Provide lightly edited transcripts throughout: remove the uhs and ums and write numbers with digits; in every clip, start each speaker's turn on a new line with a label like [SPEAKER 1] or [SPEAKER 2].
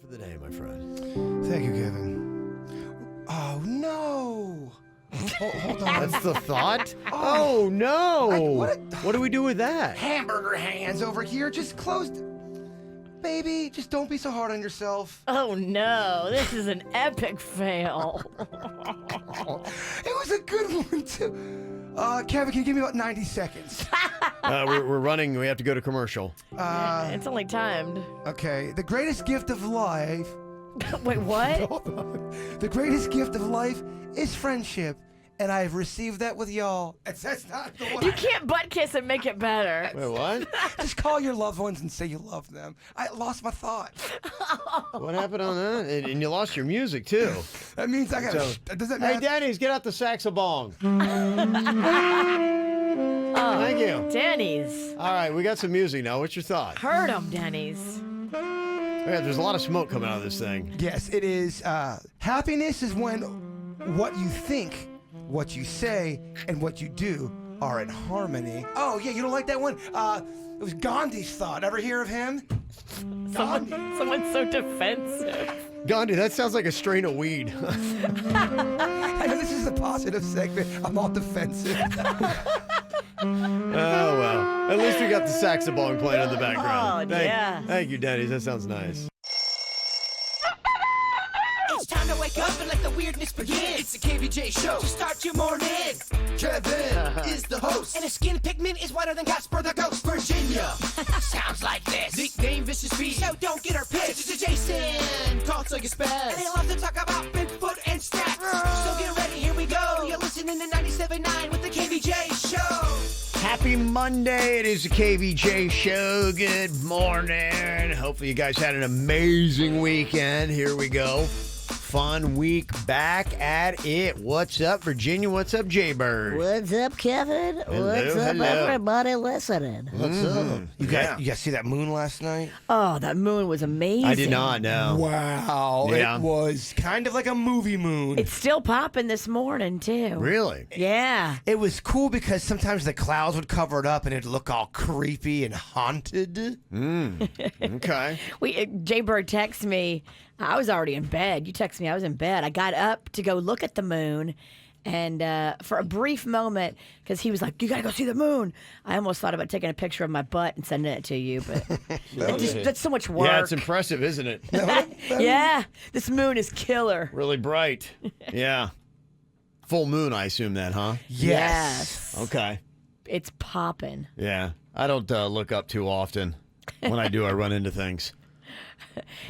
[SPEAKER 1] for the day, my friend.
[SPEAKER 2] Thank you, Kevin. Oh, no. Hold on.
[SPEAKER 1] That's the thought? Oh, no. What do we do with that?
[SPEAKER 2] Hamburger hands over here. Just closed. Baby, just don't be so hard on yourself.
[SPEAKER 3] Oh no, this is an epic fail.
[SPEAKER 2] It was a good one, too. Kevin, can you give me about 90 seconds?
[SPEAKER 1] We're running. We have to go to commercial.
[SPEAKER 3] It's only timed.
[SPEAKER 2] Okay. The greatest gift of life.
[SPEAKER 3] Wait, what?
[SPEAKER 2] Hold on. The greatest gift of life is friendship. And I've received that with y'all. That's not the one.
[SPEAKER 3] You can't butt kiss and make it better.
[SPEAKER 1] Wait, what?
[SPEAKER 2] Just call your loved ones and say you love them. I lost my thought.
[SPEAKER 1] What happened on that? And you lost your music, too.
[SPEAKER 2] That means I gotta. Does that matter?
[SPEAKER 1] Hey, Denny's, get out the saxophone.
[SPEAKER 3] Oh,
[SPEAKER 1] Thank you.
[SPEAKER 3] Denny's.
[SPEAKER 1] All right, we got some music now. What's your thought?
[SPEAKER 3] Heard him, Denny's.
[SPEAKER 1] Yeah, there's a lot of smoke coming out of this thing.
[SPEAKER 2] Yes, it is. Happiness is when what you think, what you say, and what you do are in harmony. Oh, yeah, you don't like that one? It was Gandhi's thought. Ever hear of him?
[SPEAKER 3] Someone's so defensive.
[SPEAKER 1] Gandhi, that sounds like a strain of weed.
[SPEAKER 2] I know this is a positive segment. I'm all defensive.
[SPEAKER 1] Oh, well. At least we got the saxophone playing in the background.
[SPEAKER 3] Oh, yeah.
[SPEAKER 1] Thank you, Denny's. That sounds nice.
[SPEAKER 4] It's time to wake up and let the weirdness begin. It's the KVJ Show to start your morning. Kevin is the host. And his skin pigment is whiter than Casper the Ghost. Virginia sounds like this. Nickname Vicious Beast. So don't get her pissed. It's Jason. Talks like a spaz. And they love to talk about Bigfoot and stats. So get ready, here we go. You're listening to 97.9 with the KVJ Show.
[SPEAKER 1] Happy Monday. It is the KVJ Show. Good morning. Hopefully you guys had an amazing weekend. Here we go. Fun week back at it. What's up, Virginia? What's up, Jaybird?
[SPEAKER 5] What's up, Kevin?
[SPEAKER 1] Hello,
[SPEAKER 5] What's up,
[SPEAKER 1] hello.
[SPEAKER 5] everybody listening?
[SPEAKER 2] What's up? You guys see that moon last night?
[SPEAKER 3] Oh, that moon was amazing.
[SPEAKER 1] I did not know.
[SPEAKER 2] Wow.
[SPEAKER 1] Yeah.
[SPEAKER 2] It was kind of like a movie moon.
[SPEAKER 3] It's still popping this morning, too.
[SPEAKER 1] Really?
[SPEAKER 3] Yeah.
[SPEAKER 2] It was cool because sometimes the clouds would cover it up and it'd look all creepy and haunted.
[SPEAKER 1] Okay.
[SPEAKER 3] Jaybird texted me. I was already in bed. You texted me. I was in bed. I got up to go look at the moon. And for a brief moment, because he was like, you got to go see the moon. I almost thought about taking a picture of my butt and sending it to you. But that's so much work.
[SPEAKER 1] Yeah, it's impressive, isn't it?
[SPEAKER 3] Yeah. This moon is killer.
[SPEAKER 1] Really bright. Yeah. Full moon, I assume that, huh?
[SPEAKER 3] Yes.
[SPEAKER 1] Okay.
[SPEAKER 3] It's popping.
[SPEAKER 1] Yeah. I don't look up too often. When I do, I run into things.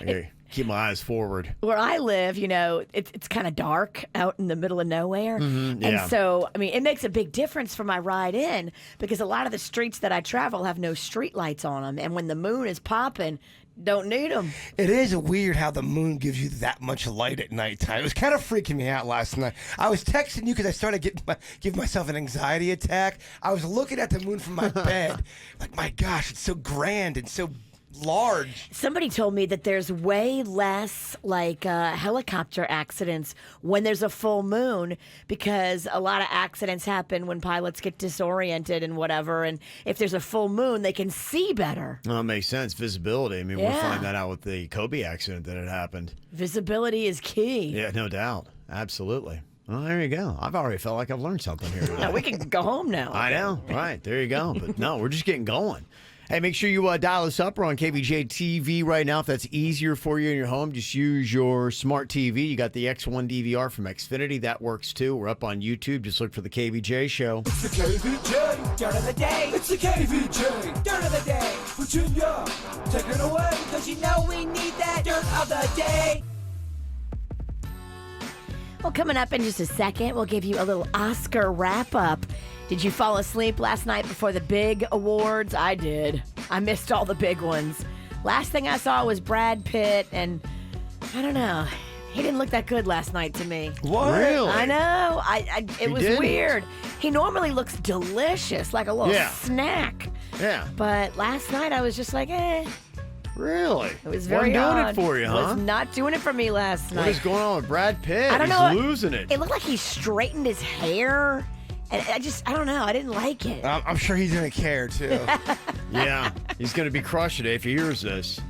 [SPEAKER 1] I keep my eyes forward.
[SPEAKER 3] Where I live, it's kind of dark out in the middle of nowhere.
[SPEAKER 1] yeah.
[SPEAKER 3] And so, I mean, it makes a big difference for my ride in because a lot of the streets that I travel have no street lights on them. And when the moon is popping, don't need them.
[SPEAKER 2] It is weird how the moon gives you that much light at nighttime. It was kind of freaking me out last night. I was texting you because I started giving myself an anxiety attack. I was looking at the moon from my bed. Like, my gosh, it's so grand and so large.
[SPEAKER 3] Somebody told me that there's way less helicopter accidents when there's a full moon because a lot of accidents happen when pilots get disoriented and whatever. And if there's a full moon, they can see better.
[SPEAKER 1] Well, it makes sense. Visibility. I mean, we'll
[SPEAKER 3] Yeah.
[SPEAKER 1] find that out with the Kobe accident that had happened.
[SPEAKER 3] Visibility is key.
[SPEAKER 1] Yeah, no doubt. Absolutely. Well, there you go. I've already felt like I've learned something here today.
[SPEAKER 3] Now we can go home now.
[SPEAKER 1] I know. Right. There you go. But no, we're just getting going. Hey, make sure you dial us up. We're on KVJ TV right now. If that's easier for you in your home, just use your smart TV. You got the X1 DVR from Xfinity. That works too. We're up on YouTube. Just look for the KVJ Show.
[SPEAKER 4] It's the KVJ Dirt of the Day. It's the KVJ Dirt of the Day. Virginia, take it away. Because you know we need that Dirt of the Day.
[SPEAKER 3] Well, coming up in just a second, we'll give you a little Oscar wrap-up. Did you fall asleep last night before the big awards? I did. I missed all the big ones. Last thing I saw was Brad Pitt, and I don't know. He didn't look that good last night to me.
[SPEAKER 2] What?
[SPEAKER 1] Really?
[SPEAKER 3] I know. It was
[SPEAKER 1] didn't?
[SPEAKER 3] weird. He normally looks delicious, like a little
[SPEAKER 1] Yeah.
[SPEAKER 3] snack.
[SPEAKER 1] Yeah.
[SPEAKER 3] But last night I was just like,
[SPEAKER 1] Really?
[SPEAKER 3] It was very
[SPEAKER 1] Wasn't doing
[SPEAKER 3] odd.
[SPEAKER 1] it for you, huh?
[SPEAKER 3] Was not doing it for me last night.
[SPEAKER 1] What is going on with Brad Pitt?
[SPEAKER 3] I don't know.
[SPEAKER 1] He's losing it.
[SPEAKER 3] It looked like he straightened his hair. And I don't know. I didn't like it.
[SPEAKER 2] I'm sure he's going to care, too.
[SPEAKER 1] Yeah. He's going to be crushed today if he hears this.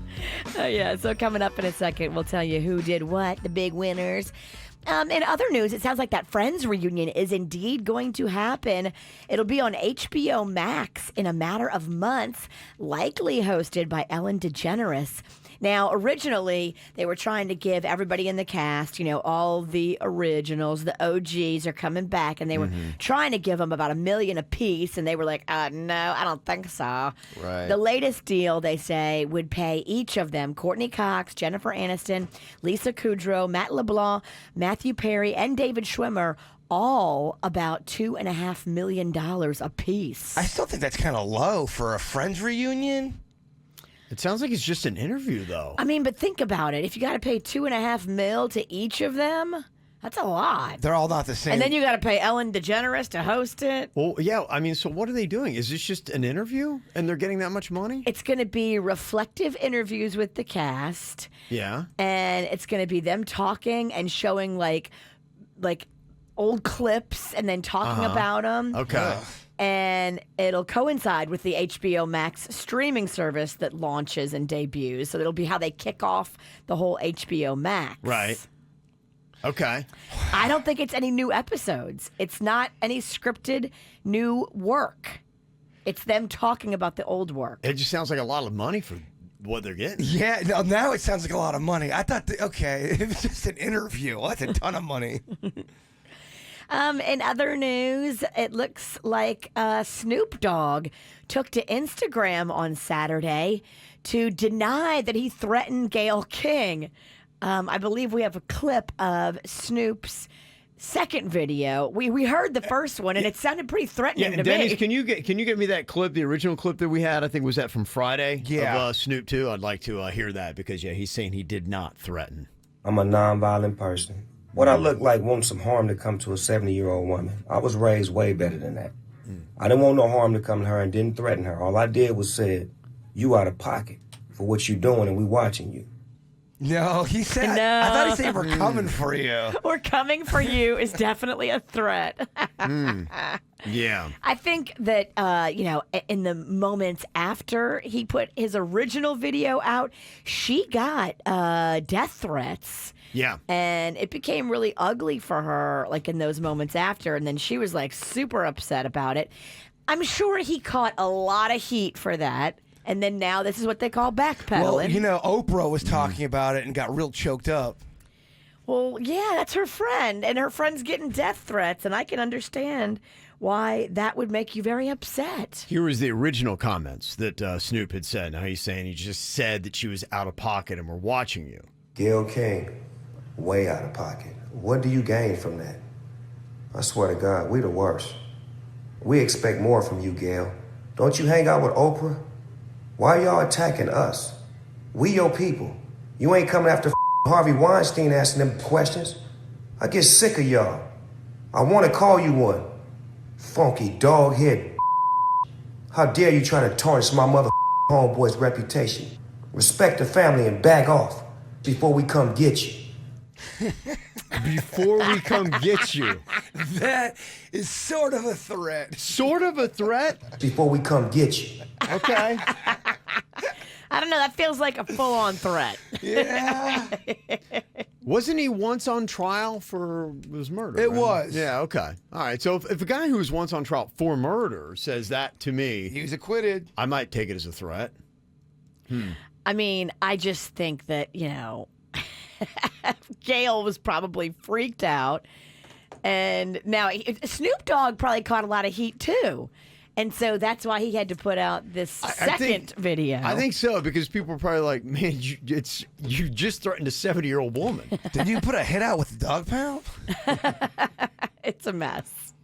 [SPEAKER 3] Yeah, so coming up in a second, we'll tell you who did what, the big winners. In other news, it sounds like that Friends reunion is indeed going to happen. It'll be on HBO Max in a matter of months, likely hosted by Ellen DeGeneres. Now, originally, they were trying to give everybody in the cast, all the originals, the OGs are coming back, and they were trying to give them about $1 million apiece, and they were like, no, I don't think so.
[SPEAKER 1] Right.
[SPEAKER 3] The latest deal, they say, would pay each of them, Courtney Cox, Jennifer Aniston, Lisa Kudrow, Matt LeBlanc, Matthew Perry, and David Schwimmer, all about $2.5 million apiece.
[SPEAKER 2] I still think that's kind of low for a Friends reunion.
[SPEAKER 1] It sounds like it's just an interview, though.
[SPEAKER 3] I mean, but think about it. If you got to pay $2.5 million to each of them, that's a lot.
[SPEAKER 2] They're all not the same.
[SPEAKER 3] And then you got to pay Ellen DeGeneres to host it.
[SPEAKER 1] Well, yeah, I mean, so what are they doing? Is this just an interview and they're getting that much money?
[SPEAKER 3] It's going to be reflective interviews with the cast.
[SPEAKER 1] Yeah.
[SPEAKER 3] And it's going to be them talking and showing like old clips and then talking about them.
[SPEAKER 1] Okay.
[SPEAKER 2] Ugh.
[SPEAKER 3] And it'll coincide with the HBO Max streaming service that launches and debuts. So it'll be how they kick off the whole HBO Max.
[SPEAKER 1] Right. Okay.
[SPEAKER 3] I don't think it's any new episodes. It's not any scripted new work. It's them talking about the old work.
[SPEAKER 1] It just sounds like a lot of money for what they're getting.
[SPEAKER 2] Yeah, no, now it sounds like a lot of money. I thought, okay, it was just an interview. Well, that's a ton of money.
[SPEAKER 3] In other news, it looks like Snoop Dogg took to Instagram on Saturday to deny that he threatened Gayle King. I believe we have a clip of Snoop's second video. We heard the first one, and it sounded pretty threatening to
[SPEAKER 1] Dennis,
[SPEAKER 3] me.
[SPEAKER 1] can you get me that clip, the original clip that we had? I think was that from Friday.
[SPEAKER 2] Yeah.
[SPEAKER 1] Of Snoop too. I'd like to hear that because he's saying he did not threaten.
[SPEAKER 6] I'm a nonviolent person. What I look like wants some harm to come to a 70-year-old woman. I was raised way better than that. I didn't want no harm to come to her and didn't threaten her. All I did was said, you out of pocket for what you doing and we watching you.
[SPEAKER 2] No, he said,
[SPEAKER 3] No.
[SPEAKER 2] I thought he said we're coming for you.
[SPEAKER 3] We're coming for you is definitely a threat.
[SPEAKER 1] Yeah.
[SPEAKER 3] I think that, in the moments after he put his original video out, she got death threats.
[SPEAKER 1] Yeah.
[SPEAKER 3] And it became really ugly for her, like in those moments after. And then she was like super upset about it. I'm sure he caught a lot of heat for that. And then now this is what they call backpedaling.
[SPEAKER 2] Well, Oprah was talking about it and got real choked up.
[SPEAKER 3] Well, yeah, that's her friend. And her friend's getting death threats. And I can understand why that would make you very upset.
[SPEAKER 1] Here was the original comments that Snoop had said. Now he's saying he just said that she was out of pocket and we're watching you.
[SPEAKER 6] Gayle King, way out of pocket. What do you gain from that? I swear to God, we the worst. We expect more from you, Gayle. Don't you hang out with Oprah? Why y'all attacking us? We your people. You ain't coming after Harvey Weinstein asking them questions. I get sick of y'all. I want to call you one. Funky dog head. How dare you try to tarnish my mother homeboy's reputation? Respect the family and back off before we come get you.
[SPEAKER 1] Before we come get you.
[SPEAKER 2] That is sort of a threat.
[SPEAKER 1] Sort of a threat?
[SPEAKER 6] Before we come get you.
[SPEAKER 1] Okay.
[SPEAKER 3] I don't know. That feels like a full-on threat.
[SPEAKER 2] Yeah.
[SPEAKER 1] Wasn't he once on trial for his murder?
[SPEAKER 2] It
[SPEAKER 1] right?
[SPEAKER 2] was.
[SPEAKER 1] Yeah, okay. All right. So if a guy who was once on trial for murder says that to me,
[SPEAKER 2] He was acquitted.
[SPEAKER 1] I might take it as a threat.
[SPEAKER 3] I mean, I just think that, Gayle was probably freaked out. And now Snoop Dogg probably caught a lot of heat too. And so that's why he had to put out this second video.
[SPEAKER 1] I think so, because people are probably like, man, you just threatened a 70-year-old woman.
[SPEAKER 2] Did you put a hit out with the dog pound?
[SPEAKER 3] It's a mess.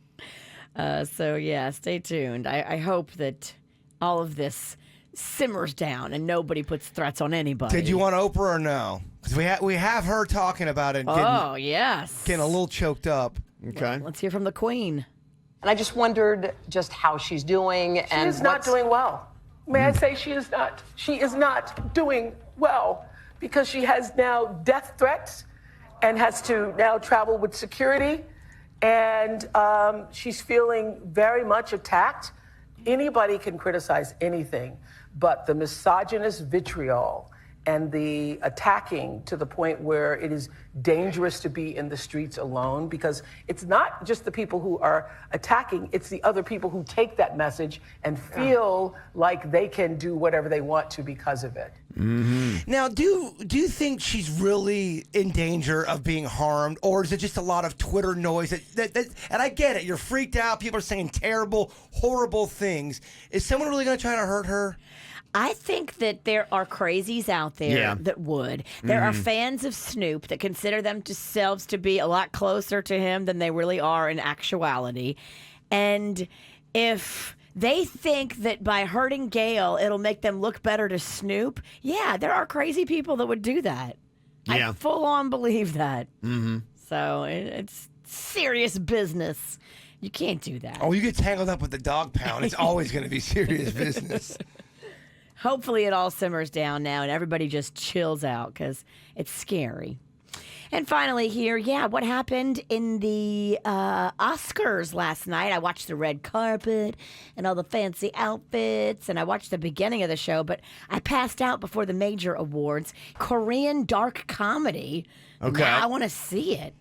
[SPEAKER 3] So, yeah, stay tuned. I hope that all of this simmers down and nobody puts threats on anybody.
[SPEAKER 2] Did you want Oprah or no? Because we have her talking about it and
[SPEAKER 3] yes.
[SPEAKER 2] getting a little choked up.
[SPEAKER 1] Okay.
[SPEAKER 3] Let's hear from the Queen.
[SPEAKER 7] And I just wondered just how she's doing and
[SPEAKER 8] She is not doing well. May I say she is not? She is not doing well because she has now death threats and has to now travel with security. And she's feeling very much attacked. Anybody can criticize anything, but the misogynist vitriol and the attacking to the point where it is dangerous to be in the streets alone, because it's not just the people who are attacking, it's the other people who take that message and feel like they can do whatever they want to because of it.
[SPEAKER 2] Now, do you think she's really in danger of being harmed, or is it just a lot of Twitter noise? And I get it. You're freaked out. People are saying terrible, horrible things. Is someone really going to try to hurt her?
[SPEAKER 3] I think that there are crazies out there that would. There are fans of Snoop that consider themselves to be a lot closer to him than they really are in actuality. And if they think that by hurting Gail, it'll make them look better to Snoop, yeah, there are crazy people that would do that.
[SPEAKER 1] Yeah.
[SPEAKER 3] I full on believe that. So it's serious business. You can't do that.
[SPEAKER 2] Oh, you get tangled up with the dog pound. It's always going to be serious business.
[SPEAKER 3] Hopefully it all simmers down now and everybody just chills out because it's scary. And finally here, what happened in the Oscars last night? I watched the red carpet and all the fancy outfits, and I watched the beginning of the show, but I passed out before the major awards. Korean dark comedy.
[SPEAKER 1] Okay.
[SPEAKER 3] Now I want to see it.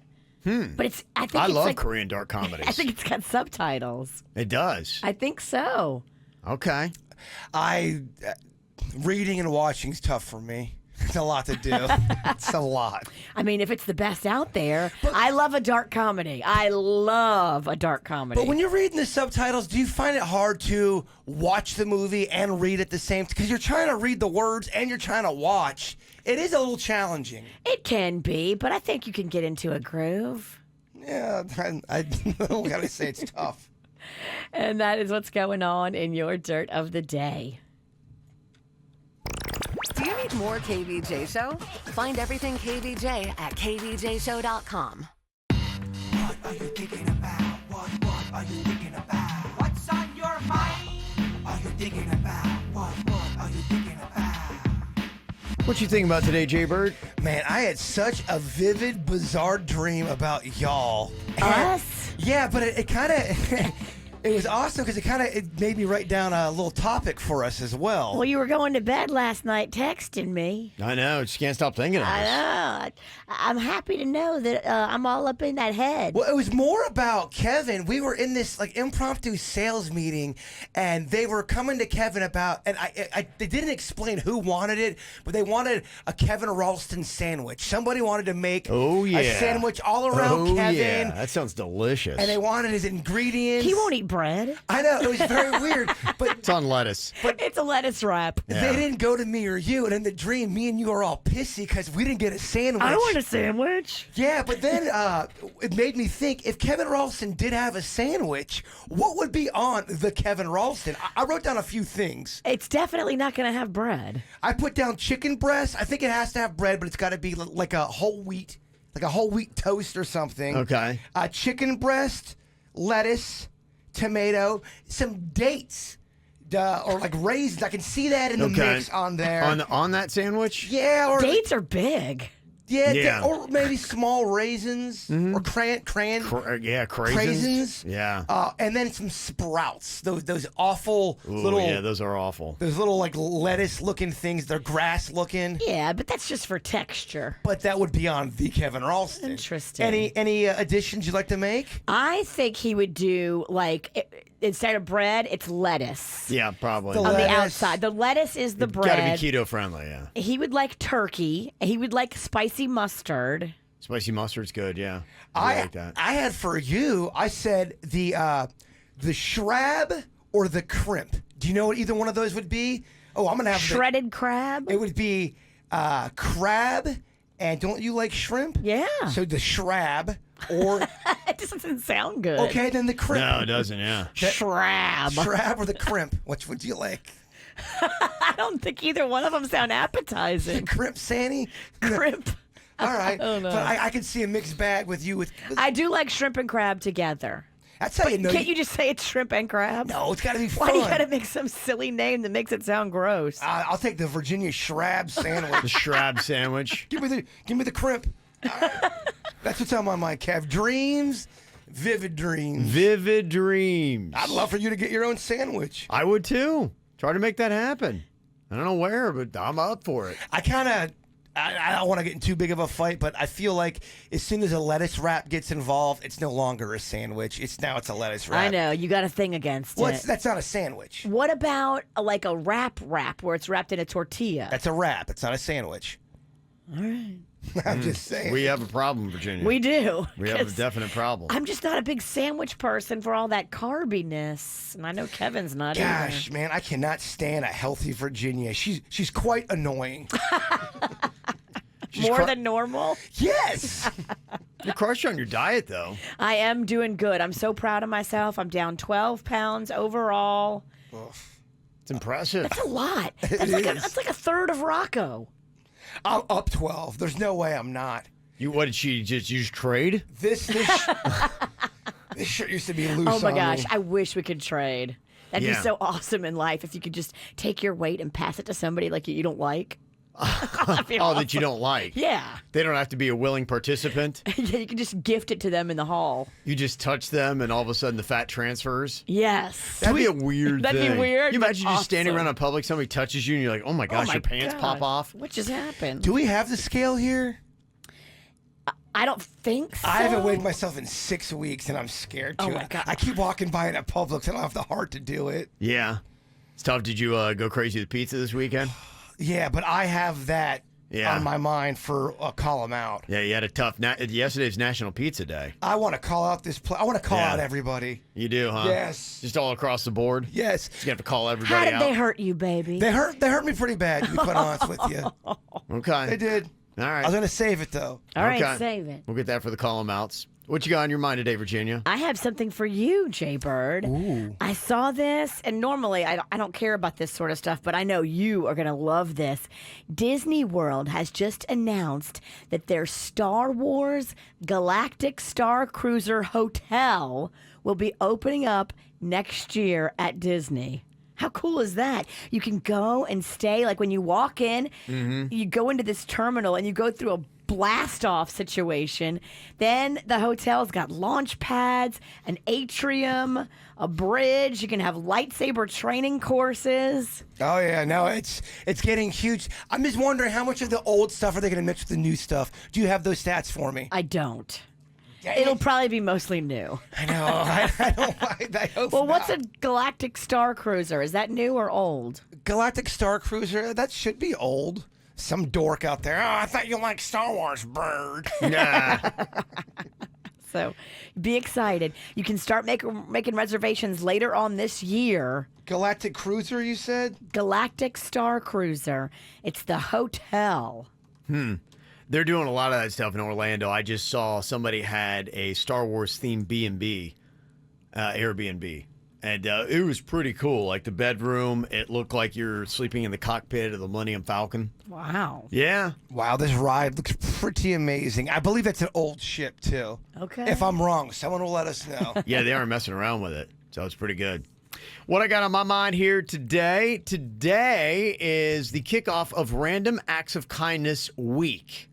[SPEAKER 3] But I
[SPEAKER 1] love Korean dark comedies.
[SPEAKER 3] I think it's got subtitles.
[SPEAKER 1] It does.
[SPEAKER 3] I think so.
[SPEAKER 1] Okay.
[SPEAKER 2] Reading and watching is tough for me. It's a lot to do. It's a lot.
[SPEAKER 3] I mean, if it's the best out there, I love a dark comedy. I love a dark comedy.
[SPEAKER 2] But when you're reading the subtitles, do you find it hard to watch the movie and read at the same time? Because you're trying to read the words and you're trying to watch. It is a little challenging.
[SPEAKER 3] It can be, but I think you can get into a groove.
[SPEAKER 2] Yeah, I gotta say it's tough.
[SPEAKER 3] And that is what's going on in your Dirt of the Day.
[SPEAKER 9] Do you need more KVJ Show? Find everything KVJ at KVJShow.com.
[SPEAKER 4] What are you thinking about? What are you thinking about? What's on your mind? Are you thinking about? What are you thinking about?
[SPEAKER 1] What you think about today, Jaybird?
[SPEAKER 2] Man, I had such a vivid, bizarre dream about y'all.
[SPEAKER 3] Us?
[SPEAKER 2] Yeah, but it kind of... It was awesome because it made me write down a little topic for us as well.
[SPEAKER 3] Well, you were going to bed last night texting me.
[SPEAKER 1] I know. Just can't stop thinking of
[SPEAKER 3] I
[SPEAKER 1] this.
[SPEAKER 3] know. I'm happy to know that I'm all up in that head.
[SPEAKER 2] Well, it was more about Kevin. We were in this impromptu sales meeting, and they were coming to Kevin about, and they didn't explain who wanted it, but they wanted a Kevin Ralston sandwich. Somebody wanted to make a sandwich all around Kevin.
[SPEAKER 1] Yeah, that sounds delicious.
[SPEAKER 2] And they wanted his ingredients.
[SPEAKER 3] He won't eat bread.
[SPEAKER 2] I know, it was very weird, but
[SPEAKER 1] it's on lettuce.
[SPEAKER 3] But it's a lettuce wrap.
[SPEAKER 2] They didn't go to me or you, and in the dream, me and you are all pissy because we didn't get a sandwich.
[SPEAKER 3] I want a sandwich.
[SPEAKER 2] Yeah, but then it made me think, if Kevin Ralston did have a sandwich, what would be on the Kevin Ralston? I wrote down a few things.
[SPEAKER 3] It's definitely not going to have bread.
[SPEAKER 2] I put down chicken breast. I think it has to have bread, but it's got to be like a whole wheat toast or something.
[SPEAKER 1] Okay.
[SPEAKER 2] Chicken breast, lettuce, tomato, some dates, or like raisins. I can see that in the mix on there.
[SPEAKER 1] On that sandwich?
[SPEAKER 2] Yeah. Or
[SPEAKER 3] dates are big.
[SPEAKER 2] Yeah. Or maybe small raisins or craisins.
[SPEAKER 1] Yeah.
[SPEAKER 2] And then some sprouts. Those awful little.
[SPEAKER 1] Yeah, those are awful.
[SPEAKER 2] Those little lettuce-looking things. They're grass-looking.
[SPEAKER 3] Yeah, but that's just for texture.
[SPEAKER 2] But that would be on the Kevin Ralston.
[SPEAKER 3] Interesting.
[SPEAKER 2] Any additions you'd like to make?
[SPEAKER 3] I think he would do instead of bread, it's lettuce.
[SPEAKER 1] Yeah, probably.
[SPEAKER 3] On the outside. The lettuce is the bread.
[SPEAKER 1] Got to be keto friendly, yeah.
[SPEAKER 3] He would like turkey. He would like spicy mustard.
[SPEAKER 1] Spicy mustard's good, yeah.
[SPEAKER 2] I
[SPEAKER 1] like that.
[SPEAKER 2] I had for you, I said the shrab or the crimp. Do you know what either one of those would be? Oh, I'm going to have
[SPEAKER 3] shredded crab.
[SPEAKER 2] It would be crab, and don't you like shrimp?
[SPEAKER 3] Yeah.
[SPEAKER 2] So the shrab or...
[SPEAKER 3] It doesn't sound good.
[SPEAKER 2] Okay, then the crimp.
[SPEAKER 1] No, it doesn't, yeah.
[SPEAKER 3] Shrab.
[SPEAKER 2] Shrab or the crimp. Which would you like?
[SPEAKER 3] I don't think either one of them sound appetizing.
[SPEAKER 2] Crimp, Sandy?
[SPEAKER 3] Crimp.
[SPEAKER 2] All right.
[SPEAKER 3] Oh, no.
[SPEAKER 2] But I can see a mixed bag with you.
[SPEAKER 3] I do like shrimp and crab together.
[SPEAKER 2] That's how you know.
[SPEAKER 3] Can't you just say it's shrimp and crab?
[SPEAKER 2] No, it's got to be fun.
[SPEAKER 3] Why do you got to make some silly name that makes it sound gross?
[SPEAKER 2] I'll take the Virginia Shrab sandwich.
[SPEAKER 1] The Shrab sandwich.
[SPEAKER 2] Give me the crimp. That's what's on my mind, Kev. Dreams, vivid dreams.
[SPEAKER 1] Vivid dreams.
[SPEAKER 2] I'd love for you to get your own sandwich.
[SPEAKER 1] I would too. Try to make that happen. I don't know where, but I'm up for it.
[SPEAKER 2] I don't want to get in too big of a fight, but I feel like as soon as a lettuce wrap gets involved, it's no longer a sandwich. It's a lettuce wrap.
[SPEAKER 3] I know. You got a thing against it.
[SPEAKER 2] That's not a sandwich.
[SPEAKER 3] What about like a wrap where it's wrapped in a tortilla?
[SPEAKER 2] That's a wrap. It's not a sandwich.
[SPEAKER 3] All right.
[SPEAKER 2] I'm just saying.
[SPEAKER 1] We have a problem, Virginia.
[SPEAKER 3] We do.
[SPEAKER 1] We have a definite problem.
[SPEAKER 3] I'm just not a big sandwich person for all that carbiness. And I know Kevin's not
[SPEAKER 2] Gosh,
[SPEAKER 3] either.
[SPEAKER 2] man, I cannot stand a healthy Virginia. She's quite annoying.
[SPEAKER 3] More than normal?
[SPEAKER 2] Yes.
[SPEAKER 1] You're crushing on your diet, though.
[SPEAKER 3] I am doing good. I'm so proud of myself. I'm down 12 pounds overall.
[SPEAKER 1] It's impressive.
[SPEAKER 3] That's a lot. That's like a third of Rocco.
[SPEAKER 2] I'm up 12. There's no way I'm not.
[SPEAKER 1] What did she just use trade?
[SPEAKER 2] This shirt used to be loose.
[SPEAKER 3] Oh my
[SPEAKER 2] on
[SPEAKER 3] gosh,
[SPEAKER 2] me.
[SPEAKER 3] I wish we could trade. That'd be
[SPEAKER 1] Yeah.
[SPEAKER 3] so awesome in life if you could just take your weight and pass it to somebody like you don't like.
[SPEAKER 1] That you don't like.
[SPEAKER 3] Yeah.
[SPEAKER 1] They don't have to be a willing participant.
[SPEAKER 3] Yeah, you can just gift it to them in the hall.
[SPEAKER 1] You just touch them, and all of a sudden the fat transfers.
[SPEAKER 3] Yes.
[SPEAKER 1] That'd be a weird
[SPEAKER 3] That'd
[SPEAKER 1] thing.
[SPEAKER 3] be weird,
[SPEAKER 1] You
[SPEAKER 3] but
[SPEAKER 1] imagine just standing
[SPEAKER 3] awesome.
[SPEAKER 1] around in public, somebody touches you, and you're like, oh my gosh,
[SPEAKER 3] my
[SPEAKER 1] your pants
[SPEAKER 3] God.
[SPEAKER 1] pop off.
[SPEAKER 3] What just happened?
[SPEAKER 2] Do we have the scale here?
[SPEAKER 3] I don't think so.
[SPEAKER 2] I haven't weighed myself in 6 weeks, and I'm scared to.
[SPEAKER 3] Oh my God.
[SPEAKER 2] I keep walking by it at Publix. I don't have the heart to do it.
[SPEAKER 1] Yeah. It's tough. Did you go crazy with pizza this weekend?
[SPEAKER 2] Yeah, but I have that on my mind for a call 'em out.
[SPEAKER 1] Yeah, you had a tough yesterday's National Pizza Day.
[SPEAKER 2] I want to call out this I want to call
[SPEAKER 1] Yeah.
[SPEAKER 2] out everybody.
[SPEAKER 1] You do, huh?
[SPEAKER 2] Yes.
[SPEAKER 1] Just all across the board?
[SPEAKER 2] Yes.
[SPEAKER 1] You have to call
[SPEAKER 3] How
[SPEAKER 1] everybody
[SPEAKER 3] did
[SPEAKER 1] out.
[SPEAKER 3] they hurt you, baby?
[SPEAKER 2] They hurt me pretty bad, to be quite honest with you.
[SPEAKER 1] Okay.
[SPEAKER 2] They did.
[SPEAKER 1] All
[SPEAKER 2] I
[SPEAKER 1] right.
[SPEAKER 2] was going to save it, though.
[SPEAKER 3] All right,
[SPEAKER 1] Okay.
[SPEAKER 3] save it.
[SPEAKER 1] We'll get that for the call 'em outs. What you got on your mind today, Virginia?
[SPEAKER 3] I have something for you, Jaybird.
[SPEAKER 2] Ooh.
[SPEAKER 3] I saw this, and normally I don't care about this sort of stuff, but I know you are going to love this. Disney World has just announced that their Star Wars Galactic Star Cruiser Hotel will be opening up next year at Disney. How cool is that? You can go and stay. Like when you walk in, you go into this terminal and you go through a blast off situation. Then the hotel's got launch pads, an atrium, a bridge. You can have lightsaber training courses.
[SPEAKER 2] Oh, yeah. No, it's getting huge. I'm just wondering how much of the old stuff are they going to mix with the new stuff? Do you have those stats for me?
[SPEAKER 3] I don't.
[SPEAKER 2] Dang
[SPEAKER 3] It'll
[SPEAKER 2] it.
[SPEAKER 3] probably be mostly new.
[SPEAKER 2] I know. I don't. I hope
[SPEAKER 3] Well, what's
[SPEAKER 2] not.
[SPEAKER 3] a Galactic Star Cruiser? Is that new or old?
[SPEAKER 2] Galactic Star Cruiser? That should be old. Some dork out there. Oh, I thought you liked Star Wars, bird.
[SPEAKER 1] Nah.
[SPEAKER 3] So be excited. You can start making reservations later on this year.
[SPEAKER 2] Galactic Cruiser, you said?
[SPEAKER 3] Galactic Star Cruiser. It's the hotel.
[SPEAKER 1] They're doing a lot of that stuff in Orlando. I just saw somebody had a Star Wars themed B&B, Airbnb. And it was pretty cool. Like the bedroom, it looked like you're sleeping in the cockpit of the Millennium Falcon.
[SPEAKER 3] Wow.
[SPEAKER 1] Yeah.
[SPEAKER 2] Wow, this ride looks pretty amazing. I believe it's an old ship, too.
[SPEAKER 3] Okay.
[SPEAKER 2] If I'm wrong, someone will let us know.
[SPEAKER 1] Yeah, they aren't messing around with it. So it's pretty good. What I got on my mind here today is the kickoff of Random Acts of Kindness Week,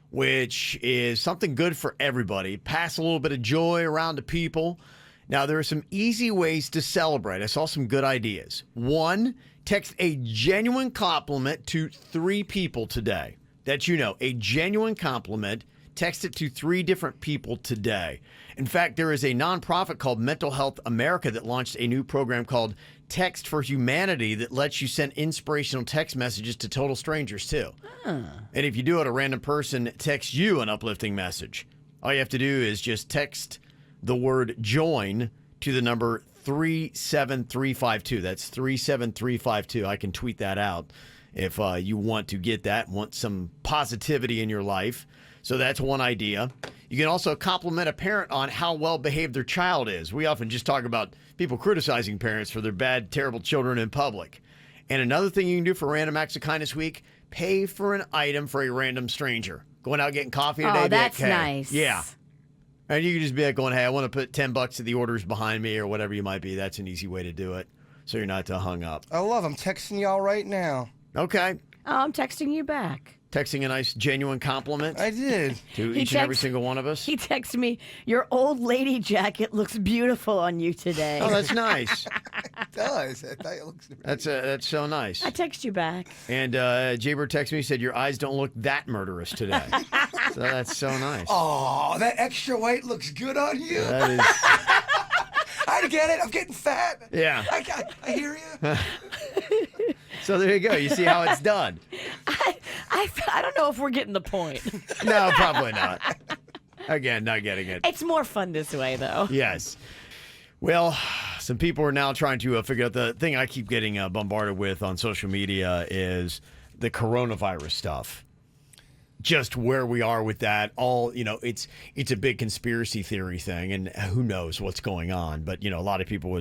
[SPEAKER 1] which is something good for everybody. Pass a little bit of joy around to people. Now, there are some easy ways to celebrate. I saw some good ideas. One, text a genuine compliment to 3 people today. That you know, a genuine compliment. Text it to 3 different people today. In fact, there is a nonprofit called Mental Health America that launched a new program called Text for Humanity that lets you send inspirational text messages to total strangers, too. And if you do it, a random person texts you an uplifting message. All you have to do is just text the word join to the number 37352. That's 37352. I can tweet that out if you want to get that, want some positivity in your life. So that's one idea. You can also compliment a parent on how well behaved their child is. We often just talk about people criticizing parents for their bad, terrible children in public. And another thing you can do for Random Acts of Kindness Week, pay for an item for a random stranger. Going out getting coffee today.
[SPEAKER 3] Oh,
[SPEAKER 1] be like,
[SPEAKER 3] that's
[SPEAKER 1] "Hey."
[SPEAKER 3] nice.
[SPEAKER 1] Yeah. And you can just be like going, hey, I want to put $10 to the orders behind me or whatever you might be. That's an easy way to do it. So you're not hung up.
[SPEAKER 2] I love them. Texting y'all right now.
[SPEAKER 1] Okay.
[SPEAKER 3] Oh, I'm texting you back.
[SPEAKER 1] Texting a nice, genuine compliment
[SPEAKER 2] I did.
[SPEAKER 1] to each and every single one of us.
[SPEAKER 3] He texted me, "Your old lady jacket looks beautiful on you today."
[SPEAKER 1] Oh, that's nice.
[SPEAKER 2] It does. I thought it looks
[SPEAKER 1] That's so nice.
[SPEAKER 3] I text you back.
[SPEAKER 1] And Jaybird texted me, said, "Your eyes don't look that murderous today." So that's so nice.
[SPEAKER 2] Oh, that extra white looks good on you.
[SPEAKER 1] That is,
[SPEAKER 2] I get it. I'm getting fat.
[SPEAKER 1] yeah.
[SPEAKER 2] I hear you.
[SPEAKER 1] So there you go. You see how it's done.
[SPEAKER 3] I don't know if we're getting the point.
[SPEAKER 1] No, probably not. Again, not getting it.
[SPEAKER 3] It's more fun this way, though.
[SPEAKER 1] Yes. Well, some people are now trying to figure out the thing I keep getting bombarded with on social media is the coronavirus stuff. Just where we are with that. It's a big conspiracy theory thing, and who knows what's going on. But, a lot of people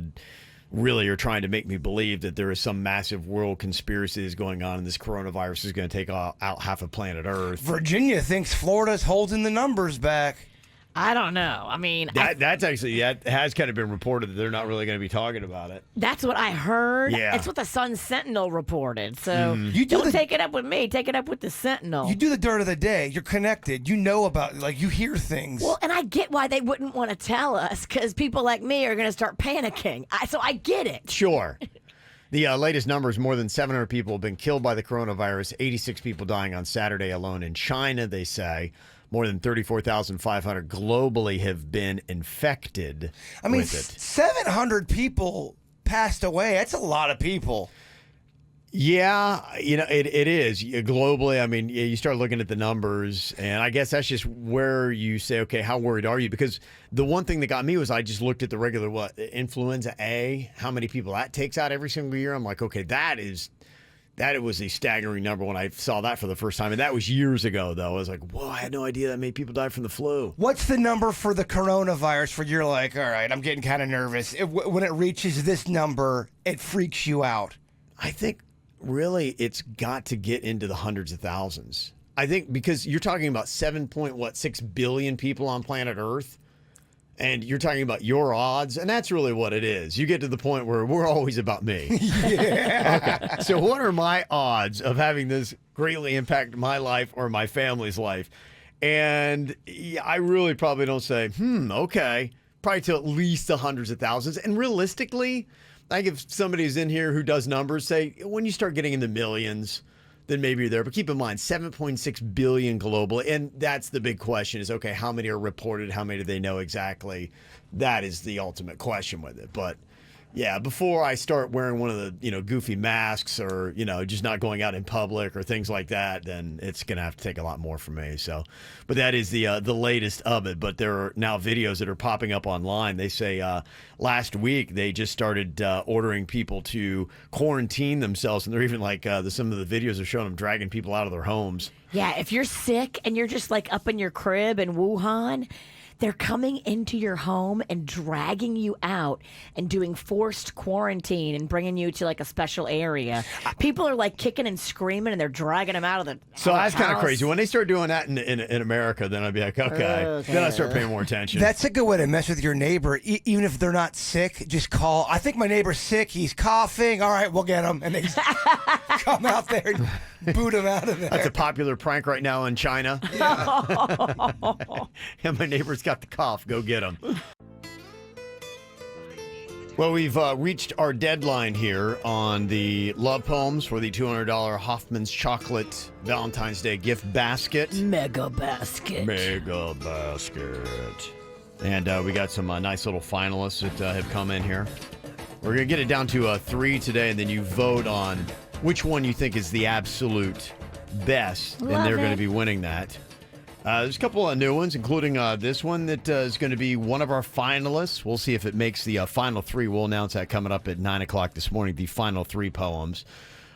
[SPEAKER 1] really are trying to make me believe that there is some massive world conspiracy that's going on, and this coronavirus is going to take out half of planet Earth.
[SPEAKER 2] Virginia thinks Florida's holding the numbers back.
[SPEAKER 3] I don't know. I mean,
[SPEAKER 1] That has kind of been reported that they're not really going to be talking about it.
[SPEAKER 3] that's what I heard.
[SPEAKER 1] Yeah.
[SPEAKER 3] It's what the Sun Sentinel reported. So
[SPEAKER 2] You do
[SPEAKER 3] don't
[SPEAKER 2] the-
[SPEAKER 3] take it up with me. Take it up with the Sentinel.
[SPEAKER 2] You do the dirt of the day. You're connected. You know about, you hear things.
[SPEAKER 3] Well, and I get why they wouldn't want to tell us, because people like me are going to start panicking. So I get it.
[SPEAKER 1] Sure. The latest numbers, more than 700 people have been killed by the coronavirus, 86 people dying on Saturday alone in China, they say. More than 34,500 globally have been infected with it.
[SPEAKER 2] 700 people passed away. That's a lot of people.
[SPEAKER 1] Yeah, it is. Globally, I mean, you start looking at the numbers, and I guess that's just where you say, okay, how worried are you? Because the one thing that got me was I just looked at the regular, influenza A, how many people that takes out every single year. I'm like, okay, that was a staggering number when I saw that for the first time. And that was years ago, though. I was like, whoa, I had no idea that many people died from the flu.
[SPEAKER 2] What's the number for the coronavirus where you're like, all right, I'm getting kind of nervous? When it reaches this number, it freaks you out.
[SPEAKER 1] I think really it's got to get into the hundreds of thousands. I think because you're talking about 7.6 billion people on planet Earth. And you're talking about your odds, and that's really what it is. You get to the point where we're always about me.
[SPEAKER 2] Yeah.
[SPEAKER 1] Okay. So what are my odds of having this greatly impact my life or my family's life? And I really probably don't say, okay. Probably to at least the hundreds of thousands. And realistically, like if somebody who's in here who does numbers, say, when you start getting in the millions, then maybe you're there. But keep in mind, 7.6 billion globally. And that's the big question is, okay, how many are reported? How many do they know exactly? That is the ultimate question with it. But yeah, before I start wearing one of the, goofy masks or, just not going out in public or things like that, then it's going to have to take a lot more from me. So, but that is the latest of it. But there are now videos that are popping up online. They say last week they just started ordering people to quarantine themselves. And they're even like some of the videos are showing them dragging people out of their homes.
[SPEAKER 3] Yeah, if you're sick and you're just like up in your crib in Wuhan, they're coming into your home and dragging you out and doing forced quarantine and bringing you to like a special area. People are like kicking and screaming and they're dragging them out of the
[SPEAKER 1] So that's kind of
[SPEAKER 3] house.
[SPEAKER 1] crazy. When they start doing that in America, then I'd be like, okay. Then I start paying more attention.
[SPEAKER 2] That's a good way to mess with your neighbor. Even if they're not sick, just call. I think my neighbor's sick. He's coughing. All right, we'll get him. And they just come out there and boot him out of there.
[SPEAKER 1] That's a popular prank right now in China. And my neighbor's got the cough. Go get him. Well, we've reached our deadline here on the love poems for the $200 Hoffman's Chocolate Valentine's Day gift basket.
[SPEAKER 3] Mega basket.
[SPEAKER 1] Mega basket. And we got some nice little finalists that have come in here. We're going to get it down to 3 today, and then you vote on which one you think is the absolute best, and they're going to be winning that. There's a couple of new ones, including this one that is going to be one of our finalists. We'll see if it makes the final 3. We'll announce that coming up at 9 o'clock this morning, the final 3 poems.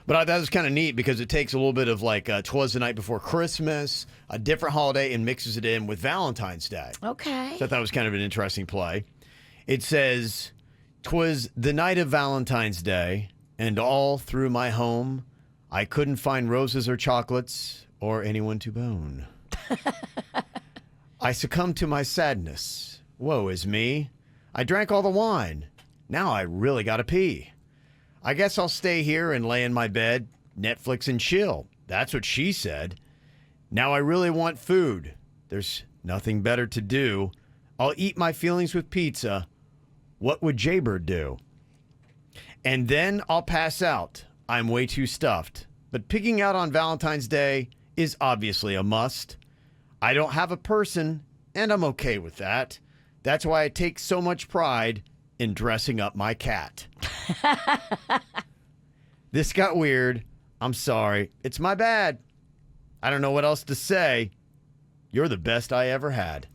[SPEAKER 1] But I thought it was kind of neat because it takes a little bit of like 'Twas the Night Before Christmas, a different holiday, and mixes it in with Valentine's Day.
[SPEAKER 3] Okay.
[SPEAKER 1] So I thought it was kind of an interesting play. It says, "'Twas the night of Valentine's Day, and all through my home, I couldn't find roses or chocolates or anyone to bone. I succumbed to my sadness. Woe is me. I drank all the wine. Now I really gotta pee. I guess I'll stay here and lay in my bed, Netflix and chill. That's what she said. Now I really want food. There's nothing better to do. I'll eat my feelings with pizza. What would Jaybird do? And then I'll pass out. I'm way too stuffed. But picking out on Valentine's Day is obviously a must. I don't have a person, and I'm okay with that. That's why I take so much pride in dressing up my cat. This got weird. I'm sorry. It's my bad. I don't know what else to say. You're the best I ever had.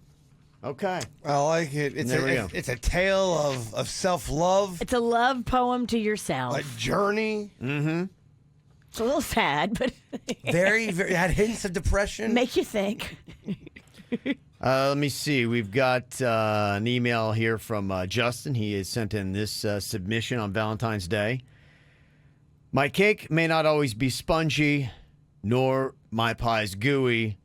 [SPEAKER 1] Okay.
[SPEAKER 2] I like it. It's a tale of self-love.
[SPEAKER 3] It's a love poem to yourself.
[SPEAKER 2] A journey.
[SPEAKER 1] Mm-hmm.
[SPEAKER 3] It's a little sad, but
[SPEAKER 2] very, very had hints of depression.
[SPEAKER 3] Make you think.
[SPEAKER 1] Let me see. We've got an email here from Justin. He has sent in this submission on Valentine's Day. My cake may not always be spongy, nor my pies gooey,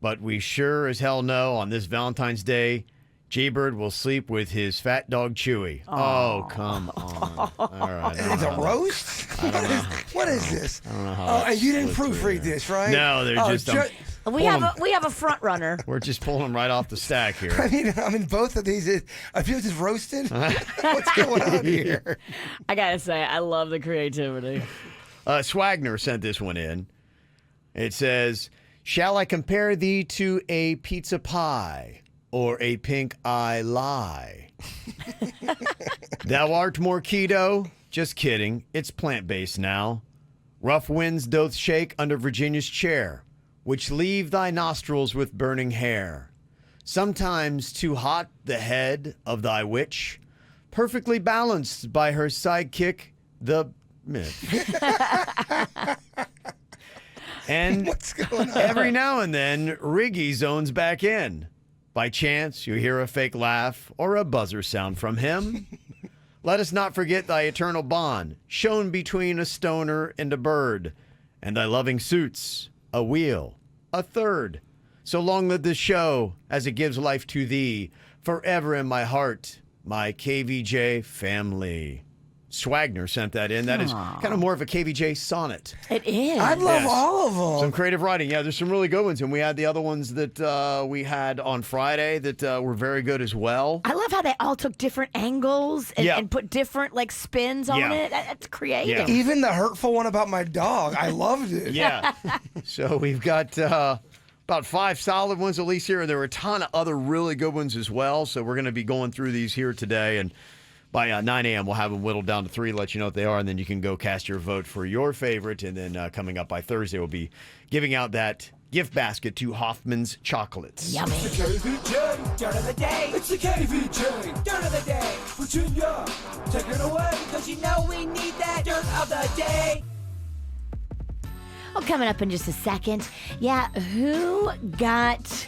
[SPEAKER 1] but we sure as hell know on this Valentine's Day, Jbird will sleep with his fat dog Chewy. Oh, come on. All right.
[SPEAKER 2] It's a roast? What is this?
[SPEAKER 1] I don't know how
[SPEAKER 2] and you didn't proofread this, right?
[SPEAKER 1] No, they're just...
[SPEAKER 3] We have a front runner.
[SPEAKER 1] We're just pulling them right off the stack here.
[SPEAKER 2] I mean, both of these. I feel just roasted. What's going on here?
[SPEAKER 3] I gotta say, I love the creativity.
[SPEAKER 1] Swagner sent this one in. It says, "Shall I compare thee to a pizza pie or a pink eye lie? Thou art more keto. Just kidding. It's plant-based now. Rough winds doth shake under Virginia's chair, which leave thy nostrils with burning hair. Sometimes too hot the head of thy witch, perfectly balanced by her sidekick, the myth." And
[SPEAKER 2] what's going on?
[SPEAKER 1] Every now and then, Riggy zones back in. By chance, you hear a fake laugh or a buzzer sound from him. Let us not forget thy eternal bond, shown between a stoner and a bird, and thy loving suits, a wheel, a third. So long live the show, as it gives life to thee, forever in my heart, my KVJ family. Swagner sent that in. That is kind of more of a KVJ sonnet.
[SPEAKER 3] It is.
[SPEAKER 2] I love all of them.
[SPEAKER 1] Some creative writing. Yeah, there's some really good ones. And we had the other ones that we had on Friday that were very good as well.
[SPEAKER 3] I love how they all took different angles and put different spins on it. That's creative.
[SPEAKER 2] Yeah. Even the hurtful one about my dog. I loved it.
[SPEAKER 1] Yeah. So we've got about 5 solid ones at least here. And there were a ton of other really good ones as well. So we're going to be going through these here today. And by 9 a.m., we'll have them whittled down to 3, let you know what they are, and then you can go cast your vote for your favorite. And then coming up by Thursday, we'll be giving out that gift basket to Hoffman's Chocolates.
[SPEAKER 3] Yummy.
[SPEAKER 4] It's the KVJ Dirt of the Day. It's the KVJ Dirt of the Day. Virginia, take it away, because you know we need that Dirt of the Day.
[SPEAKER 3] Well, coming up in just a second. Yeah, who got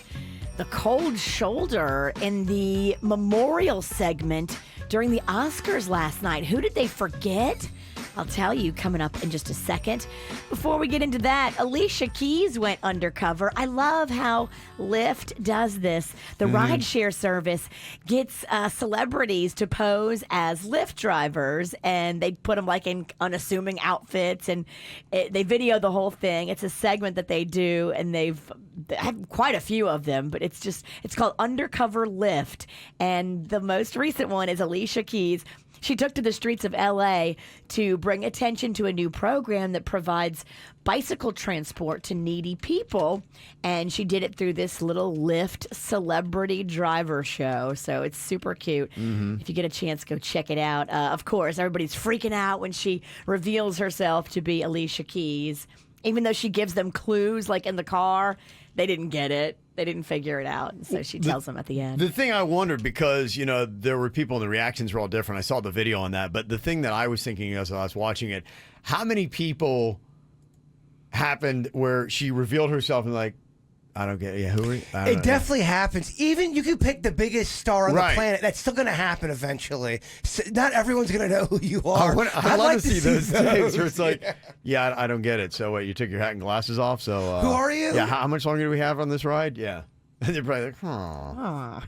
[SPEAKER 3] the cold shoulder in the memorial segment during the Oscars last night? Who did they forget? I'll tell you coming up in just a second. Before we get into that, Alicia Keys went undercover. I love how Lyft does this. The rideshare service gets celebrities to pose as Lyft drivers, and they put them in unassuming outfits, and they video the whole thing. It's a segment that they do, and they have quite a few of them, but it's called Undercover Lyft, and the most recent one is Alicia Keys. She took to the streets of L.A. to bring attention to a new program that provides bicycle transport to needy people, and she did it through this little Lyft celebrity driver show. So it's super cute. If you get a chance, go check it out. Of course, everybody's freaking out when she reveals herself to be Alicia Keys. Even though she gives them clues, in the car, they didn't get it. They didn't figure it out. And so she tells them at the end.
[SPEAKER 1] The thing I wondered, because, there were people and the reactions were all different. I saw the video on that. But the thing that I was thinking as I was watching it, how many people happened where she revealed herself and I don't get it. Yeah, who are you?
[SPEAKER 2] It definitely happens. Even you can pick the biggest star on the planet. That's still going to happen eventually. So not everyone's going to know who you are.
[SPEAKER 1] I'd love to see those things where it's I don't get it. So what, you took your hat and glasses off? So
[SPEAKER 2] who are you?
[SPEAKER 1] Yeah, how much longer do we have on this ride? Yeah. And they're probably like, oh.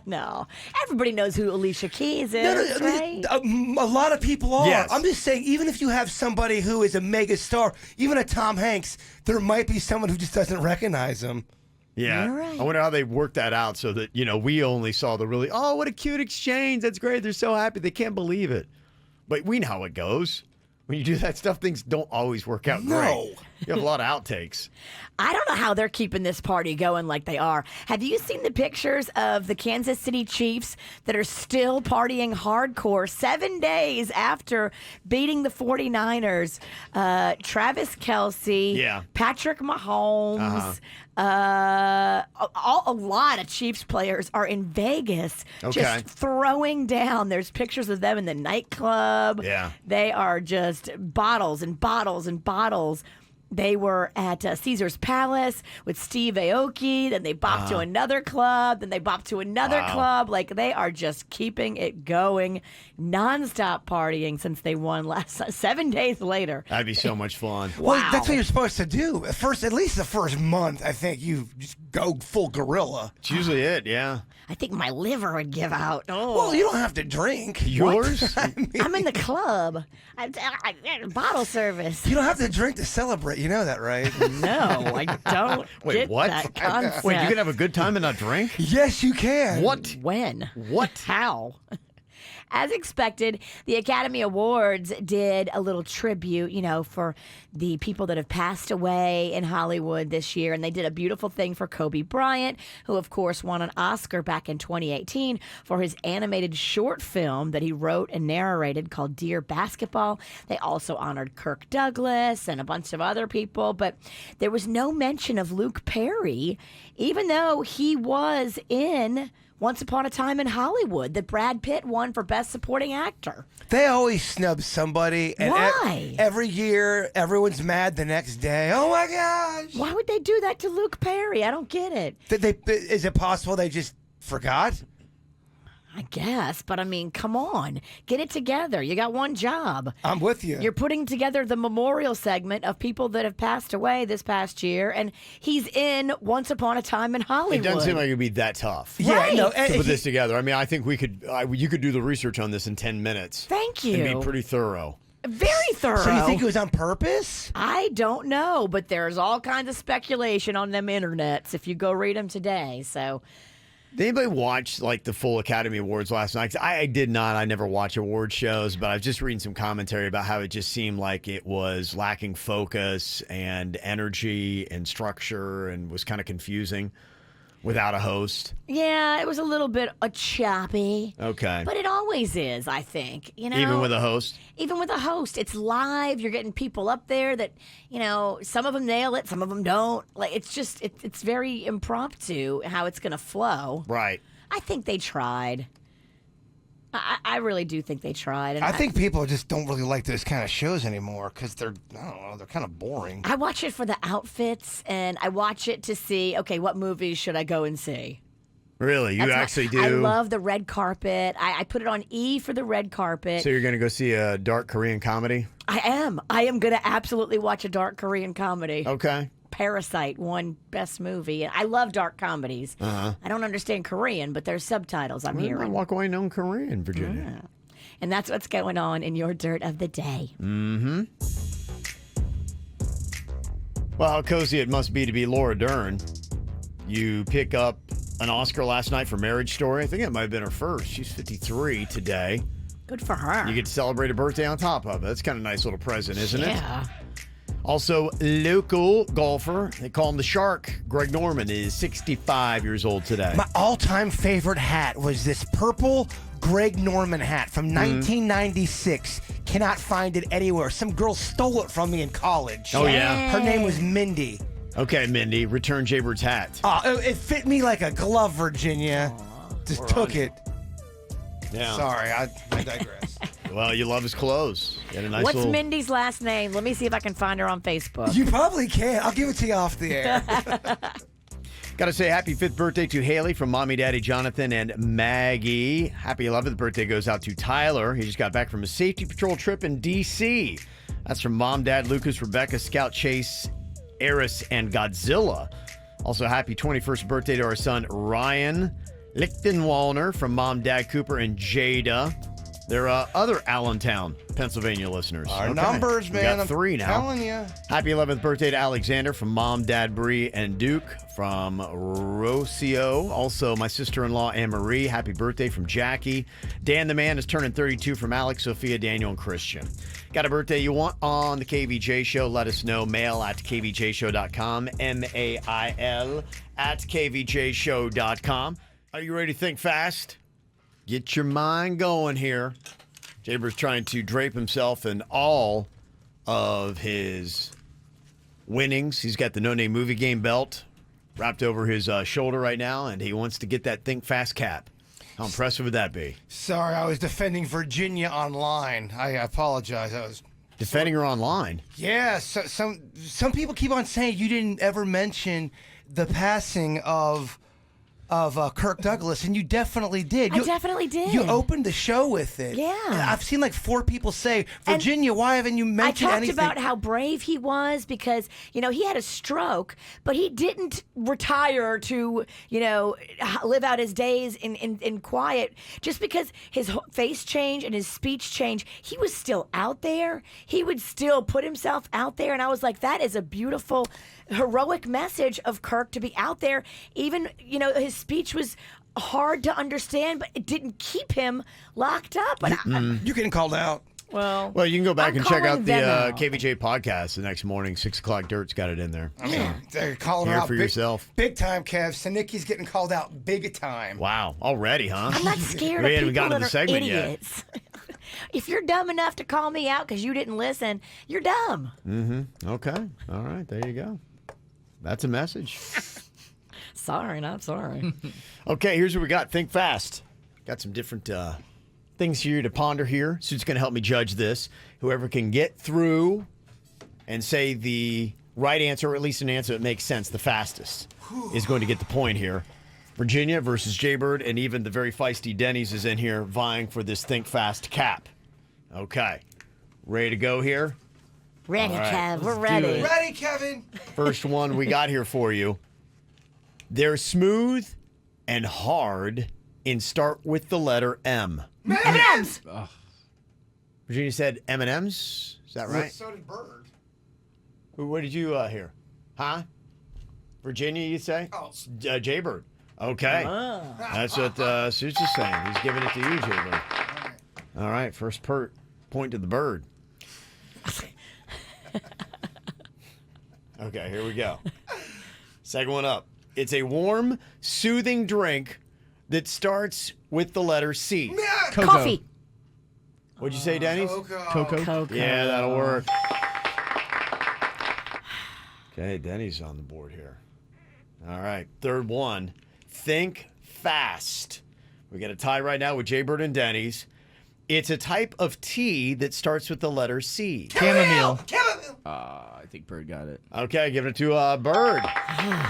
[SPEAKER 3] No. Everybody knows who Alicia Keys is, right?
[SPEAKER 2] A lot of people are.
[SPEAKER 1] Yes.
[SPEAKER 2] I'm just saying, even if you have somebody who is a mega star, even a Tom Hanks, there might be someone who just doesn't recognize him.
[SPEAKER 1] Yeah.
[SPEAKER 3] You're right.
[SPEAKER 1] I wonder how they worked that out so that, we only saw the really, oh, what a cute exchange. That's great. They're so happy. They can't believe it. But we know how it goes. When you do that stuff, things don't always work out great. You have a lot of outtakes.
[SPEAKER 3] I don't know how they're keeping this party going like they are. Have you seen the pictures of the Kansas City Chiefs that are still partying hardcore 7 days after beating the 49ers? Travis Kelce, Patrick Mahomes, a lot of Chiefs players are in Vegas just throwing down. There's pictures of them in the nightclub.
[SPEAKER 1] Yeah.
[SPEAKER 3] They are just bottles and bottles and bottles. They were at Caesar's Palace with Steve Aoki. Then they bopped to another club. Then they bopped to another club. Like, they are just keeping it going, nonstop partying since they won last 7 days later.
[SPEAKER 1] That'd be so much fun.
[SPEAKER 2] Well, that's what you're supposed to do. At least the first month, I think you just go full gorilla.
[SPEAKER 1] It's usually it, yeah.
[SPEAKER 3] I think my liver would give out. Oh.
[SPEAKER 2] Well, you don't have to drink.
[SPEAKER 1] Yours?
[SPEAKER 3] I'm in the club. Bottle service.
[SPEAKER 2] You don't have to drink to celebrate. You know that, right?
[SPEAKER 3] No, I don't.
[SPEAKER 1] Wait,
[SPEAKER 3] get
[SPEAKER 1] what?
[SPEAKER 3] That concept.
[SPEAKER 1] Wait, you can have a good time and not drink?
[SPEAKER 2] Yes, you can.
[SPEAKER 1] What?
[SPEAKER 3] When?
[SPEAKER 1] What?
[SPEAKER 3] How? As expected, the Academy Awards did a little tribute, for the people that have passed away in Hollywood this year. And they did a beautiful thing for Kobe Bryant, who, of course, won an Oscar back in 2018 for his animated short film that he wrote and narrated called Dear Basketball. They also honored Kirk Douglas and a bunch of other people. But there was no mention of Luke Perry, even though he was in Once Upon a Time in Hollywood that Brad Pitt won for Best Supporting Actor.
[SPEAKER 2] They always snub somebody. And
[SPEAKER 3] Why?
[SPEAKER 2] Every year, everyone's mad the next day. Oh, my gosh.
[SPEAKER 3] Why would they do that to Luke Perry? I don't get it.
[SPEAKER 2] Is it possible they just forgot?
[SPEAKER 3] I guess, but I mean, come on. Get it together. You got one job.
[SPEAKER 2] I'm with you.
[SPEAKER 3] You're putting together the memorial segment of people that have passed away this past year, and he's in Once Upon a Time in Hollywood.
[SPEAKER 1] It doesn't seem like it'd be that tough.
[SPEAKER 3] Right.
[SPEAKER 2] Yeah, no.
[SPEAKER 1] To put this together. I mean, I think you could do the research on this in 10 minutes.
[SPEAKER 3] Thank you.
[SPEAKER 1] And be pretty thorough.
[SPEAKER 3] Very thorough.
[SPEAKER 2] So you think it was on purpose?
[SPEAKER 3] I don't know, but there's all kinds of speculation on them internets if you go read them today. So,
[SPEAKER 1] did anybody watch the full Academy Awards last night? 'Cause I did not. I never watch award shows, but I was just reading some commentary about how it just seemed like it was lacking focus and energy and structure and was kind of confusing without a host.
[SPEAKER 3] yeah, it was a little bit choppy.
[SPEAKER 1] Okay.
[SPEAKER 3] But it always is, I think.
[SPEAKER 1] Even with a host?
[SPEAKER 3] Even with a host. It's live. You're getting people up there that, some of them nail it, some of them don't. Like, it's just, it's very impromptu how it's going to flow.
[SPEAKER 1] Right.
[SPEAKER 3] I think they tried. I really do think they tried. And
[SPEAKER 2] I think people just don't really like those kind of shows anymore because they're kind of boring.
[SPEAKER 3] I watch it for the outfits, and I watch it to see, okay, what movies should I go and see?
[SPEAKER 1] Really? You actually do?
[SPEAKER 3] I love the red carpet. I put it on E for the red carpet.
[SPEAKER 1] So you're going to go see a dark Korean comedy?
[SPEAKER 3] I am. I am going to absolutely watch a dark Korean comedy.
[SPEAKER 1] Okay.
[SPEAKER 3] Parasite won Best Movie. I love dark comedies. I don't understand Korean, but there's subtitles I'm hearing.
[SPEAKER 1] Walk away known Korean, Virginia.
[SPEAKER 3] And that's what's going on in your dirt of the day.
[SPEAKER 1] Mm-hmm. Well, how cozy it must be to be Laura Dern. You pick up an Oscar last night for Marriage Story. I think it might have been her first. She's 53 today.
[SPEAKER 3] Good for her.
[SPEAKER 1] You get to celebrate a birthday on top of it. That's kind of a nice little present, isn't it?
[SPEAKER 3] Yeah.
[SPEAKER 1] Also, local golfer, they call him the Shark, Greg Norman, is 65 years old today.
[SPEAKER 2] My all-time favorite hat was this purple Greg Norman hat from 1996. Cannot find it anywhere. Some girl stole it from me in college.
[SPEAKER 1] Oh, yeah?
[SPEAKER 2] Her name was Mindy.
[SPEAKER 1] Okay, Mindy, return Jaybird's hat.
[SPEAKER 2] It fit me like a glove, Virginia. Just took it.
[SPEAKER 1] Yeah.
[SPEAKER 2] Sorry, I digress.
[SPEAKER 1] Well, you love his clothes. You had a nice
[SPEAKER 3] What's
[SPEAKER 1] little...
[SPEAKER 3] Mindy's last name? Let me see if I can find her on Facebook.
[SPEAKER 2] You probably can. I'll give it to you off the air.
[SPEAKER 1] Got to say happy 5th birthday to Haley from Mommy, Daddy, Jonathan, and Maggie. Happy 11th birthday goes out to Tyler. He just got back from a safety patrol trip in D.C. That's from Mom, Dad, Lucas, Rebecca, Scout, Chase, Eris, and Godzilla. Also, happy 21st birthday to our son, Ryan Lichtenwalner from Mom, Dad, Cooper, and Jada. They're other Allentown, Pennsylvania listeners.
[SPEAKER 2] Our numbers, man.
[SPEAKER 1] We got
[SPEAKER 2] I'm
[SPEAKER 1] 3 now.
[SPEAKER 2] telling you.
[SPEAKER 1] Happy 11th birthday to Alexander from Mom, Dad, Bree, and Duke from Rocio. Also, my sister-in-law, Anne-Marie. Happy birthday from Jackie. Dan the Man is turning 32 from Alex, Sophia, Daniel, and Christian. Got a birthday you want on the KVJ Show? Let us know. Mail at kvjshow.com. MAIL at kvjshow.com. Are you ready to think fast? Get your mind going here. Jaybird's trying to drape himself in all of his winnings. He's got the No Name Movie Game belt wrapped over his shoulder right now, and he wants to get that Think Fast cap. How impressive would that be?
[SPEAKER 2] Sorry, I was defending Virginia online. I apologize. I was
[SPEAKER 1] defending her online.
[SPEAKER 2] Yeah, some people keep on saying you didn't ever mention the passing of Kirk Douglas, and you definitely did.
[SPEAKER 3] I definitely did.
[SPEAKER 2] You opened the show with it.
[SPEAKER 3] Yeah.
[SPEAKER 2] I've seen like 4 people say, Virginia, why haven't you mentioned anything?
[SPEAKER 3] I talked about how brave he was because, he had a stroke, but he didn't retire to, live out his days in quiet. Just because his face changed and his speech changed, he was still out there. He would still put himself out there. And I was like, that is a beautiful, heroic message of Kirk to be out there. Even, his speech was hard to understand, but it didn't keep him locked up. But
[SPEAKER 2] you're getting called out.
[SPEAKER 3] Well,
[SPEAKER 1] you can go back
[SPEAKER 3] I'm
[SPEAKER 1] and check out the
[SPEAKER 3] calling them out.
[SPEAKER 1] KVJ podcast the next morning. 6 o'clock Dirt's got it in there.
[SPEAKER 2] I mean, they're calling her
[SPEAKER 1] Hear
[SPEAKER 2] out
[SPEAKER 1] for yourself.
[SPEAKER 2] Big time, Kev. Sanicki's getting called out big time.
[SPEAKER 1] Wow, already, huh?
[SPEAKER 3] I'm not scared
[SPEAKER 1] We
[SPEAKER 3] of
[SPEAKER 1] haven't
[SPEAKER 3] people
[SPEAKER 1] gotten to
[SPEAKER 3] that
[SPEAKER 1] the
[SPEAKER 3] are
[SPEAKER 1] segment
[SPEAKER 3] idiots. If you're dumb enough to call me out because you didn't listen, you're dumb.
[SPEAKER 1] Mm-hmm. Okay. All right. There you go. That's a message.
[SPEAKER 3] Sorry, not sorry.
[SPEAKER 1] Okay, here's what we got. Think fast. Got some different things for you to ponder here. Suit's going to help me judge this. Whoever can get through and say the right answer, or at least an answer that makes sense the fastest, is going to get the point here. Virginia versus Jaybird, and even the very feisty Denny's is in here vying for this Think Fast cap. Okay. Ready to go here?
[SPEAKER 3] Ready,
[SPEAKER 1] All right,
[SPEAKER 3] Kev. We're
[SPEAKER 1] let's do
[SPEAKER 3] ready.
[SPEAKER 1] it.
[SPEAKER 2] Ready, Kevin?
[SPEAKER 1] First one we got here for you. They're smooth and hard and start with the letter M.
[SPEAKER 3] M&M's.
[SPEAKER 1] Virginia said M&M's. Is that right?
[SPEAKER 2] So did Bird.
[SPEAKER 1] What did you hear? Huh? Virginia, you say?
[SPEAKER 2] Oh.
[SPEAKER 1] Jaybird. Okay. That's what Suits is saying. He's giving it to you, Jaybird. All right. First point to the bird. Okay, here we go. Second one up. It's a warm, soothing drink that starts with the letter C.
[SPEAKER 3] Coffee.
[SPEAKER 1] What'd you say, Denny's?
[SPEAKER 3] Cocoa.
[SPEAKER 1] Yeah, that'll work. Okay, Denny's on the board here. All right, third one. Think fast. We got a tie right now with Jaybird and Denny's. It's a type of tea that starts with the letter C.
[SPEAKER 2] Chamomile.
[SPEAKER 10] I think Bird got it.
[SPEAKER 1] Okay, giving it to Bird.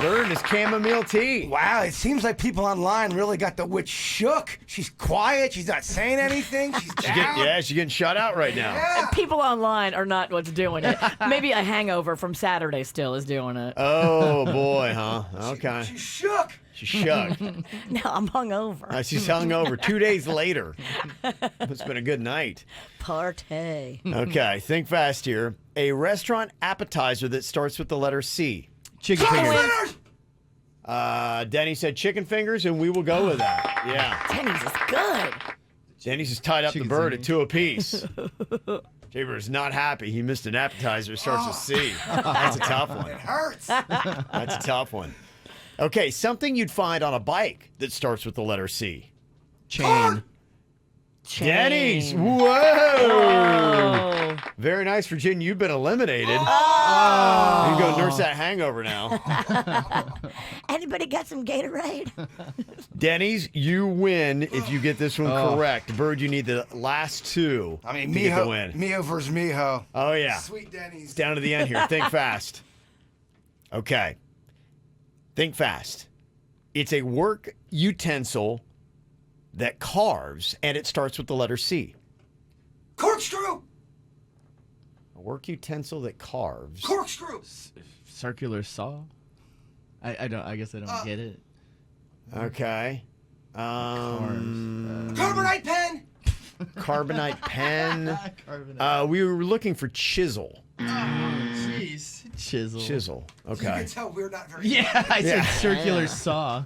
[SPEAKER 1] Bird is chamomile tea.
[SPEAKER 2] Wow, it seems like people online really got the witch shook. She's quiet. She's not saying anything. She's down.
[SPEAKER 1] She's getting shut out right now.
[SPEAKER 3] And people online are not what's doing it. Maybe a hangover from Saturday still is doing it.
[SPEAKER 1] Oh, boy, huh? Okay.
[SPEAKER 2] She's shook.
[SPEAKER 1] She's shook.
[SPEAKER 3] No, I'm hungover.
[SPEAKER 1] She's hungover 2 days later. It's been a good night.
[SPEAKER 3] Party.
[SPEAKER 1] Okay, think fast here. A restaurant appetizer that starts with the letter C.
[SPEAKER 10] Chicken fingers.
[SPEAKER 1] Denny said chicken fingers, and we will go with that. Yeah.
[SPEAKER 3] Denny's is good.
[SPEAKER 1] Denny's has tied up
[SPEAKER 10] Chicken
[SPEAKER 1] the bird
[SPEAKER 10] singing.
[SPEAKER 1] at 2 apiece. Jaybird is not happy. He missed an appetizer. It starts with C. That's a tough one.
[SPEAKER 2] It hurts.
[SPEAKER 1] That's a tough one. Okay, something you'd find on a bike that starts with the letter C.
[SPEAKER 10] Chain.
[SPEAKER 1] Denny's.
[SPEAKER 3] Chain.
[SPEAKER 1] Whoa.
[SPEAKER 3] Oh.
[SPEAKER 1] Very nice, Virginia. You've been eliminated. You can go nurse that hangover now.
[SPEAKER 3] Anybody got some Gatorade?
[SPEAKER 1] Denny's, you win if you get this one correct. Bird, you need the last two
[SPEAKER 2] I mean,
[SPEAKER 1] to get the win.
[SPEAKER 2] Miho versus Miho.
[SPEAKER 1] Oh, yeah.
[SPEAKER 2] Sweet Denny's.
[SPEAKER 1] It's down to the end here. Think fast. Okay. Think fast. It's a work utensil that carves, and it starts with the letter C.
[SPEAKER 2] Corkscrew.
[SPEAKER 1] A work utensil that carves.
[SPEAKER 2] Corkscrew.
[SPEAKER 10] Circular saw. I guess I don't get it.
[SPEAKER 1] Okay.
[SPEAKER 2] Carbonite pen.
[SPEAKER 1] Carbonite pen.
[SPEAKER 10] Carbonite.
[SPEAKER 1] We were looking for chisel.
[SPEAKER 10] Jeez. Chisel.
[SPEAKER 1] Chisel.
[SPEAKER 2] You
[SPEAKER 1] Okay.
[SPEAKER 2] can tell we're not very.
[SPEAKER 10] Yeah, I said circular saw.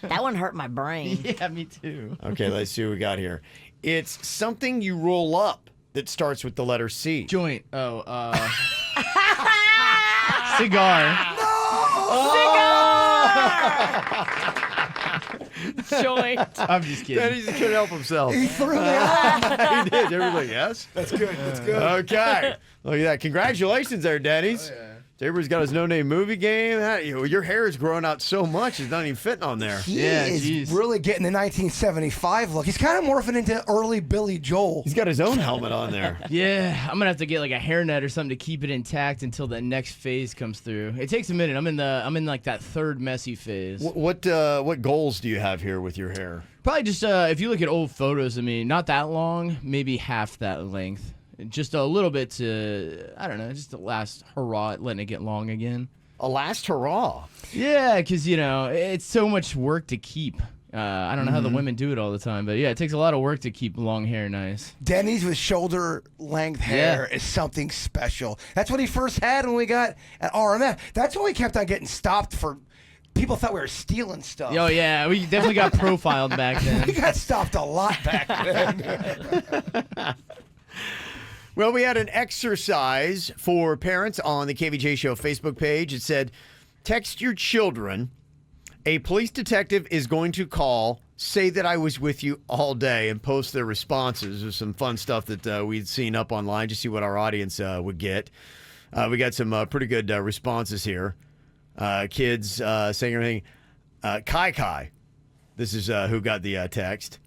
[SPEAKER 3] That one hurt my brain.
[SPEAKER 10] Yeah, me too.
[SPEAKER 1] Okay, let's see what we got here. It's something you roll up that starts with the letter C.
[SPEAKER 10] Joint. Oh, cigar.
[SPEAKER 3] Joint.
[SPEAKER 10] I'm just kidding.
[SPEAKER 1] Denny's couldn't help himself.
[SPEAKER 2] He threw me off.
[SPEAKER 1] He did. Everybody, yes?
[SPEAKER 2] That's good. That's good.
[SPEAKER 1] Okay. Look at that. Congratulations there, Denny's. Jaybird's got his no-name movie game. Your hair is growing out so much, it's not even fitting on there.
[SPEAKER 2] He is really getting the 1975 look. He's kind of morphing into early Billy Joel.
[SPEAKER 1] He's got his own helmet on there.
[SPEAKER 10] Yeah, I'm gonna have to get like a hairnet or something to keep it intact until the next phase comes through. It takes a minute. I'm in like that third messy phase.
[SPEAKER 1] What goals do you have here with your hair?
[SPEAKER 10] Probably just if you look at old photos of me, not that long, maybe half that length. Just a little bit to, I don't know, just the last hurrah at letting it get long again.
[SPEAKER 1] A last hurrah?
[SPEAKER 10] Yeah, because, you know, it's so much work to keep. I don't know how the women do it all the time, but yeah, it takes a lot of work to keep long hair nice.
[SPEAKER 2] Denny's with shoulder-length hair is something special. That's what he first had when we got at RMF. That's why we kept on getting stopped for... People thought we were stealing stuff.
[SPEAKER 10] Oh, yeah, we definitely got profiled back then.
[SPEAKER 2] We got stopped a lot back then.
[SPEAKER 1] Well, we had an exercise for parents on the KVJ Show Facebook page. It said, text your children. A police detective is going to call, say that I was with you all day, and post their responses. There's some fun stuff that we'd seen up online to see what our audience would get. We got some pretty good responses here. Kids saying everything. Kai. This is who got the text.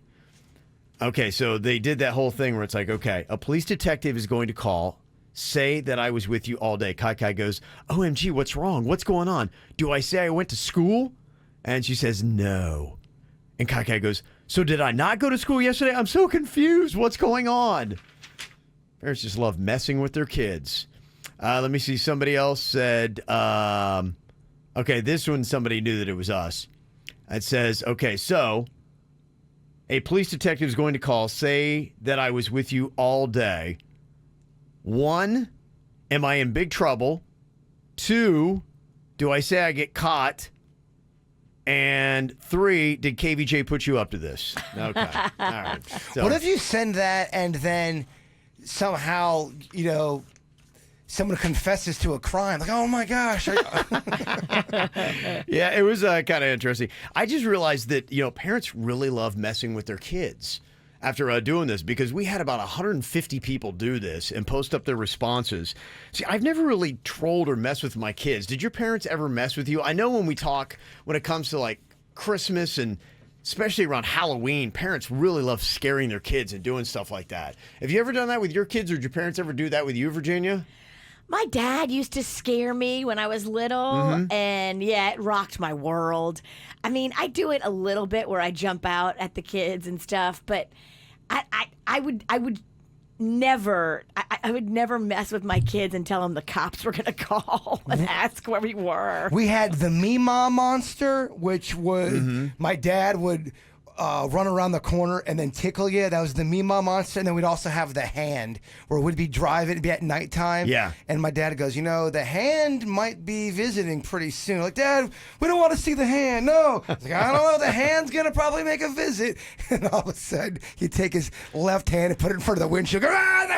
[SPEAKER 1] Okay, so they did that whole thing where it's like, okay, a police detective is going to call, say that I was with you all day. Kai goes, OMG, what's wrong? What's going on? Do I say I went to school? And she says, no. And Kai goes, so did I not go to school yesterday? I'm so confused. What's going on? Parents just love messing with their kids. Let me see. Somebody else said, okay, this one, somebody knew that it was us. It says, okay, so... a police detective is going to call, say that I was with you all day. 1, am I in big trouble? 2, do I say I get caught? And 3, did KVJ put you up to this? Okay. All right. So,
[SPEAKER 2] what if you send that and then somehow, you know, someone confesses to a crime? Like, oh my gosh.
[SPEAKER 1] Yeah, it was kind of interesting. I just realized that, you know, parents really love messing with their kids after doing this, because we had about 150 people do this and post up their responses. See, I've never really trolled or messed with my kids. Did your parents ever mess with you? I know when we talk, when it comes to like Christmas and especially around Halloween, parents really love scaring their kids and doing stuff like that. Have you ever done that with your kids, or did your parents ever do that with you, Virginia?
[SPEAKER 3] My dad used to scare me when I was little, and yeah, it rocked my world. I mean, I do it a little bit where I jump out at the kids and stuff, but I would never mess with my kids and tell them the cops were going to call and ask where we were.
[SPEAKER 2] We had the Mima monster, which was my dad would run around the corner and then tickle you. That was the Mima monster. And then we'd also have the hand, where we'd be driving, it'd be at nighttime.
[SPEAKER 1] Yeah.
[SPEAKER 2] And my dad goes, you know, the hand might be visiting pretty soon. Like, Dad, we don't want to see the hand. No. I was like, I don't know. The hand's going to probably make a visit. And all of a sudden, he'd take his left hand and put it in front of the windshield. Go, the hand!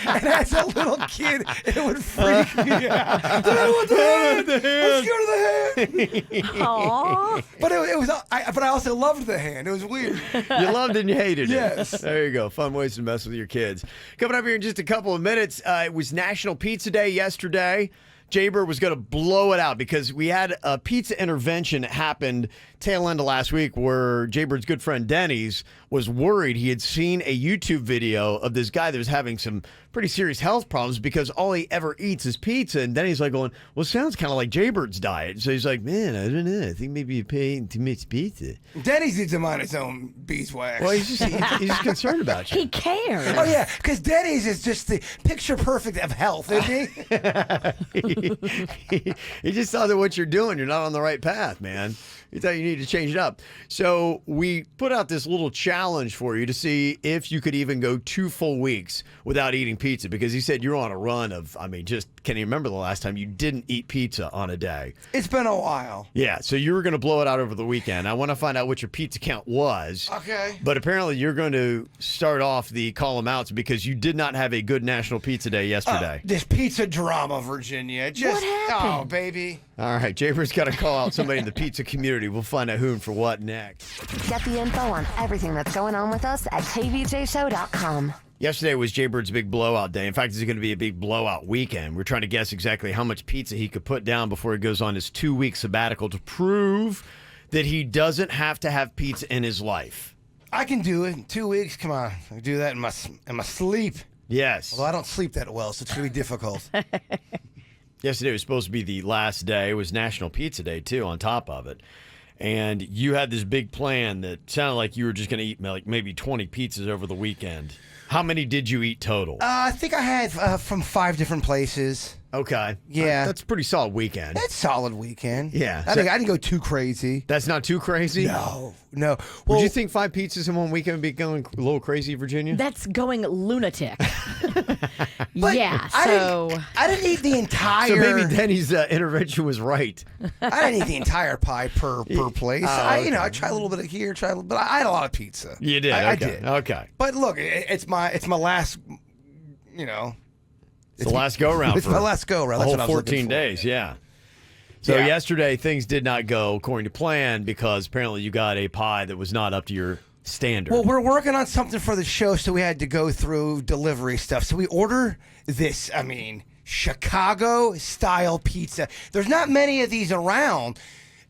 [SPEAKER 2] And as a little kid, it would freak me out. Dad, I want the hand! Let's go to the hand!
[SPEAKER 3] Aww.
[SPEAKER 2] But but I also loved the hand. It was weird.
[SPEAKER 1] You loved it and you hated it.
[SPEAKER 2] Yes.
[SPEAKER 1] There you go. Fun ways to mess with your kids. Coming up here in just a couple of minutes, it was National Pizza Day yesterday. Jaybird was going to blow it out because we had a pizza intervention that happened tail end of last week where Jaybird's good friend Denny's was worried. He had seen a YouTube video of this guy that was having some pretty serious health problems because all he ever eats is pizza. And Denny's like going, well, it sounds kind of like Jaybird's diet. So he's like, man, I don't know. I think maybe you're paying too much pizza.
[SPEAKER 2] Denny's needs him on his own beeswax.
[SPEAKER 1] Well, he's just concerned about you.
[SPEAKER 3] He cares.
[SPEAKER 2] Oh, yeah, because Denny's is just the picture perfect of health, isn't he?
[SPEAKER 1] He just thought that what you're doing, you're not on the right path, man. He thought you needed to change it up. So we put out this little challenge for you to see if you could even go 2 full weeks without eating pizza, because he said you're on a run of, I mean, just can you remember the last time you didn't eat pizza on a day?
[SPEAKER 2] It's been a while.
[SPEAKER 1] Yeah, so you were going to blow it out over the weekend. I want to find out what your pizza count was.
[SPEAKER 2] Okay.
[SPEAKER 1] But apparently you're going to start off the call them outs because you did not have a good National Pizza Day yesterday.
[SPEAKER 2] This pizza drama, Virginia.
[SPEAKER 3] What happened?
[SPEAKER 2] Oh, baby.
[SPEAKER 1] All right, Jaybird's got to call out somebody in the pizza community. We'll find out who and for what next.
[SPEAKER 9] Get the info on everything that's going on with us at kvjshow.com.
[SPEAKER 1] Yesterday was Jaybird's big blowout day. In fact, it's going to be a big blowout weekend. We're trying to guess exactly how much pizza he could put down before he goes on his 2-week sabbatical to prove that he doesn't have to have pizza in his life.
[SPEAKER 2] I can do it in 2 weeks. Come on. I can do that in my sleep.
[SPEAKER 1] Yes.
[SPEAKER 2] Although I don't sleep that well, so it's going to be difficult.
[SPEAKER 1] Yesterday was supposed to be the last day. It was National Pizza Day, too, on top of it. And you had this big plan that sounded like you were just going to eat like maybe 20 pizzas over the weekend. How many did you eat total?
[SPEAKER 2] I think I had from 5 different places.
[SPEAKER 1] Okay.
[SPEAKER 2] Yeah.
[SPEAKER 1] That's a pretty solid weekend.
[SPEAKER 2] That's solid weekend.
[SPEAKER 1] Yeah.
[SPEAKER 2] I didn't go too crazy.
[SPEAKER 1] That's not too crazy?
[SPEAKER 2] No. Well,
[SPEAKER 1] would you think 5 pizzas in one weekend would be going a little crazy, Virginia?
[SPEAKER 3] That's going lunatic.
[SPEAKER 2] But
[SPEAKER 3] yeah,
[SPEAKER 2] I didn't eat the entire.
[SPEAKER 1] So maybe Denny's intervention was right.
[SPEAKER 2] I didn't eat the entire pie per place.
[SPEAKER 1] Okay.
[SPEAKER 2] I tried a little bit of here, but I had a lot of pizza.
[SPEAKER 1] You did.
[SPEAKER 2] I
[SPEAKER 1] Okay.
[SPEAKER 2] did.
[SPEAKER 1] Okay.
[SPEAKER 2] But look, it's my last.
[SPEAKER 1] It's the last go round.
[SPEAKER 2] It's my last go round.
[SPEAKER 1] The
[SPEAKER 2] That's
[SPEAKER 1] whole
[SPEAKER 2] what I was looking
[SPEAKER 1] 14
[SPEAKER 2] for.
[SPEAKER 1] days. Yeah. So
[SPEAKER 2] Yeah.
[SPEAKER 1] yesterday things did not go according to plan because apparently you got a pie that was not up to your standard.
[SPEAKER 2] Well, we're working on something for the show, so we had to go through delivery stuff. So we order this, Chicago-style pizza. There's not many of these around.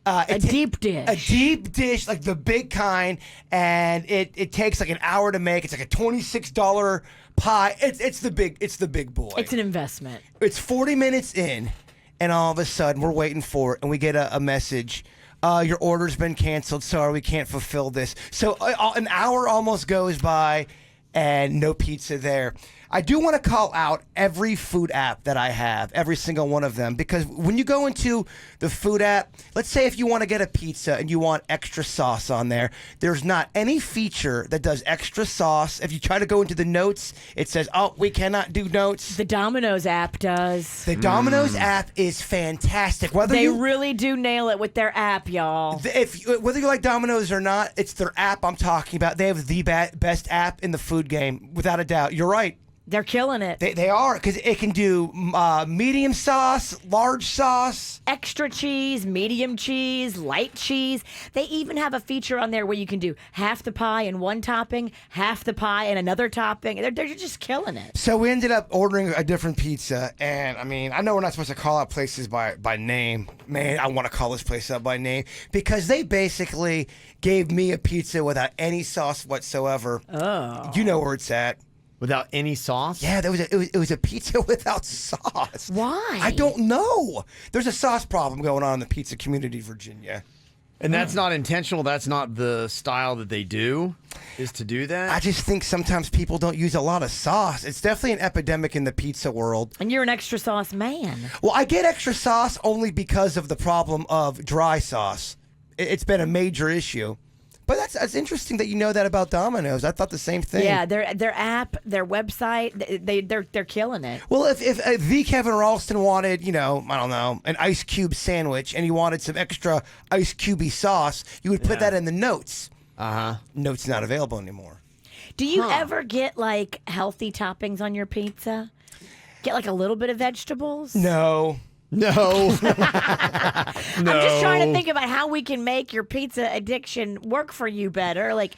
[SPEAKER 3] a deep dish.
[SPEAKER 2] A deep dish, like the big kind, and it takes like an hour to make. It's like a $26 pie. It's the big boy.
[SPEAKER 3] It's an investment.
[SPEAKER 2] It's 40 minutes in, and all of a sudden we're waiting for it, and we get a message. Your order's been canceled. Sorry, we can't fulfill this. So an hour almost goes by, and no pizza there. I do want to call out every food app that I have, every single one of them, because when you go into the food app, let's say if you want to get a pizza and you want extra sauce on there, there's not any feature that does extra sauce. If you try to go into the notes, it says, oh, we cannot do notes.
[SPEAKER 3] The Domino's app does.
[SPEAKER 2] The Domino's app is fantastic.
[SPEAKER 3] They really do nail it with their app, y'all.
[SPEAKER 2] Whether you like Domino's or not, it's their app I'm talking about. They have the best app in the food game, without a doubt. You're right.
[SPEAKER 3] They're killing it.
[SPEAKER 2] They are, because it can do medium sauce, large sauce.
[SPEAKER 3] Extra cheese, medium cheese, light cheese. They even have a feature on there where you can do half the pie in one topping, half the pie in another topping. They're just killing it.
[SPEAKER 2] So we ended up ordering a different pizza, and I know we're not supposed to call out places by name. Man, I want to call this place out by name, because they basically gave me a pizza without any sauce whatsoever.
[SPEAKER 3] Oh.
[SPEAKER 2] You know where it's at.
[SPEAKER 1] Without any sauce?
[SPEAKER 2] Yeah, it was a pizza without sauce.
[SPEAKER 3] Why?
[SPEAKER 2] I don't know. There's a sauce problem going on in the pizza community, Virginia.
[SPEAKER 1] And that's not intentional. That's not the style that they do, is to do that?
[SPEAKER 2] I just think sometimes people don't use a lot of sauce. It's definitely an epidemic in the pizza world.
[SPEAKER 3] And you're an extra sauce man.
[SPEAKER 2] Well, I get extra sauce only because of the problem of dry sauce. It's been a major issue. But that's interesting that you know that about Domino's. I thought the same thing.
[SPEAKER 3] Yeah, their app, their website, they're killing it.
[SPEAKER 2] Well, if the Kevin Ralston wanted, I don't know, an ice cube sandwich, and he wanted some extra ice cubey sauce, you would put that in the notes. Notes not available anymore.
[SPEAKER 3] Do you ever get like healthy toppings on your pizza? Get like a little bit of vegetables?
[SPEAKER 2] No.
[SPEAKER 1] No.
[SPEAKER 3] I'm just trying to think about how we can make your pizza addiction work for you better. Like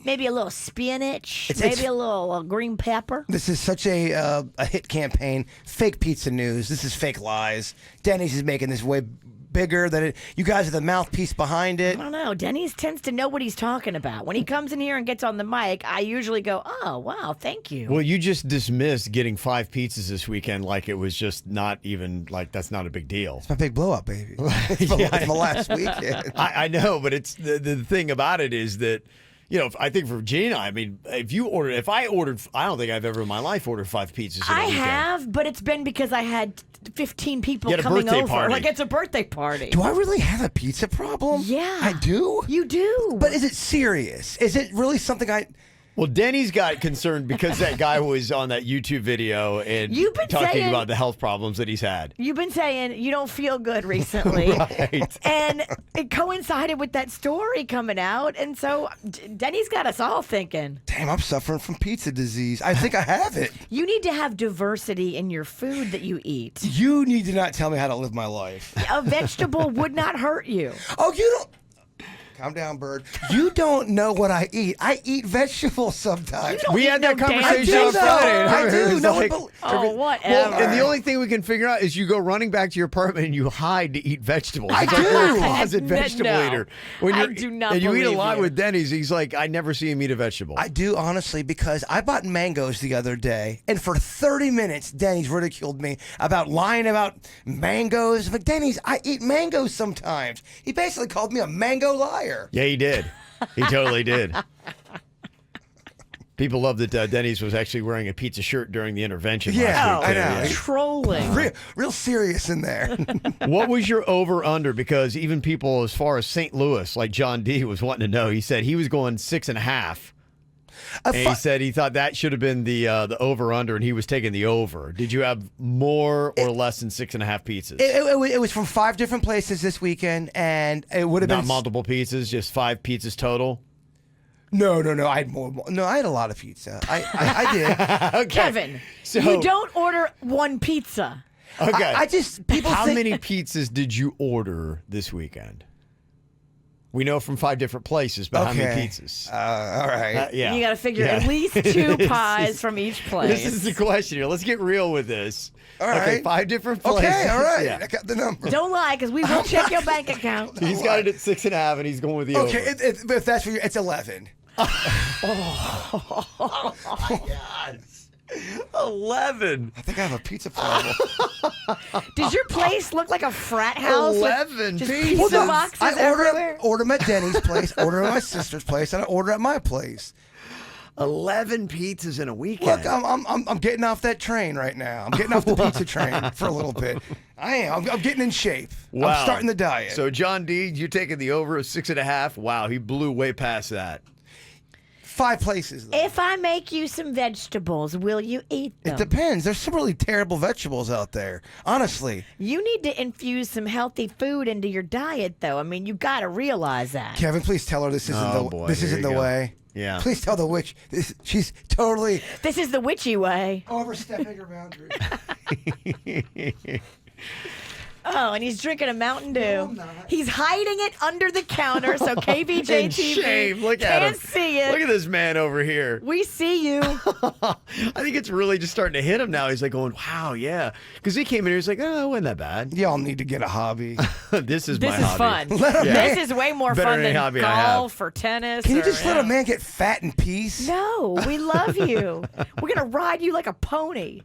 [SPEAKER 3] maybe a little spinach, maybe a little green pepper.
[SPEAKER 2] This is such a hit campaign. Fake pizza news. This is fake lies. Denny's is making this way bigger than it. You guys are the mouthpiece behind it.
[SPEAKER 3] I don't know. Denny's tends to know what he's talking about. When he comes in here and gets on the mic, I usually go, oh, wow, thank you.
[SPEAKER 1] Well, you just dismissed getting 5 pizzas this weekend like it was just not even, like, that's not a big deal.
[SPEAKER 2] It's my big blow up, baby. It's my last weekend.
[SPEAKER 1] I know, but it's the thing about it is that I think for Gina, I mean, if I ordered, I don't think I've ever in my life ordered 5 pizzas.
[SPEAKER 3] I have, but it's been because I had 15 people
[SPEAKER 1] You had a
[SPEAKER 3] coming
[SPEAKER 1] birthday
[SPEAKER 3] over.
[SPEAKER 1] party.
[SPEAKER 3] Like it's a birthday party.
[SPEAKER 2] Do I really have a pizza problem?
[SPEAKER 3] Yeah.
[SPEAKER 2] I do?
[SPEAKER 3] You do.
[SPEAKER 2] But is it serious? Is it really something
[SPEAKER 1] Well, Denny's got concerned because that guy was on that YouTube video and
[SPEAKER 3] You've been
[SPEAKER 1] talking
[SPEAKER 3] saying-
[SPEAKER 1] about the health problems that he's had.
[SPEAKER 3] You've been saying you don't feel good recently.
[SPEAKER 1] Right.
[SPEAKER 3] And it coincided with that story coming out. And so Denny's got us all thinking.
[SPEAKER 2] Damn, I'm suffering from pizza disease. I think I have it.
[SPEAKER 3] You need to have diversity in your food that you eat.
[SPEAKER 2] You need to not tell me how to live my life.
[SPEAKER 3] A vegetable would not hurt you.
[SPEAKER 2] Oh, you don't. Calm down, Bird. You don't know what I eat. I eat vegetables sometimes.
[SPEAKER 3] don't
[SPEAKER 1] We
[SPEAKER 3] eat
[SPEAKER 1] had
[SPEAKER 3] no
[SPEAKER 1] that
[SPEAKER 3] damn
[SPEAKER 1] conversation on
[SPEAKER 3] vegetable.
[SPEAKER 1] Friday.
[SPEAKER 2] I do.
[SPEAKER 1] It was
[SPEAKER 2] No,
[SPEAKER 1] like-
[SPEAKER 3] Oh, whatever.
[SPEAKER 1] Well, and the only thing we can figure out is you go running back to your apartment and you hide to eat vegetables.
[SPEAKER 2] I
[SPEAKER 1] It's like
[SPEAKER 2] do.
[SPEAKER 1] you're a closet
[SPEAKER 3] No,
[SPEAKER 1] vegetable eater.
[SPEAKER 3] I do not
[SPEAKER 1] And you eat a
[SPEAKER 3] believe
[SPEAKER 1] lot
[SPEAKER 3] you.
[SPEAKER 1] with Denny's. He's like, I never see him eat a vegetable.
[SPEAKER 2] I do, honestly, because I bought mangoes the other day, and for 30 minutes, Denny's ridiculed me about lying about mangoes. But Denny's, I eat mangoes sometimes. He basically called me a mango liar.
[SPEAKER 1] Yeah, he did. He totally did. People love that Denny's was actually wearing a pizza shirt during the intervention
[SPEAKER 2] Yeah,
[SPEAKER 1] last week.
[SPEAKER 2] I know.
[SPEAKER 3] Trolling.
[SPEAKER 2] Real serious in there.
[SPEAKER 1] What was your over-under? Because even people as far as St. Louis, like John D, was wanting to know. He said he was going 6.5. And he said he thought that should have been the over-under, and he was taking the over. Did you have more or less than 6.5 pizzas?
[SPEAKER 2] It was from 5 different places this weekend, and it would have
[SPEAKER 1] Not
[SPEAKER 2] been
[SPEAKER 1] multiple pizzas, just 5 pizzas total?
[SPEAKER 2] No, I had more. No, I had a lot of pizza. I did.
[SPEAKER 1] Okay.
[SPEAKER 3] Kevin,
[SPEAKER 1] So-
[SPEAKER 3] you don't order one pizza.
[SPEAKER 1] Okay.
[SPEAKER 2] I just people
[SPEAKER 1] How
[SPEAKER 2] think,
[SPEAKER 1] many pizzas did you order this weekend? We know from 5 different places, but how many pizzas?
[SPEAKER 2] All right.
[SPEAKER 1] Yeah.
[SPEAKER 3] You got to figure
[SPEAKER 1] Yeah.
[SPEAKER 3] at least 2 pies from each place.
[SPEAKER 1] This is the question here. Let's get real with this.
[SPEAKER 2] All
[SPEAKER 1] Okay,
[SPEAKER 2] right.
[SPEAKER 1] 5 different places.
[SPEAKER 2] Okay, all right.
[SPEAKER 1] Yeah.
[SPEAKER 2] I got the number.
[SPEAKER 3] Don't lie, because we will check your bank account.
[SPEAKER 1] He's got it at 6.5, and he's going with the
[SPEAKER 2] Okay,
[SPEAKER 1] over.
[SPEAKER 2] if that's what it's 11.
[SPEAKER 1] Oh my God. 11.
[SPEAKER 2] I think I have a pizza problem.
[SPEAKER 3] Does your place look like a frat house?
[SPEAKER 1] 11
[SPEAKER 3] with just
[SPEAKER 1] pizzas.
[SPEAKER 3] pizza
[SPEAKER 2] Well, no,
[SPEAKER 3] boxes
[SPEAKER 2] I
[SPEAKER 3] everywhere?
[SPEAKER 2] order them at Denny's place, order at my sister's place, and I order at my place.
[SPEAKER 1] 11 pizzas in a weekend.
[SPEAKER 2] Look, I'm getting off that train right now. I'm getting off the pizza train for a little bit. I am. I'm getting in shape.
[SPEAKER 1] Wow.
[SPEAKER 2] I'm starting the diet.
[SPEAKER 1] So, John D, you're taking the over of 6.5. Wow, he blew way past that.
[SPEAKER 2] 5 places. Though.
[SPEAKER 3] If I make you some vegetables, will you eat them?
[SPEAKER 2] It depends. There's some really terrible vegetables out there. Honestly.
[SPEAKER 3] You need to infuse some healthy food into your diet, though. I mean, you got to realize that.
[SPEAKER 2] Kevin, please tell her this isn't this
[SPEAKER 1] here
[SPEAKER 2] isn't
[SPEAKER 1] you
[SPEAKER 2] the
[SPEAKER 1] go.
[SPEAKER 2] way.
[SPEAKER 1] Yeah.
[SPEAKER 2] Please tell the witch. She's totally
[SPEAKER 3] This is the witchy way.
[SPEAKER 2] overstepping her boundaries.
[SPEAKER 3] Oh, and he's drinking a Mountain Dew. He's hiding it under the counter so KVJ
[SPEAKER 1] In
[SPEAKER 3] TV
[SPEAKER 1] shame. Look at him.
[SPEAKER 3] can't see it.
[SPEAKER 1] Look at this man over here.
[SPEAKER 3] We see you.
[SPEAKER 1] I think it's really just starting to hit him now. He's like going, wow, yeah. Because he came in here, he's like, oh, it wasn't that bad.
[SPEAKER 2] Y'all need to get a hobby.
[SPEAKER 1] This is
[SPEAKER 3] This
[SPEAKER 1] my
[SPEAKER 3] is
[SPEAKER 1] hobby.
[SPEAKER 3] fun.
[SPEAKER 2] Let a man-
[SPEAKER 3] This is way more
[SPEAKER 1] Better
[SPEAKER 3] fun
[SPEAKER 1] than any
[SPEAKER 3] than
[SPEAKER 1] hobby I have.
[SPEAKER 3] golf or tennis.
[SPEAKER 2] Can you
[SPEAKER 3] or,
[SPEAKER 2] just let a man get fat in peace?
[SPEAKER 3] No, we love you. We're going to ride you like a pony.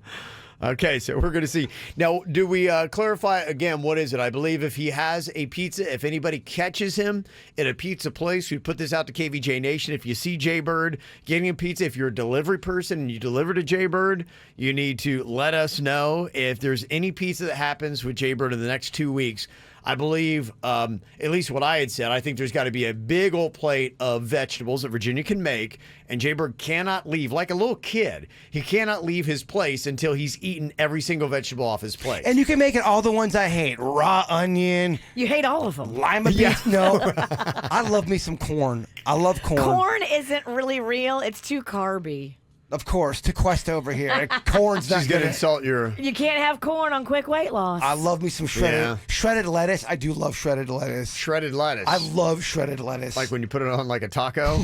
[SPEAKER 1] Okay, so we're going to see. Now, do we clarify again, what is it? I believe if he has a pizza, if anybody catches him at a pizza place, we put this out to KVJ Nation. If you see Jaybird getting a pizza, if you're a delivery person and you deliver to Jaybird, you need to let us know. If there's any pizza that happens with Jaybird in the next 2 weeks, I believe, at least what I had said, I think there's got to be a big old plate of vegetables that Virginia can make, and Jaybird cannot leave, like a little kid. He cannot leave his place until he's eaten every single vegetable off his plate.
[SPEAKER 2] And you can make it all the ones I hate. Raw onion,
[SPEAKER 3] You hate all of them.
[SPEAKER 2] lima beans. No, I love me some corn. I love corn.
[SPEAKER 3] Corn isn't really real. It's too carby.
[SPEAKER 2] Of course, to Quest over here. Corn's not
[SPEAKER 1] She's going to
[SPEAKER 2] good.
[SPEAKER 1] insult your...
[SPEAKER 3] You can't have corn on quick weight loss.
[SPEAKER 2] I love me some shredded lettuce. I do love shredded lettuce.
[SPEAKER 1] Shredded lettuce.
[SPEAKER 2] I love shredded lettuce.
[SPEAKER 1] Like when you put it on like a taco?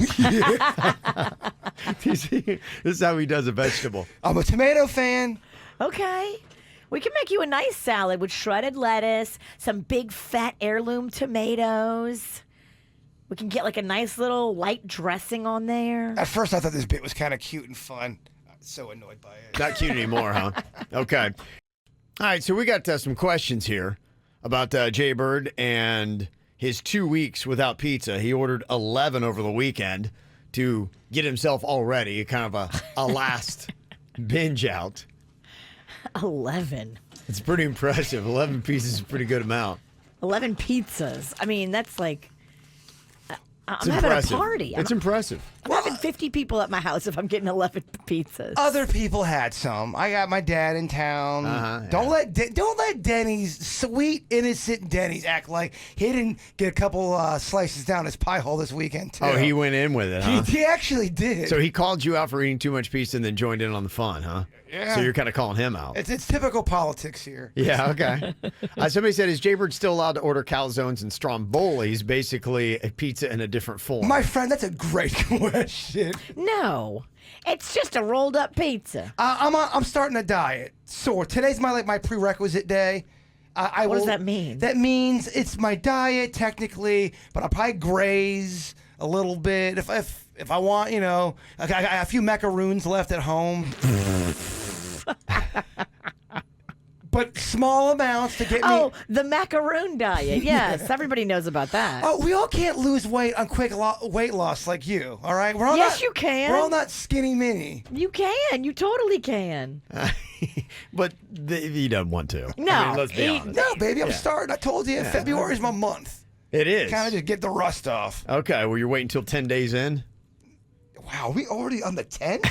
[SPEAKER 1] You see, this is how he does a vegetable.
[SPEAKER 2] I'm a tomato fan.
[SPEAKER 3] Okay. We can make you a nice salad with shredded lettuce, some big fat heirloom tomatoes. We can get like a nice little light dressing on there.
[SPEAKER 2] At first, I thought this bit was kind of cute and fun. I'm so annoyed by it.
[SPEAKER 1] Not cute anymore, huh? Okay. All right, so we got some questions here about Jaybird and his 2 weeks without pizza. He ordered 11 over the weekend. to get himself all ready, kind of a last binge out.
[SPEAKER 3] 11.
[SPEAKER 1] It's pretty impressive. 11 pieces is a pretty good amount.
[SPEAKER 3] 11 pizzas. I mean, that's like, I'm
[SPEAKER 1] It's
[SPEAKER 3] having
[SPEAKER 1] impressive.
[SPEAKER 3] a party.
[SPEAKER 1] It's impressive.
[SPEAKER 3] I'm having 50 people at my house if I'm getting 11 pizzas.
[SPEAKER 2] Other people had some. I got my dad in town. Don't let Denny's, sweet innocent Denny's, act like he didn't get a couple slices down his pie hole this weekend too.
[SPEAKER 1] Oh, he went in with it, huh?
[SPEAKER 2] He actually did.
[SPEAKER 1] So he called you out for eating too much pizza and then joined in on the fun, huh?
[SPEAKER 2] Yeah.
[SPEAKER 1] So you're kind of calling him out.
[SPEAKER 2] It's typical politics here.
[SPEAKER 1] Yeah, okay. Somebody said, is Jaybird still allowed to order calzones and strombolis, basically a pizza in a different form?
[SPEAKER 2] My friend, that's a great question.
[SPEAKER 3] No, it's just a rolled up pizza.
[SPEAKER 2] I'm starting a diet. So today's my prerequisite day.
[SPEAKER 3] What does that mean?
[SPEAKER 2] That means it's my diet technically, but I'll probably graze a little bit if I want. You know, I got a few macaroons left at home. But small amounts to get me.
[SPEAKER 3] Oh, the macaroon diet. Yes, everybody knows about that.
[SPEAKER 2] Oh, we all can't lose weight on quick weight loss like you. All right, we're all
[SPEAKER 3] Yes,
[SPEAKER 2] not,
[SPEAKER 3] you can.
[SPEAKER 2] We're all not skinny mini.
[SPEAKER 3] You can. You totally can.
[SPEAKER 1] But he doesn't want to.
[SPEAKER 3] No,
[SPEAKER 1] I mean, let's be honest.
[SPEAKER 2] No, baby, I'm starting. I told you, February is my month.
[SPEAKER 1] It is.
[SPEAKER 2] Kind of just get the rust off.
[SPEAKER 1] Okay, well, you're waiting until 10 days in?
[SPEAKER 2] Wow, are we already on the 10?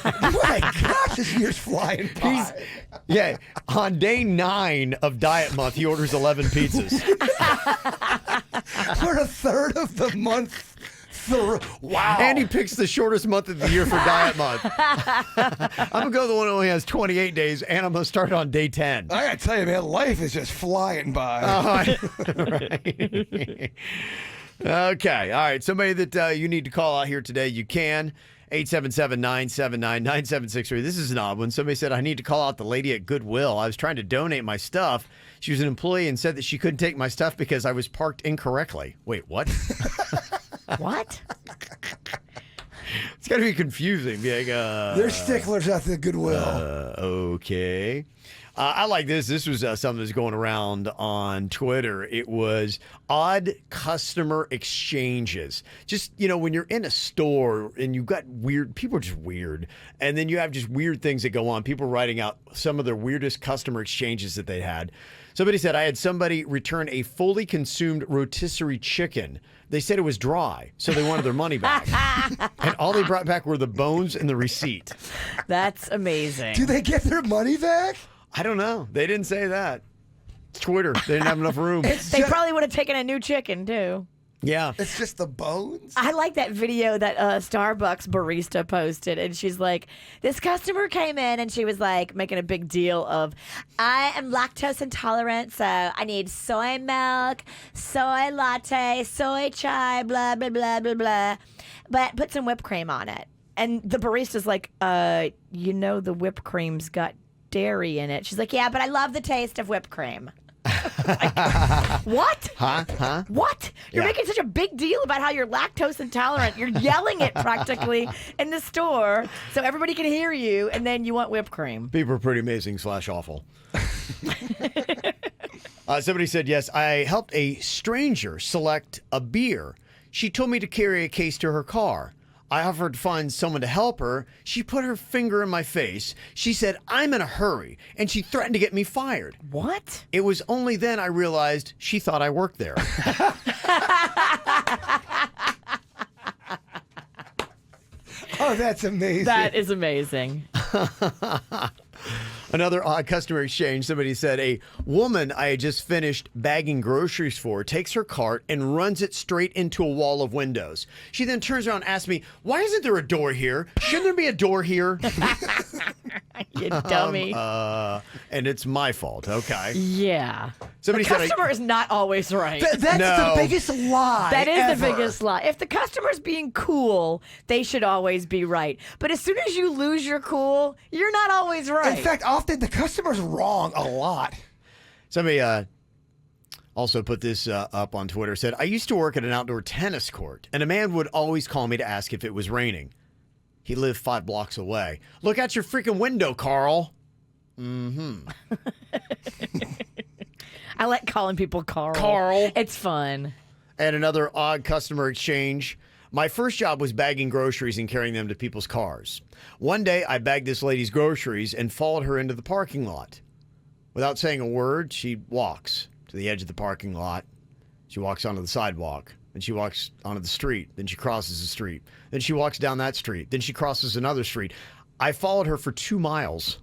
[SPEAKER 2] Oh my gosh, this year's flying by.
[SPEAKER 1] Yeah, on day 9 of diet month, he orders 11 pizzas.
[SPEAKER 2] We're a third of the month through. Wow.
[SPEAKER 1] And he picks the shortest month of the year for diet month. I'm going to go the one that only has 28 days, and I'm going to start on day 10.
[SPEAKER 2] I got to tell you, man, life is just flying by.
[SPEAKER 1] Right. Okay. All right. Somebody that you need to call out here today, you can. 877-979-9763. This is an odd one. Somebody said, I need to call out the lady at Goodwill. I was trying to donate my stuff. She was an employee and said that she couldn't take my stuff because I was parked incorrectly. Wait, what?
[SPEAKER 3] What?
[SPEAKER 1] It's got to be confusing. Being,
[SPEAKER 2] They're sticklers at the Goodwill.
[SPEAKER 1] Okay. I like this. This was something that's going around on Twitter. It was odd customer exchanges. Just, you know, when you're in a store and you've got weird, people are just weird. And then you have just weird things that go on. People writing out some of their weirdest customer exchanges that they had. Somebody said, I had somebody return a fully consumed rotisserie chicken. They said it was dry, so they wanted their money back. And all they brought back were the bones and the receipt.
[SPEAKER 3] That's amazing.
[SPEAKER 2] Do they get their money back?
[SPEAKER 1] I don't know. They didn't say that. It's Twitter. They didn't have enough room.
[SPEAKER 3] They probably would have taken a new chicken, too.
[SPEAKER 1] Yeah.
[SPEAKER 2] It's just the bones?
[SPEAKER 3] I like that video that Starbucks barista posted, and she's like, this customer came in, and she was like making a big deal of, I am lactose intolerant, so I need soy milk, soy latte, soy chai, blah, blah, blah, blah, blah, but put some whipped cream on it. And the barista's like, you know the whipped cream's got dairy in it. She's like, yeah, but I love the taste of whipped cream. Like, what?
[SPEAKER 1] Huh?
[SPEAKER 3] What? You're
[SPEAKER 1] Yeah.
[SPEAKER 3] making such a big deal about how you're lactose intolerant. You're yelling it practically in the store so everybody can hear you, and then you want whipped cream.
[SPEAKER 1] People are pretty amazing / awful. Somebody said, yes, I helped a stranger select a beer. She told me to carry a case to her car. I offered to find someone to help her. She put her finger in my face. She said, I'm in a hurry, and she threatened to get me fired.
[SPEAKER 3] What?
[SPEAKER 1] It was only then I realized she thought I worked there.
[SPEAKER 2] Oh, that's amazing.
[SPEAKER 3] That is amazing.
[SPEAKER 1] Another odd customer exchange. Somebody said a woman I had just finished bagging groceries for takes her cart and runs it straight into a wall of windows. She then turns around and asks me, why isn't there a door here? Shouldn't there be a door here?
[SPEAKER 3] You dummy.
[SPEAKER 1] And it's my fault. Okay.
[SPEAKER 3] Yeah.
[SPEAKER 1] Somebody
[SPEAKER 3] the
[SPEAKER 1] said
[SPEAKER 3] customer is not always right.
[SPEAKER 2] That's
[SPEAKER 1] No.
[SPEAKER 2] the biggest lie.
[SPEAKER 3] That is
[SPEAKER 2] ever.
[SPEAKER 3] the biggest lie. If the customer's being cool, they should always be right. But as soon as you lose your cool, you're not always right.
[SPEAKER 2] In fact, often the customer's wrong a lot.
[SPEAKER 1] Somebody also put this up on Twitter. Said, I used to work at an outdoor tennis court, and a man would always call me to ask if it was raining. He lived 5 blocks away. Look out your freaking window, Carl. Mm-hmm.
[SPEAKER 3] I like calling people Carl.
[SPEAKER 1] Carl.
[SPEAKER 3] It's fun.
[SPEAKER 1] And another odd customer exchange. My first job was bagging groceries and carrying them to people's cars. One day, I bagged this lady's groceries and followed her into the parking lot. Without saying a word, she walks to the edge of the parking lot. She walks onto the sidewalk. Then she walks onto the street. Then she crosses the street. Then she walks down that street. Then she crosses another street. I followed her for 2 miles.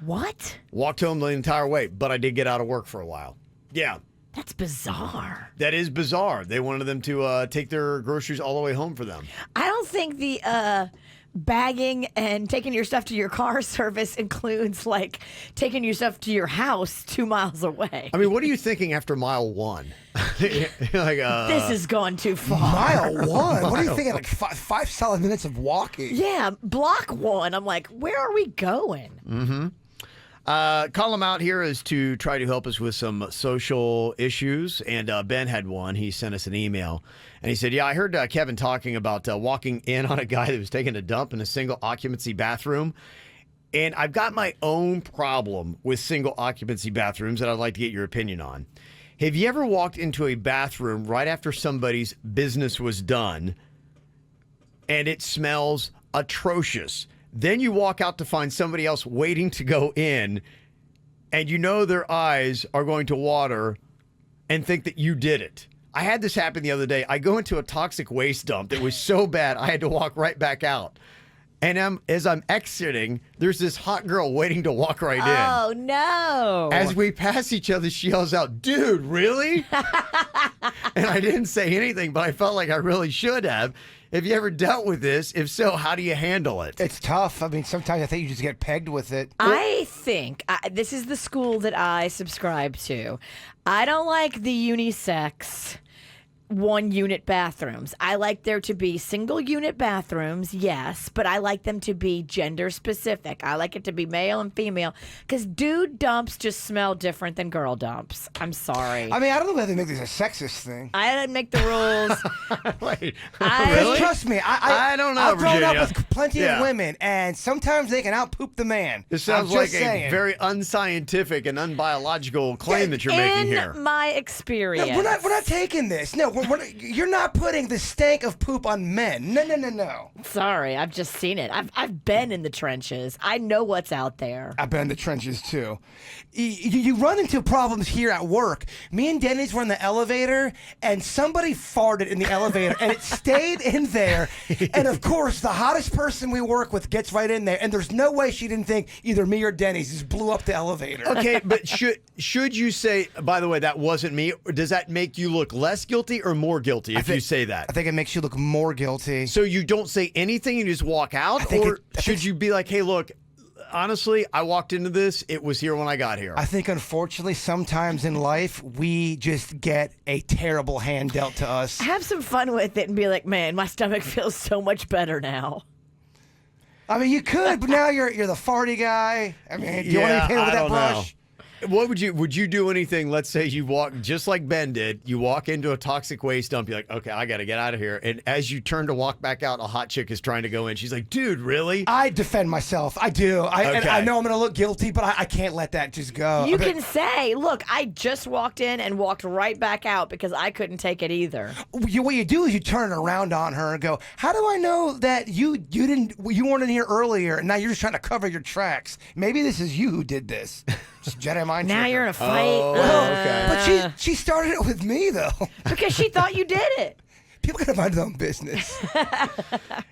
[SPEAKER 3] What?
[SPEAKER 1] Walked home the entire way, but I did get out of work for a while. Yeah.
[SPEAKER 3] That's bizarre.
[SPEAKER 1] That is bizarre. They wanted them to take their groceries all the way home for them.
[SPEAKER 3] I don't think the bagging and taking your stuff to your car service includes like taking your stuff to your house 2 miles away.
[SPEAKER 1] I mean, what are you thinking after mile 1? Like,
[SPEAKER 3] this has gone too far.
[SPEAKER 2] Mile 1? What are you thinking? Like 5 solid minutes of walking?
[SPEAKER 3] Yeah, block 1. I'm like, where are we going?
[SPEAKER 1] Mm-hmm. Call him out here is to try to help us with some social issues. And Ben had one. He sent us an email. And he said, yeah, I heard Kevin talking about walking in on a guy that was taking a dump in a single occupancy bathroom. And I've got my own problem with single occupancy bathrooms that I'd like to get your opinion on. Have you ever walked into a bathroom right after somebody's business was done and it smells atrocious? Then you walk out to find somebody else waiting to go in, and you know their eyes are going to water and think that you did it. I had this happen the other day. I go into a toxic waste dump that was so bad I had to walk right back out. And as I'm exiting, there's this hot girl waiting to walk right in.
[SPEAKER 3] Oh, no.
[SPEAKER 1] As we pass each other, she yells out, dude, really? And I didn't say anything, but I felt like I really should have. Have you ever dealt with this? If so, how do you handle it?
[SPEAKER 2] It's tough. I mean, sometimes I think you just get pegged with it.
[SPEAKER 3] I think this is the school that I subscribe to. I don't like the unisex 1-unit bathrooms. I like there to be single-unit bathrooms, yes, but I like them to be gender-specific. I like it to be male and female because dude dumps just smell different than girl dumps. I'm sorry.
[SPEAKER 2] I mean, I don't know if they make this a sexist thing.
[SPEAKER 3] I didn't make the rules.
[SPEAKER 1] Wait,
[SPEAKER 2] really? Trust me,
[SPEAKER 1] I don't know,
[SPEAKER 2] I've grown up
[SPEAKER 1] Virginia.
[SPEAKER 2] with plenty of women, and sometimes they can out-poop the man.
[SPEAKER 1] This sounds like a very unscientific and unbiological claim that you're making here.
[SPEAKER 3] In my experience.
[SPEAKER 2] No, we're not taking this. No, you're not putting the stank of poop on men. No.
[SPEAKER 3] Sorry, I've just seen it. I've been in the trenches. I know what's out there.
[SPEAKER 2] I've been in the trenches too. You run into problems here at work. Me and Denny's were in the elevator, and somebody farted in the elevator, and it stayed in there. And of course, the hottest person we work with gets right in there, and there's no way she didn't think either me or Denny's just blew up the elevator.
[SPEAKER 1] Okay, but should you say, by the way, that wasn't me? Or does that make you look less guilty or more guilty if you say that?
[SPEAKER 2] I think it makes you look more guilty.
[SPEAKER 1] So you don't say anything and you just walk out? Or should you be like, hey, look, honestly, I walked into this. It was here when I got here.
[SPEAKER 2] I think, unfortunately, sometimes in life, we just get a terrible hand dealt to us.
[SPEAKER 3] Have some fun with it and be like, man, my stomach feels so much better now.
[SPEAKER 2] I mean, you could, but now you're the farty guy. I mean, do you want to be painted with that brush?
[SPEAKER 1] What would you do anything? Let's say you walk just like Ben did. You walk into a toxic waste dump. You're like, okay, I got to get out of here. And as you turn to walk back out, a hot chick is trying to go in. She's like, dude, really?
[SPEAKER 2] I defend myself. I do. And I know I'm going to look guilty, but I can't let that just go.
[SPEAKER 3] You can say, look, I just walked in and walked right back out because I couldn't take it either.
[SPEAKER 2] What you do is you turn around on her and go, how do I know that you weren't in here earlier and now you're just trying to cover your tracks? Maybe this is you who did this. Just Jedi mind
[SPEAKER 3] Now
[SPEAKER 2] trigger.
[SPEAKER 3] you're in a fight.
[SPEAKER 1] Okay.
[SPEAKER 2] But she started it with me, though.
[SPEAKER 3] Because she thought you did it.
[SPEAKER 2] People gotta mind their own business.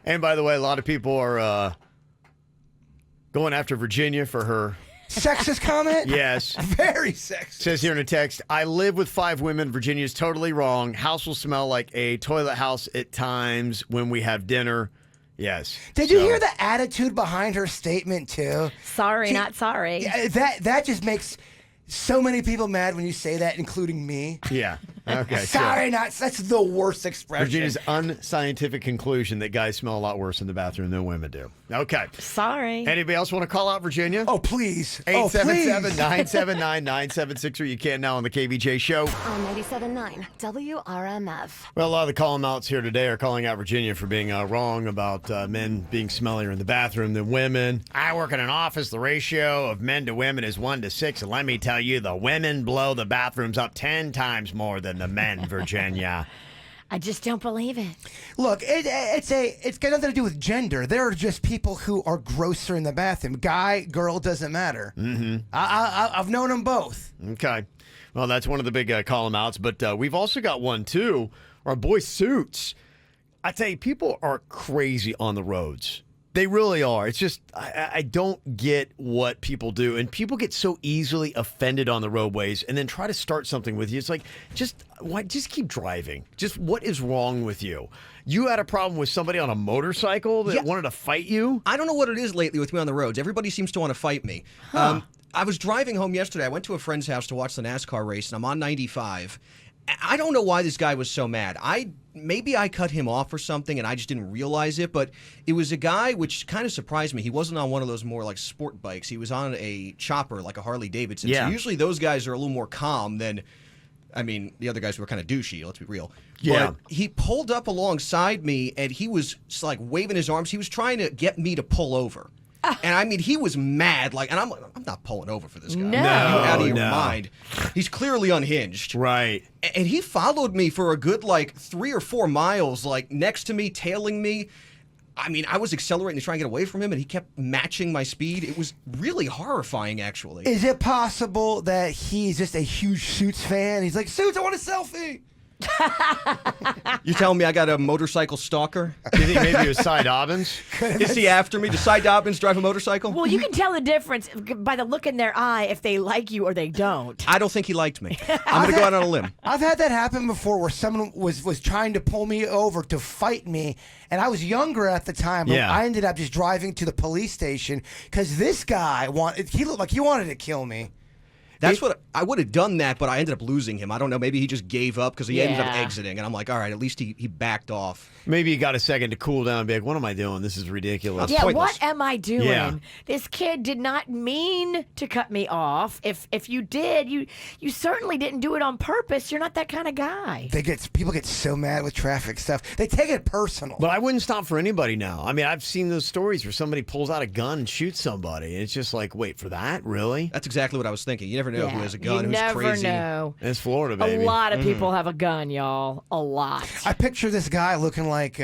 [SPEAKER 1] And by the way, a lot of people are going after Virginia for her
[SPEAKER 2] sexist comment?
[SPEAKER 1] Yes.
[SPEAKER 2] Very sexist.
[SPEAKER 1] Says here in a text, I live with 5 women. Virginia's totally wrong. House will smell like a toilet house at times when we have dinner. Yes.
[SPEAKER 2] Did you hear the attitude behind her statement, too?
[SPEAKER 3] Sorry, not sorry.
[SPEAKER 2] That just makes so many people mad when you say that, including me.
[SPEAKER 1] Yeah. Okay.
[SPEAKER 2] Sorry, that's the worst expression.
[SPEAKER 1] Virginia's unscientific conclusion that guys smell a lot worse in the bathroom than women do. Okay.
[SPEAKER 3] Sorry.
[SPEAKER 1] Anybody else want to call out Virginia?
[SPEAKER 2] Oh, please.
[SPEAKER 1] 877-979-9763. You can now on the KVJ Show.
[SPEAKER 9] On 97.9 WRMF.
[SPEAKER 1] Well, a lot of the call-outs here today are calling out Virginia for being wrong about men being smellier in the bathroom than women. I work in an office. The ratio of men to women is 1 to 6. And let me tell you, the women blow the bathrooms up 10 times more than the men, Virginia.
[SPEAKER 3] I just don't believe it.
[SPEAKER 2] Look, it's got nothing to do with gender. There are just people who are grosser in the bathroom. Guy, girl, doesn't matter. Mm-hmm. I've known them both.
[SPEAKER 1] Okay. Well, that's one of the big call-em outs, but we've also got one, too. Our boy Suits. I tell you, people are crazy on the roads. They really are. It's just, I don't get what people do. And people get so easily offended on the roadways and then try to start something with you. It's like, just keep driving. Just what is wrong with you? You had a problem with somebody on a motorcycle that wanted to fight you?
[SPEAKER 11] I don't know what it is lately with me on the roads. Everybody seems to want to fight me.
[SPEAKER 1] Huh.
[SPEAKER 11] I was driving home yesterday. I went to a friend's house to watch the NASCAR race, and I'm on 95. I don't know why this guy was so mad. Maybe I cut him off or something and I just didn't realize it, but it was a guy which kind of surprised me. He wasn't on one of those more like sport bikes. He was on a chopper like a Harley Davidson.
[SPEAKER 1] Yeah.
[SPEAKER 11] So usually those guys are a little more calm than, I mean, the other guys were kind of douchey, let's be real.
[SPEAKER 1] Yeah.
[SPEAKER 11] But he pulled up alongside me and he was just like waving his arms. He was trying to get me to pull over. And I mean, he was mad. Like, and I'm not pulling over for this guy.
[SPEAKER 3] No.
[SPEAKER 11] You're out of your mind. He's clearly unhinged.
[SPEAKER 1] Right.
[SPEAKER 11] And he followed me for a good, like, 3 or 4 miles, like, next to me, tailing me. I mean, I was accelerating to try and get away from him, and he kept matching my speed. It was really horrifying, actually.
[SPEAKER 2] Is it possible that he's just a huge Suits fan? He's like, Suits, I want a selfie.
[SPEAKER 11] You telling me I got a motorcycle stalker?
[SPEAKER 1] You think maybe it was Cy Dobbins?
[SPEAKER 11] Is he after me? Does Cy Dobbins drive a motorcycle?
[SPEAKER 3] Well, you can tell the difference by the look in their eye if they like you or they don't.
[SPEAKER 11] I don't think he liked me. I'm going to go out on a limb.
[SPEAKER 2] I've had that happen before where someone was trying to pull me over to fight me, and I was younger at the time, but I ended up just driving to the police station because this guy he looked like he wanted to kill me.
[SPEAKER 11] That's what I would have done that, but I ended up losing him. I don't know. Maybe he just gave up because he ended up exiting, and I'm like, all right, at least he backed off.
[SPEAKER 1] Maybe he got a second to cool down and be like, what am I doing? This is ridiculous.
[SPEAKER 3] Yeah,
[SPEAKER 11] pointless.
[SPEAKER 3] what am I doing?
[SPEAKER 1] Yeah.
[SPEAKER 3] This kid did not mean to cut me off. If you did, you certainly didn't do it on purpose. You're not that kind of guy.
[SPEAKER 2] People get so mad with traffic stuff. They take it personal.
[SPEAKER 1] But I wouldn't stop for anybody now. I mean, I've seen those stories where somebody pulls out a gun and shoots somebody, and it's just like, wait, for that? Really?
[SPEAKER 11] That's exactly what I was thinking. You never know who has a gun,
[SPEAKER 3] you
[SPEAKER 11] who's
[SPEAKER 3] never
[SPEAKER 11] crazy.
[SPEAKER 3] know.
[SPEAKER 1] It's Florida, baby.
[SPEAKER 3] A lot of people have a gun, y'all. A lot.
[SPEAKER 2] I picture this guy looking like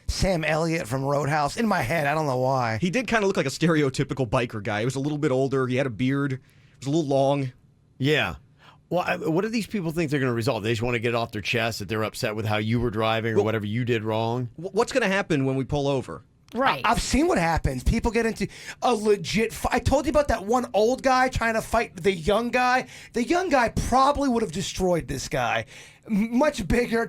[SPEAKER 2] Sam Elliott from Roadhouse in my head. I don't know why.
[SPEAKER 11] He did kind of look like a stereotypical biker guy. He was a little bit older. He had a beard. It was a little long.
[SPEAKER 1] Yeah. Well, what do these people think they're going to resolve? They just want to get it off their chest that they're upset with how you were driving or whatever you did wrong?
[SPEAKER 11] What's going to happen when we pull over?
[SPEAKER 3] Right.
[SPEAKER 2] I've seen what happens. People get into a legit fight. I told you about that one old guy trying to fight the young guy. The young guy probably would have destroyed this guy. Much bigger,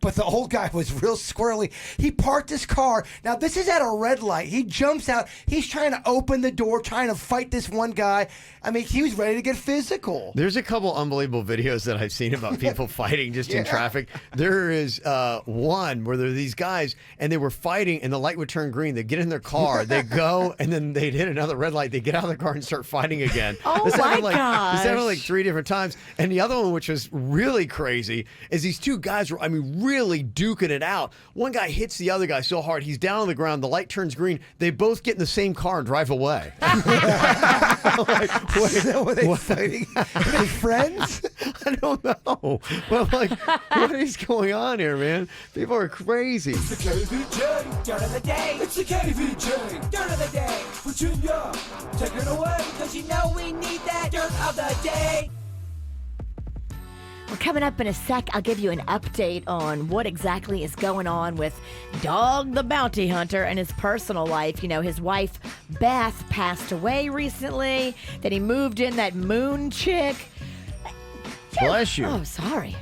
[SPEAKER 2] but the old guy was real squirrely. He parked his car. Now, this is at a red light. He jumps out. He's trying to open the door, trying to fight this one guy. I mean, he was ready to get physical.
[SPEAKER 1] There's a couple unbelievable videos that I've seen about people fighting just in traffic. There is one where there are these guys, and they were fighting, and the light would turn green. They'd get in their car, they'd go, and then they'd hit another red light. They'd get out of the car and start fighting again.
[SPEAKER 3] Oh,
[SPEAKER 1] this
[SPEAKER 3] my
[SPEAKER 1] happened
[SPEAKER 3] gosh.
[SPEAKER 1] This happened like 3 different times. And the other one, which was really crazy, is these two guys were, really duking it out. One guy hits the other guy so hard, he's down on the ground, the light turns green. They both get in the same car and drive away.
[SPEAKER 2] Were they fighting? Are they friends?
[SPEAKER 1] I don't know. Well, I'm like, what is going on here, man? People are crazy.
[SPEAKER 4] It's the KVJ, dirt of the day. It's the KVJ, dirt of the day. Virginia, take it away, because you know we need that dirt of the day.
[SPEAKER 3] We're coming up in a sec. I'll give you an update on what exactly is going on with Dog the Bounty Hunter and his personal life. You know, his wife, Beth, passed away recently. Then he moved in that Moon chick.
[SPEAKER 1] Bless you.
[SPEAKER 3] Oh, sorry.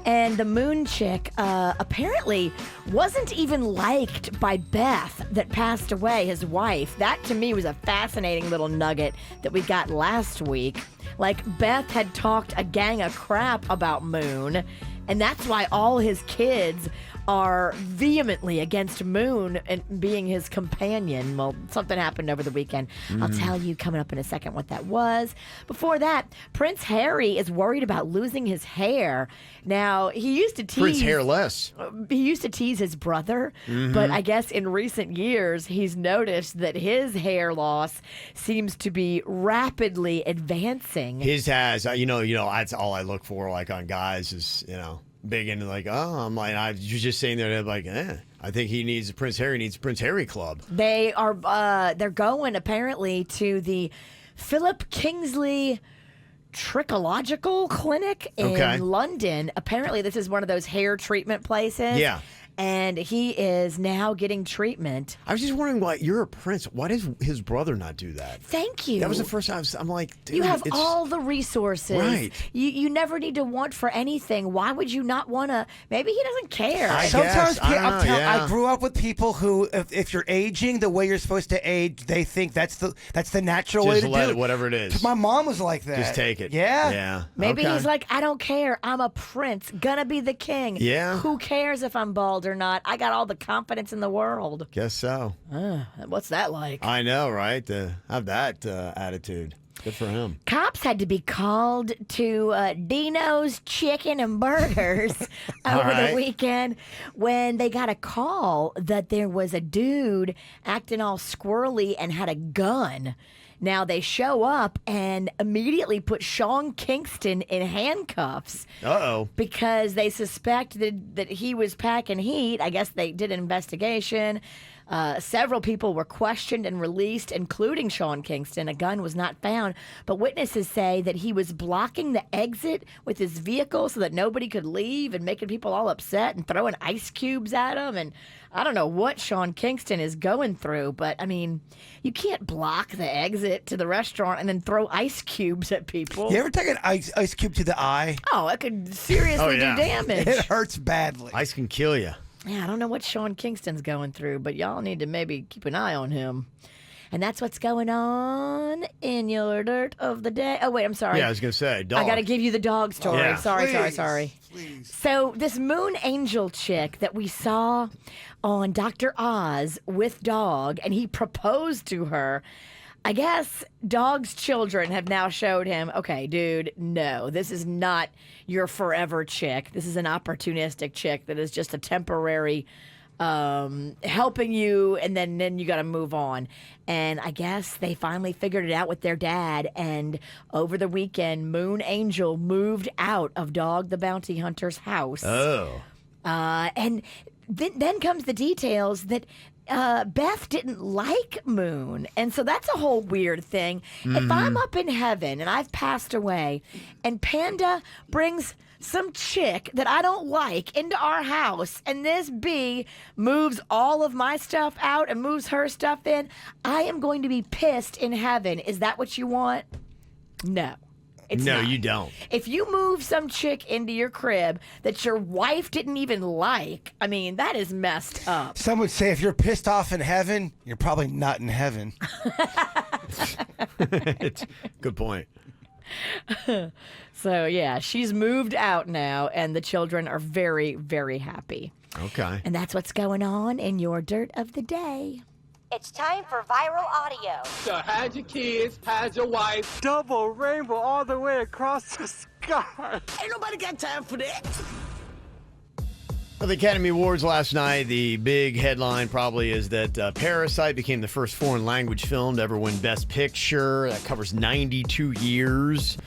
[SPEAKER 3] And the Moon chick apparently wasn't even liked by Beth that passed away, his wife. That, to me, was a fascinating little nugget that we got last week. Like, Beth had talked a gang of crap about Moon, and that's why all his kids are vehemently against Moon and being his companion. Well, something happened over the weekend. I'll tell you coming up in a second what that was. Before that, Prince Harry is worried about losing his hair. Now, he used to tease...
[SPEAKER 1] Prince Hairless.
[SPEAKER 3] He used to tease his brother, but I guess in recent years, he's noticed that his hair loss seems to be rapidly advancing.
[SPEAKER 1] His has, you know, that's all I look for, like on guys, is, big into like, I'm like, I was just saying there, like, I think he needs Prince Harry Club.
[SPEAKER 3] They are they're going apparently to the Philip Kingsley Trichological Clinic in London. Apparently, this is one of those hair treatment places.
[SPEAKER 1] Yeah.
[SPEAKER 3] And he is now getting treatment.
[SPEAKER 1] I was just wondering why you're a prince. Why does his brother not do that?
[SPEAKER 3] Thank you.
[SPEAKER 1] That was the first time I'm like, dude,
[SPEAKER 3] you have all the resources.
[SPEAKER 1] Right.
[SPEAKER 3] You never need to want for anything. Why would you not want to? Maybe he doesn't care.
[SPEAKER 2] Sometimes I grew up with people who, if you're aging the way you're supposed to age, they think that's the natural way to do it.
[SPEAKER 1] Whatever it is.
[SPEAKER 2] My mom was like that.
[SPEAKER 1] Just take it.
[SPEAKER 2] Yeah.
[SPEAKER 1] Yeah.
[SPEAKER 3] Maybe he's like, I don't care. I'm a prince. Gonna be the king.
[SPEAKER 1] Yeah.
[SPEAKER 3] Who cares if I'm bald or not? I got all the confidence in the world.
[SPEAKER 1] Guess so.
[SPEAKER 3] What's that like?
[SPEAKER 1] I know, right? To have that attitude. Good for him.
[SPEAKER 3] Cops had to be called to Dino's Chicken and Burgers over the weekend when they got a call that there was a dude acting all squirrely and had a gun. Now they show up and immediately put Sean Kingston in handcuffs.
[SPEAKER 1] Uh-oh.
[SPEAKER 3] Because they suspected that he was packing heat. I guess they did an investigation. Several people were questioned and released, including Sean Kingston. A gun was not found, but witnesses say that he was blocking the exit with his vehicle so that nobody could leave and making people all upset and throwing ice cubes at them. And I don't know what Sean Kingston is going through, but I mean, you can't block the exit to the restaurant and then throw ice cubes at people.
[SPEAKER 2] You ever take an ice cube to the eye?
[SPEAKER 3] Oh, it could seriously do damage.
[SPEAKER 2] It hurts badly.
[SPEAKER 1] Ice can kill you.
[SPEAKER 3] Yeah, I don't know what Sean Kingston's going through, but y'all need to maybe keep an eye on him. And that's what's going on in your dirt of the day. Oh, wait, I'm sorry.
[SPEAKER 1] Yeah, I was going to say, dog.
[SPEAKER 3] I got to give you the dog story.
[SPEAKER 1] Yeah.
[SPEAKER 3] Sorry. Please. So this Moon Angel chick that we saw on Dr. Oz with Dog, and he proposed to her. I guess Dog's children have now showed him, okay, dude, no, this is not your forever chick. This is an opportunistic chick that is just a temporary helping you, and then you got to move on. And I guess they finally figured it out with their dad. And over the weekend, Moon Angel moved out of Dog the Bounty Hunter's house.
[SPEAKER 1] Oh.
[SPEAKER 3] And then comes the details that Beth didn't like Moon. And so that's a whole weird thing. If I'm up in heaven and I've passed away and Panda brings some chick that I don't like into our house and this bee moves all of my stuff out and moves her stuff in, I am going to be pissed in heaven. Is that what you want? No. It's
[SPEAKER 1] no,
[SPEAKER 3] not.
[SPEAKER 1] you don't.
[SPEAKER 3] If you move some chick into your crib that your wife didn't even like, I mean, that is messed up.
[SPEAKER 2] Some would say if you're pissed off in heaven, you're probably not in heaven.
[SPEAKER 1] It's good point.
[SPEAKER 3] So, yeah, she's moved out now, and the children are very, very happy.
[SPEAKER 1] Okay.
[SPEAKER 3] And that's what's going on in your dirt of the day.
[SPEAKER 5] It's time for viral audio.
[SPEAKER 8] So how's your kids? How's your wife?
[SPEAKER 12] Double rainbow all the way across the sky.
[SPEAKER 4] Ain't nobody got time for that.
[SPEAKER 1] Well, the Academy Awards last night, the big headline probably is that Parasite became the first foreign language film to ever win Best Picture. That covers 92 years.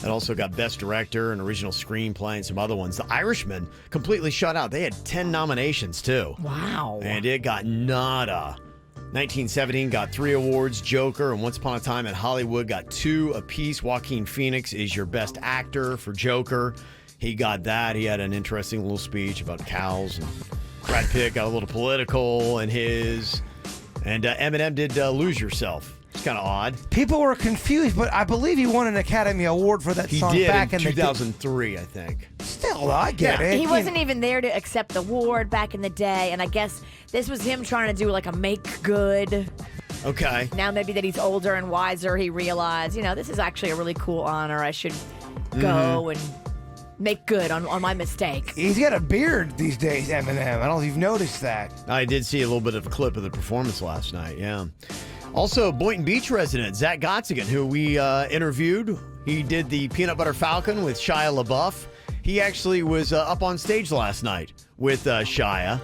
[SPEAKER 1] It also got Best Director and Original Screenplay and some other ones. The Irishman completely shut out. They had 10 nominations, too.
[SPEAKER 3] Wow.
[SPEAKER 1] And it got nada. 1917 got 3 awards. Joker and Once Upon a Time in Hollywood got 2 apiece. Joaquin Phoenix is your best actor for Joker. He got that. He had an interesting little speech about cows. And Brad Pitt got a little political in his. And Eminem did Lose Yourself. It's kind of odd.
[SPEAKER 2] People were confused, but I believe he won an Academy Award for that song back
[SPEAKER 1] in
[SPEAKER 2] in
[SPEAKER 1] 2003, I think.
[SPEAKER 2] Still, I get it.
[SPEAKER 3] He wasn't even there to accept the award back in the day, and I guess this was him trying to do like a make good.
[SPEAKER 1] Okay.
[SPEAKER 3] Now maybe that he's older and wiser, he realized, this is actually a really cool honor. I should go and make good on my mistake.
[SPEAKER 2] He's got a beard these days, Eminem. I don't know if you've noticed that.
[SPEAKER 1] I did see a little bit of a clip of the performance last night, yeah. Also, Boynton Beach resident Zach Gottsigan, who we interviewed. He did the Peanut Butter Falcon with Shia LaBeouf. He actually was up on stage last night with Shia.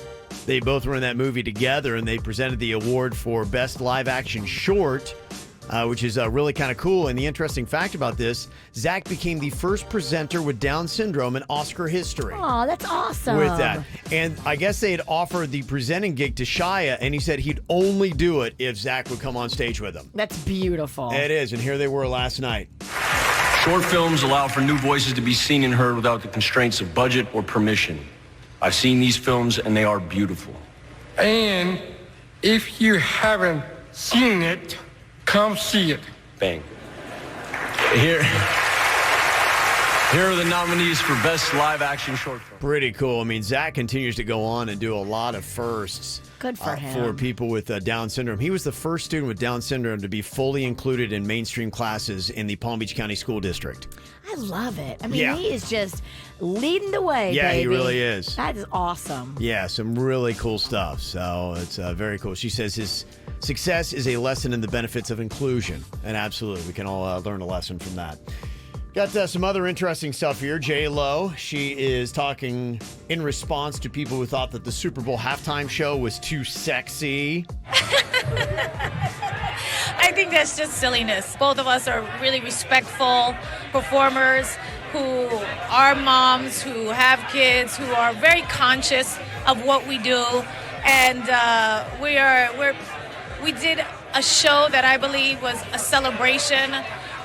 [SPEAKER 1] They both were in that movie together, and they presented the award for Best Live Action Short which is really kind of cool. And the interesting fact about this, Zach became the first presenter with Down syndrome in Oscar history.
[SPEAKER 3] Oh, that's awesome.
[SPEAKER 1] With that. And I guess they had offered the presenting gig to Shia, and he said he'd only do it if Zach would come on stage with him.
[SPEAKER 3] That's beautiful.
[SPEAKER 1] It is, and here they were last night.
[SPEAKER 13] Short films allow for new voices to be seen and heard without the constraints of budget or permission. I've seen these films, and they are beautiful.
[SPEAKER 12] And if you haven't seen it, come see it.
[SPEAKER 13] Bang. Here are the nominees for Best Live Action Short Film.
[SPEAKER 1] Pretty cool. I mean, Zach continues to go on and do a lot of firsts.
[SPEAKER 3] Good for him.
[SPEAKER 1] For people with Down syndrome. He was the first student with Down syndrome to be fully included in mainstream classes in the Palm Beach County School District.
[SPEAKER 3] I love it. I mean, he is just leading the way,
[SPEAKER 1] Yeah,
[SPEAKER 3] baby.
[SPEAKER 1] he really is.
[SPEAKER 3] That is awesome.
[SPEAKER 1] Yeah, some really cool stuff. So it's very cool. She says his success is a lesson in the benefits of inclusion. And absolutely, we can all learn a lesson from that. Got some other interesting stuff here. J-Lo, she is talking in response to people who thought that the Super Bowl halftime show was too sexy.
[SPEAKER 14] I think that's just silliness. Both of us are really respectful performers who are moms, who have kids, who are very conscious of what we do. And we did a show that I believe was a celebration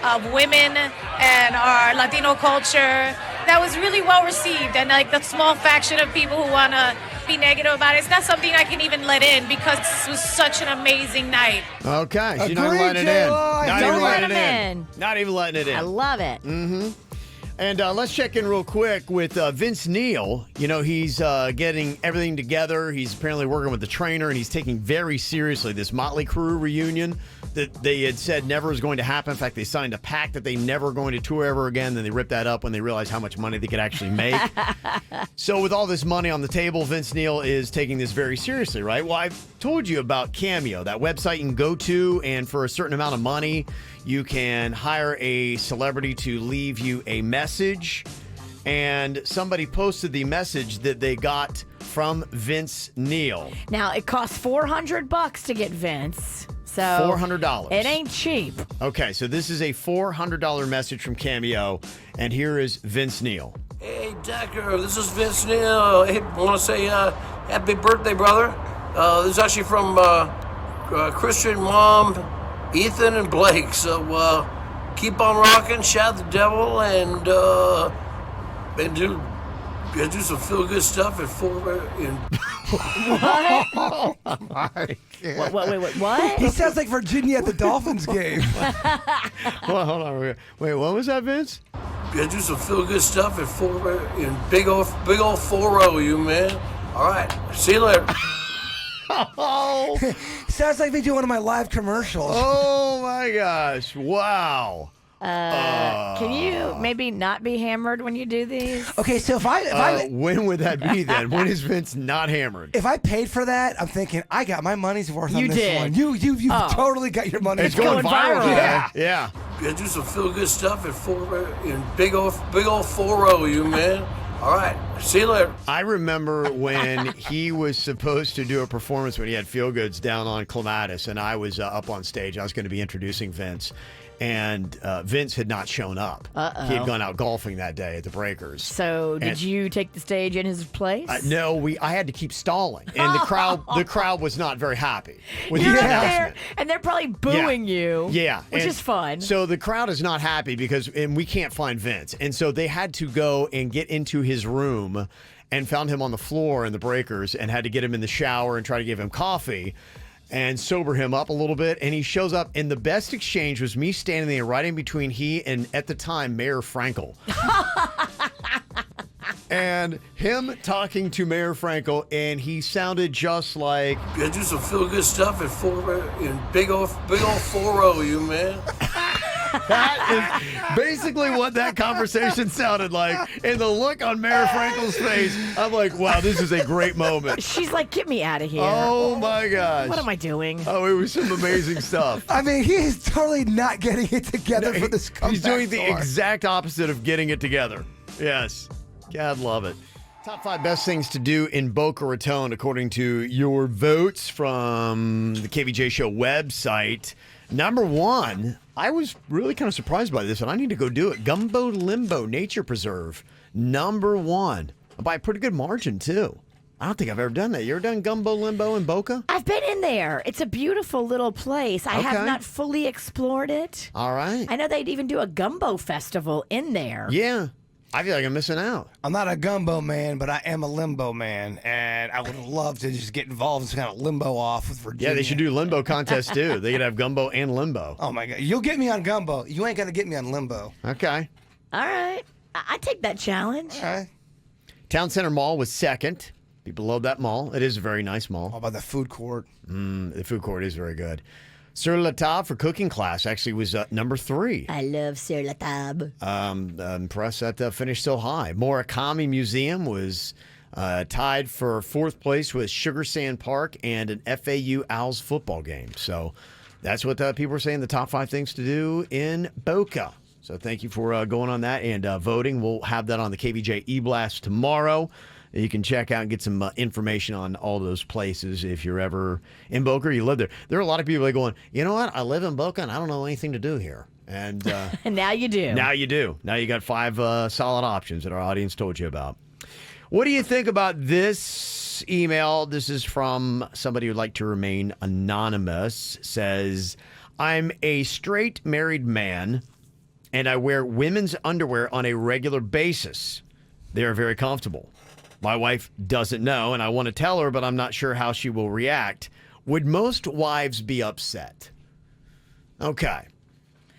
[SPEAKER 14] of women and our Latino culture that was really well received. And like the small faction of people who want to be negative about it, it's not something I can even let in because this was such an amazing night.
[SPEAKER 1] Okay, she's not
[SPEAKER 3] Agreed,
[SPEAKER 1] even letting it in.
[SPEAKER 3] J-Lo.
[SPEAKER 1] Not
[SPEAKER 3] Don't
[SPEAKER 1] even
[SPEAKER 3] let
[SPEAKER 1] letting
[SPEAKER 3] him
[SPEAKER 1] it in.
[SPEAKER 3] in.
[SPEAKER 1] Not even letting it in.
[SPEAKER 3] I love it.
[SPEAKER 1] Mm-hmm. And let's check in real quick with Vince Neil. You know, he's getting everything together. He's apparently working with the trainer, and he's taking very seriously this Motley Crue reunion that they had said never was going to happen. In fact, they signed a pact that they never were going to tour ever again. Then they ripped that up when they realized how much money they could actually make. So with all this money on the table, Vince Neil is taking this very seriously, right? Well, I've told you about Cameo, that website you can go to, and for a certain amount of money, you can hire a celebrity to leave you a message. And somebody posted the message that they got from Vince Neil.
[SPEAKER 3] Now, it costs $400 to get Vince. So
[SPEAKER 1] $400.
[SPEAKER 3] It ain't cheap.
[SPEAKER 1] Okay, so this is a $400 message from Cameo, and here is Vince Neil.
[SPEAKER 15] Hey, Decker, this is Vince Neil. Hey, I want to say happy birthday, brother. This is actually from Christian, Mom, Ethan, and Blake. So keep on rocking, shout the devil, and do some feel-good stuff at
[SPEAKER 3] What?
[SPEAKER 2] He sounds like Virginia at the Dolphins game.
[SPEAKER 1] Well, hold on. Wait, what was that, Vince?
[SPEAKER 15] do some feel-good stuff in big old 4-0, you man. All right, see you later.
[SPEAKER 1] Oh,
[SPEAKER 2] sounds like they do one of my live commercials.
[SPEAKER 1] Oh my gosh! Wow.
[SPEAKER 3] Can you maybe not be hammered when you do these?
[SPEAKER 2] Okay, so if I
[SPEAKER 1] when would that be then? When is Vince not hammered?
[SPEAKER 2] If I paid for that, I'm thinking I got my money's worth on
[SPEAKER 3] You
[SPEAKER 2] this
[SPEAKER 3] did.
[SPEAKER 2] one. You totally got your money.
[SPEAKER 1] It's going viral. Yeah.
[SPEAKER 15] Do some feel-good stuff in big old 4-0, you man. All right, see you later.
[SPEAKER 1] I remember when he was supposed to do a performance when he had Feel Goods down on Clematis, and I was up on stage. I was going to be introducing Vince, and Vince had not shown up.
[SPEAKER 3] Uh-oh.
[SPEAKER 1] He had gone out golfing that day at the Breakers.
[SPEAKER 3] So did you take the stage in his place?
[SPEAKER 1] No, I had to keep stalling, and the crowd was not very happy with
[SPEAKER 3] You're
[SPEAKER 1] the
[SPEAKER 3] up there,
[SPEAKER 1] announcement.
[SPEAKER 3] and they're probably booing you.
[SPEAKER 1] Yeah,
[SPEAKER 3] which
[SPEAKER 1] and
[SPEAKER 3] is fun.
[SPEAKER 1] So the crowd is not happy and we can't find Vince, and so they had to go and get into his room, and found him on the floor in the Breakers, and had to get him in the shower and try to give him coffee and sober him up a little bit. And he shows up, and the best exchange was me standing there right in between he and, at the time, Mayor Frankel. And him talking to Mayor Frankel, and he sounded just like...
[SPEAKER 15] do some feel-good stuff in big old 4-0, you man.
[SPEAKER 1] That is basically what that conversation sounded like. And the look on Mayor Frankel's face, I'm like, wow, this is a great moment.
[SPEAKER 3] She's like, get me out of here.
[SPEAKER 1] Oh, my gosh.
[SPEAKER 3] What am I doing?
[SPEAKER 1] Oh, it was some amazing stuff.
[SPEAKER 2] I mean, he is totally not getting it together for this comeback.
[SPEAKER 1] He's doing the
[SPEAKER 2] tour.
[SPEAKER 1] exact opposite of getting it together. Yes. God love it. Top 5 best things to do in Boca Raton, according to your votes from the KVJ Show website. Number 1, I was really kind of surprised by this, and I need to go do it. Gumbo Limbo Nature Preserve. Number 1. By a pretty good margin, too. I don't think I've ever done that. You ever done Gumbo Limbo in Boca?
[SPEAKER 3] I've been in there. It's a beautiful little place. I have not fully explored it.
[SPEAKER 1] All right.
[SPEAKER 3] I know they'd even do a gumbo festival in there.
[SPEAKER 1] Yeah. I feel like I'm missing out.
[SPEAKER 2] I'm not a gumbo man, but I am a limbo man, and I would love to just get involved in some kind of limbo off with Virginia.
[SPEAKER 1] Yeah, they should do limbo contests, too. They could have gumbo and limbo.
[SPEAKER 2] Oh, my God. You'll get me on gumbo. You ain't going to get me on limbo.
[SPEAKER 1] Okay.
[SPEAKER 3] All right. I take that challenge.
[SPEAKER 2] All right.
[SPEAKER 1] Town Center Mall was second. People love that mall. It is a very nice mall.
[SPEAKER 2] How about the food court?
[SPEAKER 1] The food court is very good. Sur la Table for cooking class actually was number 3.
[SPEAKER 3] I love Sur la Table.
[SPEAKER 1] Impressed that finished so high. Murakami Museum was tied for 4th place with Sugar Sand Park and an FAU Owls football game. So that's what people are saying, the top 5 things to do in Boca. So thank you for going on that and voting. We'll have that on the KVJ E-Blast tomorrow. You can check out and get some information on all those places if you're ever in Boca or you live there. There are a lot of people that are going, you know what? I live in Boca and I don't know anything to do here. And
[SPEAKER 3] now you do.
[SPEAKER 1] Now you do. Now you got 5 solid options that our audience told you about. What do you think about this email? This is from somebody who'd like to remain anonymous. Says, I'm a straight married man and I wear women's underwear on a regular basis. They are very comfortable. My wife doesn't know, and I want to tell her, but I'm not sure how she will react. Would most wives be upset? Okay.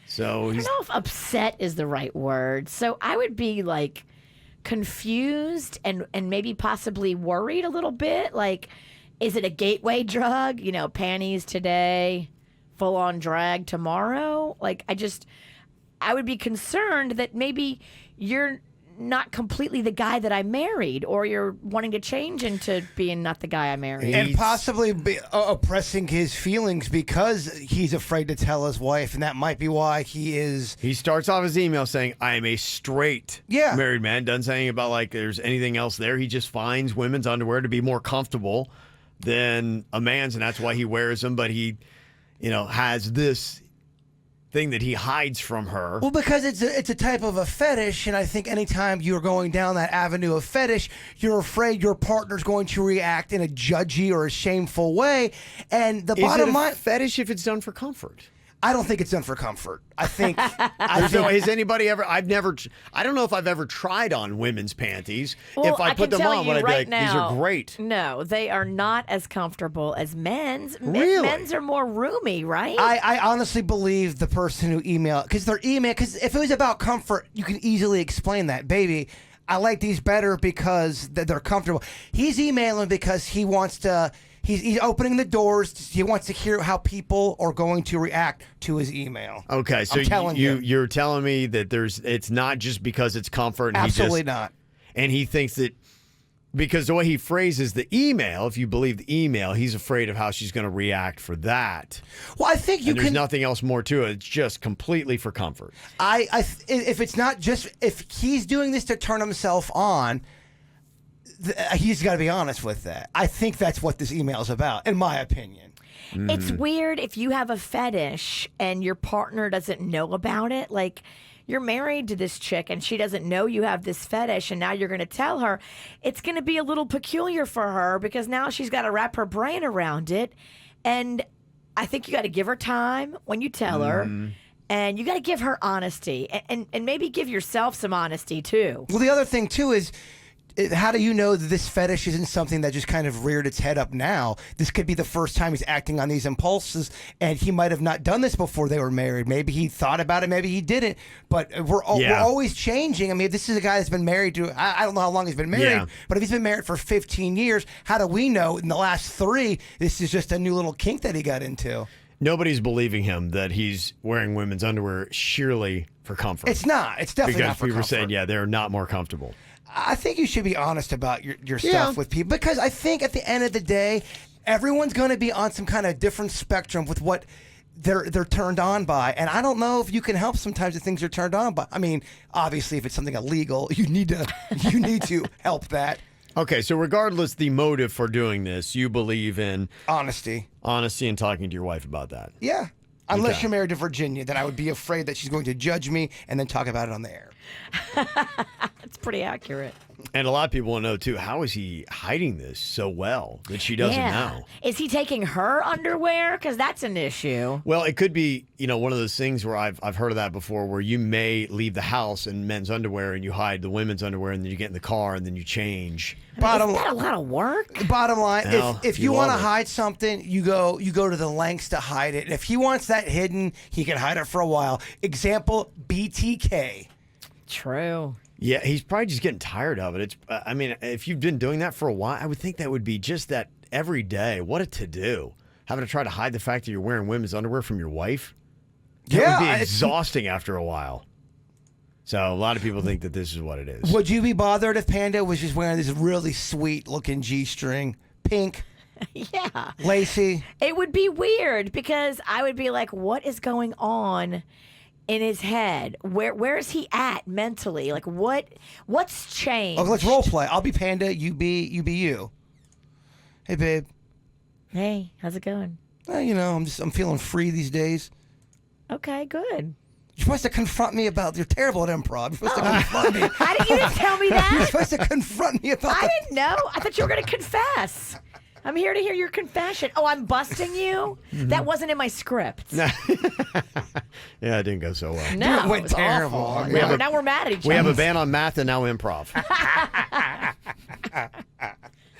[SPEAKER 1] So
[SPEAKER 3] I don't know if upset is the right word. So I would be like confused and maybe possibly worried a little bit. Like, is it a gateway drug? You know, panties today, full on drag tomorrow. Like, I would be concerned that maybe you're not completely the guy that I married, or you're wanting to change into being not the guy I married.
[SPEAKER 2] And possibly be, oppressing his feelings because he's afraid to tell his wife, and that might be why he is...
[SPEAKER 1] He starts off his email saying, I am a straight married man. Doesn't say anything about like there's anything else there. He just finds women's underwear to be more comfortable than a man's, and that's why he wears them. But he, has this thing that he hides from her.
[SPEAKER 2] Well, because it's a type of a fetish, and I think anytime you're going down that avenue of fetish, you're afraid your partner's going to react in a judgy or a shameful way. And the bottom line,
[SPEAKER 1] fetish if it's done for comfort.
[SPEAKER 2] I don't think it's done for comfort. I think.
[SPEAKER 1] Has anybody ever? I don't know if I've ever tried on women's panties.
[SPEAKER 3] Well,
[SPEAKER 1] if I put them on, would I be like, these are great?
[SPEAKER 3] No, they are not as comfortable as men's.
[SPEAKER 1] Really?
[SPEAKER 3] Men's are more roomy, right?
[SPEAKER 2] I honestly believe the person who emailed, because if it was about comfort, you can easily explain that, baby. I like these better because they're comfortable. He's emailing because he wants to. He's opening the doors. He wants to hear how people are going to react to his email.
[SPEAKER 1] Okay, so you're telling me that it's not just because it's comfort. And
[SPEAKER 2] Absolutely not.
[SPEAKER 1] And he thinks that because the way he phrases the email, if you believe the email, he's afraid of how she's going to react for that.
[SPEAKER 2] Well, I think
[SPEAKER 1] there's nothing else more to it. It's just completely for comfort.
[SPEAKER 2] If it's not just if he's doing this to turn himself on. He's got to be honest with that. I think that's what this email is about, in my opinion.
[SPEAKER 3] It's weird if you have a fetish and your partner doesn't know about it. Like, you're married to this chick and she doesn't know you have this fetish, and now you're going to tell her. It's going to be a little peculiar for her because now she's got to wrap her brain around it. And I think you got to give her time when you tell her. And you got to give her honesty and maybe give yourself some honesty, too.
[SPEAKER 2] Well, the other thing, too, is... How do you know that this fetish isn't something that just kind of reared its head up now? This could be the first time he's acting on these impulses, and he might have not done this before they were married. Maybe he thought about it, maybe he didn't. But we're always changing. I mean, this is a guy that's been married to, I don't know how long he's been married, but if he's been married for 15 years, how do we know in the last 3, this is just a new little kink that he got into?
[SPEAKER 1] Nobody's believing him that he's wearing women's underwear sheerly for comfort.
[SPEAKER 2] It's not. It's definitely not for comfort.
[SPEAKER 1] Because people are saying, they're not more comfortable.
[SPEAKER 2] I think you should be honest about your stuff with people, because I think at the end of the day, everyone's going to be on some kind of different spectrum with what they're turned on by, and I don't know if you can help sometimes the things you're turned on by. I mean, obviously, if it's something illegal, you need to help that.
[SPEAKER 1] Okay, so regardless the motive for doing this, you believe in
[SPEAKER 2] honesty
[SPEAKER 1] and talking to your wife about that.
[SPEAKER 2] Yeah. Unless
[SPEAKER 1] Okay.
[SPEAKER 2] you're married to Virginia, then I would be afraid that she's going to judge me and then talk about it on the air.
[SPEAKER 3] That's pretty accurate.
[SPEAKER 1] And a lot of people want to know, too, how is he hiding this so well that she doesn't know?
[SPEAKER 3] Is he taking her underwear? Because that's an issue.
[SPEAKER 1] Well, it could be, one of those things where I've heard of that before, where you may leave the house in men's underwear and you hide the women's underwear, and then you get in the car and then you change.
[SPEAKER 3] Isn't that a lot of work?
[SPEAKER 2] Bottom line,
[SPEAKER 1] No,
[SPEAKER 2] if
[SPEAKER 1] you
[SPEAKER 2] you want to
[SPEAKER 1] love it.
[SPEAKER 2] hide something, you go to the lengths to hide it. And if he wants that hidden, he can hide it for a while. Example, BTK.
[SPEAKER 3] True.
[SPEAKER 1] Yeah, he's probably just getting tired of it. It's, if you've been doing that for a while, I would think that would be just that every day. What a to-do. Having to try to hide the fact that you're wearing women's underwear from your wife. That
[SPEAKER 2] Yeah,
[SPEAKER 1] would be
[SPEAKER 2] it's-
[SPEAKER 1] exhausting after a while. So a lot of people think that this is what it is.
[SPEAKER 2] Would you be bothered if Panda was just wearing this really sweet-looking G-string, pink,
[SPEAKER 3] Yeah.
[SPEAKER 2] lacy?
[SPEAKER 3] It would be weird because I would be like, what is going on in his head? Where is he at mentally? Like what's changed?
[SPEAKER 2] Okay, let's role play. I'll be Panda. You be you. Hey, babe.
[SPEAKER 3] Hey, how's it going?
[SPEAKER 2] I'm feeling free these days.
[SPEAKER 3] Okay, good.
[SPEAKER 2] You're supposed to confront me about. You're terrible at improv. You're supposed to confront me.
[SPEAKER 3] How did you just tell me
[SPEAKER 2] You're
[SPEAKER 3] that?
[SPEAKER 2] supposed to confront me about.
[SPEAKER 3] I didn't know. I thought you were going to confess. I'm here to hear your confession. Oh, I'm busting you? That wasn't in my script.
[SPEAKER 1] Yeah, it didn't go so well.
[SPEAKER 3] No,
[SPEAKER 2] It went
[SPEAKER 3] was
[SPEAKER 2] terrible.
[SPEAKER 3] awful.
[SPEAKER 1] We have
[SPEAKER 3] Now we're mad at each other.
[SPEAKER 1] We have a ban on math and now improv.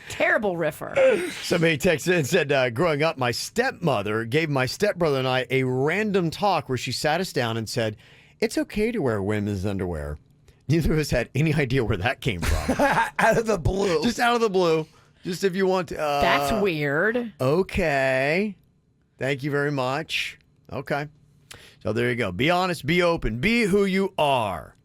[SPEAKER 3] Terrible riffer.
[SPEAKER 1] Somebody texted in and said, growing up, my stepmother gave my stepbrother and I a random talk where she sat us down and said, it's okay to wear women's underwear. Neither of us had any idea where that came from.
[SPEAKER 2] Out of the blue.
[SPEAKER 1] Just out of the blue. Just if you want to.
[SPEAKER 3] That's weird.
[SPEAKER 1] Okay. Thank you very much. Okay. So there you go. Be honest, be open, be who you are.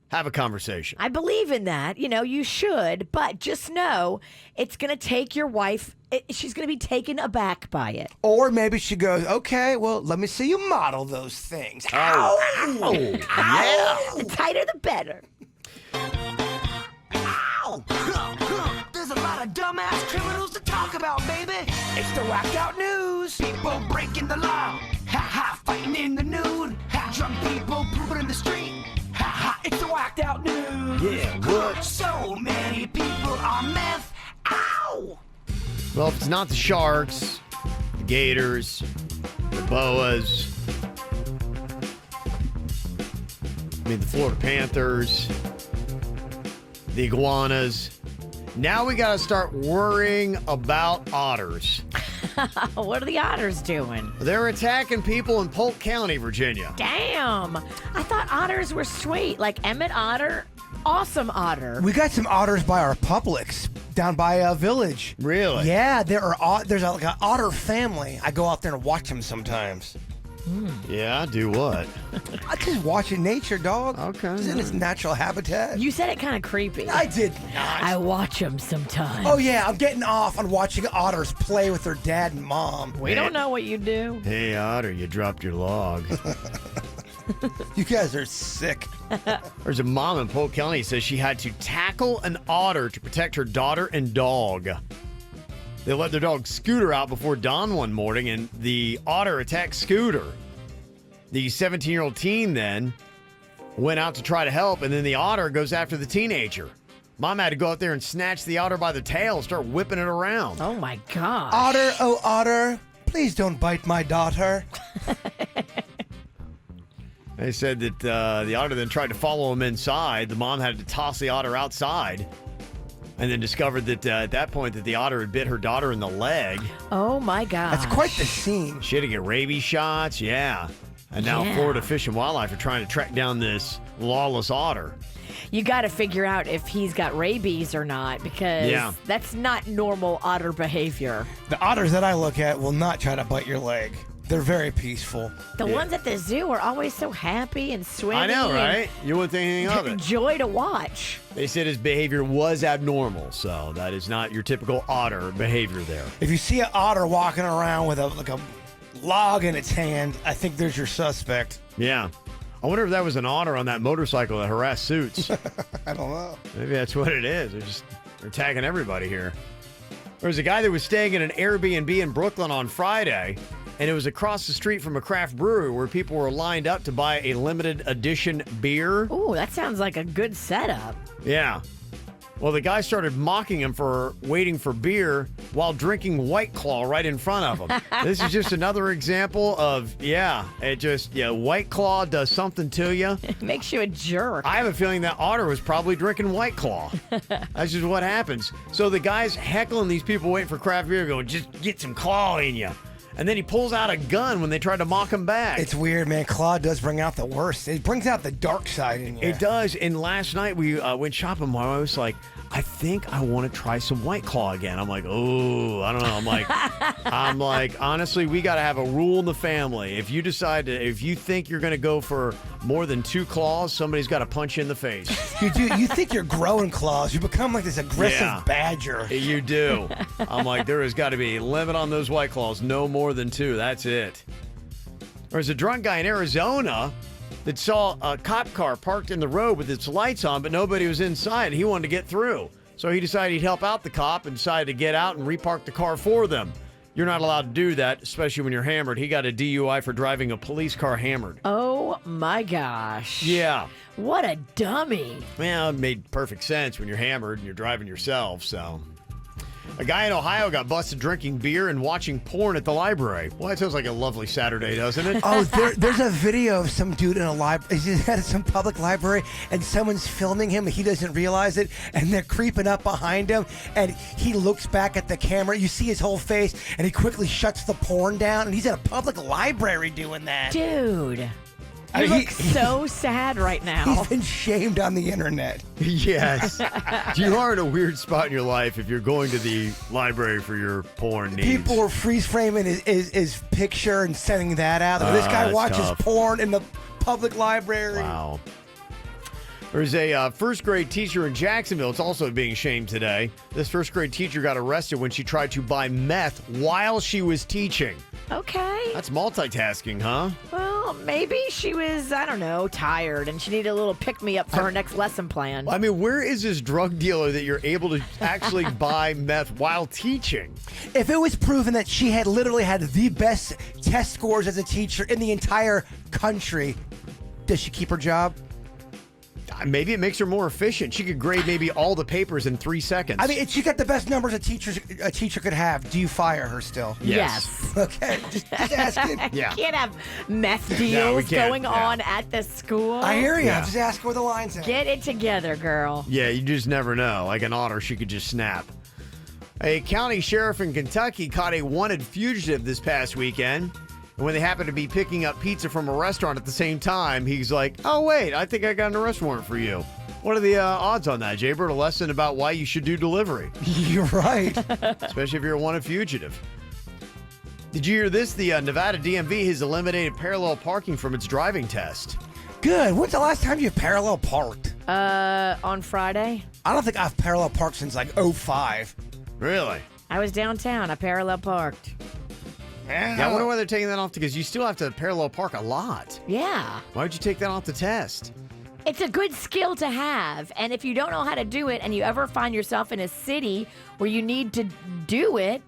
[SPEAKER 1] Have a conversation.
[SPEAKER 3] I believe in that. You should, but just know it's going to take your wife. She's going to be taken aback by it.
[SPEAKER 2] Or maybe she goes, okay, well, let me see you model those things. Ow!
[SPEAKER 1] Oh,
[SPEAKER 3] yeah. The tighter, the better.
[SPEAKER 4] There's a lot of dumbass criminals to talk about, baby. It's the whacked out news. People breaking the law. Ha ha, fighting in the nude. Ha, drunk people pooping in the street. Ha ha, it's the whacked out news.
[SPEAKER 1] Yeah, what?
[SPEAKER 4] So many people on meth. Ow!
[SPEAKER 1] Well, if it's not the Sharks, the Gators, the Boas, the Florida Panthers, the Iguanas, now we got to start worrying about otters.
[SPEAKER 3] What are the otters doing?
[SPEAKER 1] They're attacking people in Polk County, Virginia.
[SPEAKER 3] Damn. I thought otters were sweet. Like Emmett Otter. Awesome otter.
[SPEAKER 2] We got some otters by our Publix down by a village.
[SPEAKER 1] Really?
[SPEAKER 2] Yeah, there's like an otter family. I go out there and watch them sometimes.
[SPEAKER 1] Yeah, do what?
[SPEAKER 2] I just watching nature, dog.
[SPEAKER 1] Okay.
[SPEAKER 2] It's in its natural habitat.
[SPEAKER 3] You said it kind of creepy.
[SPEAKER 2] I did not.
[SPEAKER 3] I watch them sometimes.
[SPEAKER 2] Oh, yeah, I'm getting off on watching otters play with their dad and mom.
[SPEAKER 3] We don't know what you do.
[SPEAKER 1] Hey, Otter, you dropped your log.
[SPEAKER 2] You guys are sick.
[SPEAKER 1] There's a mom in Polk County who says she had to tackle an otter to protect her daughter and dog. They let their dog Scooter out before dawn one morning, and the otter attacked Scooter. The 17-year-old teen then went out to try to help, and then the otter goes after the teenager. Mom had to go out there and snatch the otter by the tail and start whipping it around.
[SPEAKER 3] Oh, my gosh.
[SPEAKER 2] Otter, oh, otter, please don't bite my daughter.
[SPEAKER 1] They said that the otter then tried to follow him inside. The mom had to toss the otter outside and then discovered that at that point that the otter had bit her daughter in the leg.
[SPEAKER 3] Oh, my gosh.
[SPEAKER 2] That's quite the scene.
[SPEAKER 1] She had to get rabies shots, yeah. And now
[SPEAKER 3] Yeah.
[SPEAKER 1] Florida Fish and Wildlife are trying to track down this lawless otter.
[SPEAKER 3] You got to figure out if he's got rabies or not, because that's not normal otter behavior.
[SPEAKER 2] The otters that I look at will not try to bite your leg. They're very peaceful.
[SPEAKER 3] The ones at the zoo are always so happy and swimming.
[SPEAKER 1] I know,
[SPEAKER 3] and
[SPEAKER 1] right? You wouldn't think anything of it.
[SPEAKER 3] Joy to watch.
[SPEAKER 1] They said his behavior was abnormal, so that is not your typical otter behavior there.
[SPEAKER 2] If you see an otter walking around with a log in its hand, I think there's your suspect.
[SPEAKER 1] Yeah. I wonder if that was an otter on that motorcycle that harassed Suits.
[SPEAKER 2] I don't know.
[SPEAKER 1] Maybe that's what it is. They're attacking everybody here. There was a guy that was staying in an Airbnb in Brooklyn on Friday. and it was across the street from a craft brewery where people were lined up to buy a limited edition beer.
[SPEAKER 3] Ooh, that sounds like a good setup.
[SPEAKER 1] Yeah. Well, the guy started mocking him for waiting for beer while drinking White Claw right in front of him. This is just another example of, White Claw does something to you.
[SPEAKER 3] It makes you a jerk.
[SPEAKER 1] I have a feeling that Otter was probably drinking White Claw. That's just what happens. So the guy's heckling these people waiting for craft beer, going, just get some claw in you. And then he pulls out a gun when they try to mock him back.
[SPEAKER 2] It's weird, man. Claw does bring out the worst. It brings out the dark side in you.
[SPEAKER 1] It does. And last night we went shopping. I was like, I think I want to try some White Claw again. I'm like, oh, I don't know. I'm like, honestly, we got to have a rule in the family. If you think you're going to go for more than 2 claws, somebody's got to punch you in the face.
[SPEAKER 2] You do. You think you're growing claws. You become like this aggressive badger.
[SPEAKER 1] You do. I'm like, there has got to be a limit on those White Claws. No more than 2. That's it. There's a drunk guy in Arizona that saw a cop car parked in the road with its lights on, but nobody was inside. He wanted to get through. So he decided he'd help out the cop and decided to get out and repark the car for them. You're not allowed to do that, especially when you're hammered. He got a DUI for driving a police car hammered.
[SPEAKER 3] Oh, my gosh.
[SPEAKER 1] Yeah.
[SPEAKER 3] What a dummy.
[SPEAKER 1] Well, it made perfect sense when you're hammered and you're driving yourself, so... A guy in Ohio got busted drinking beer and watching porn at the library. Well, that sounds like a lovely Saturday, doesn't it?
[SPEAKER 2] Oh, there's a video of some dude in a library. He's at some public library, and someone's filming him, and he doesn't realize it, and they're creeping up behind him, and he looks back at the camera. You see his whole face, and he quickly shuts the porn down, and he's at a public library doing that.
[SPEAKER 3] Dude. You look so sad right now.
[SPEAKER 2] He's been shamed on the internet.
[SPEAKER 1] Yes. You are in a weird spot in your life if you're going to the library for your porn needs.
[SPEAKER 2] People are freeze framing his picture and sending that out. This guy watches porn in the public library.
[SPEAKER 1] Wow. There's a first grade teacher in Jacksonville. It's also being shamed today. This first grade teacher got arrested when she tried to buy meth while she was teaching.
[SPEAKER 3] Okay.
[SPEAKER 1] That's multitasking, huh?
[SPEAKER 3] Well, maybe she was, I don't know, tired and she needed a little pick-me-up for her next lesson plan.
[SPEAKER 1] I mean, where is this drug dealer that you're able to actually buy meth while teaching?
[SPEAKER 2] If it was proven that she had literally had the best test scores as a teacher in the entire country, does she keep her job?
[SPEAKER 1] Maybe it makes her more efficient. She could grade maybe all the papers in 3 seconds.
[SPEAKER 2] I mean, if she got the best numbers a teacher could have, do you fire her still?
[SPEAKER 3] Yes.
[SPEAKER 2] Okay, just asking.
[SPEAKER 1] Yeah.
[SPEAKER 3] You can't have meth deals going on at the school.
[SPEAKER 2] I hear you. Just ask where the line's at.
[SPEAKER 3] Get it together, girl.
[SPEAKER 1] Yeah, you just never know. Like an otter, she could just snap. A county sheriff in Kentucky caught a wanted fugitive this past weekend. And when they happened to be picking up pizza from a restaurant at the same time, he's like, oh, wait, I think I got an arrest warrant for you. What are the odds on that, Jaybird? A lesson about why you should do delivery.
[SPEAKER 2] You're right.
[SPEAKER 1] Especially if you're a wanted fugitive. Did you hear this? The Nevada DMV has eliminated parallel parking from its driving test.
[SPEAKER 2] Good. When's the last time you parallel parked?
[SPEAKER 3] On Friday.
[SPEAKER 2] I don't think I've parallel parked since like 05.
[SPEAKER 1] Really?
[SPEAKER 3] I was downtown. I parallel parked.
[SPEAKER 1] Yeah, I wonder why they're taking that off, because you still have to parallel park a lot.
[SPEAKER 3] Yeah.
[SPEAKER 1] Why would you take that off the test?
[SPEAKER 3] It's a good skill to have, and if you don't know how to do it and you ever find yourself in a city where you need to do it,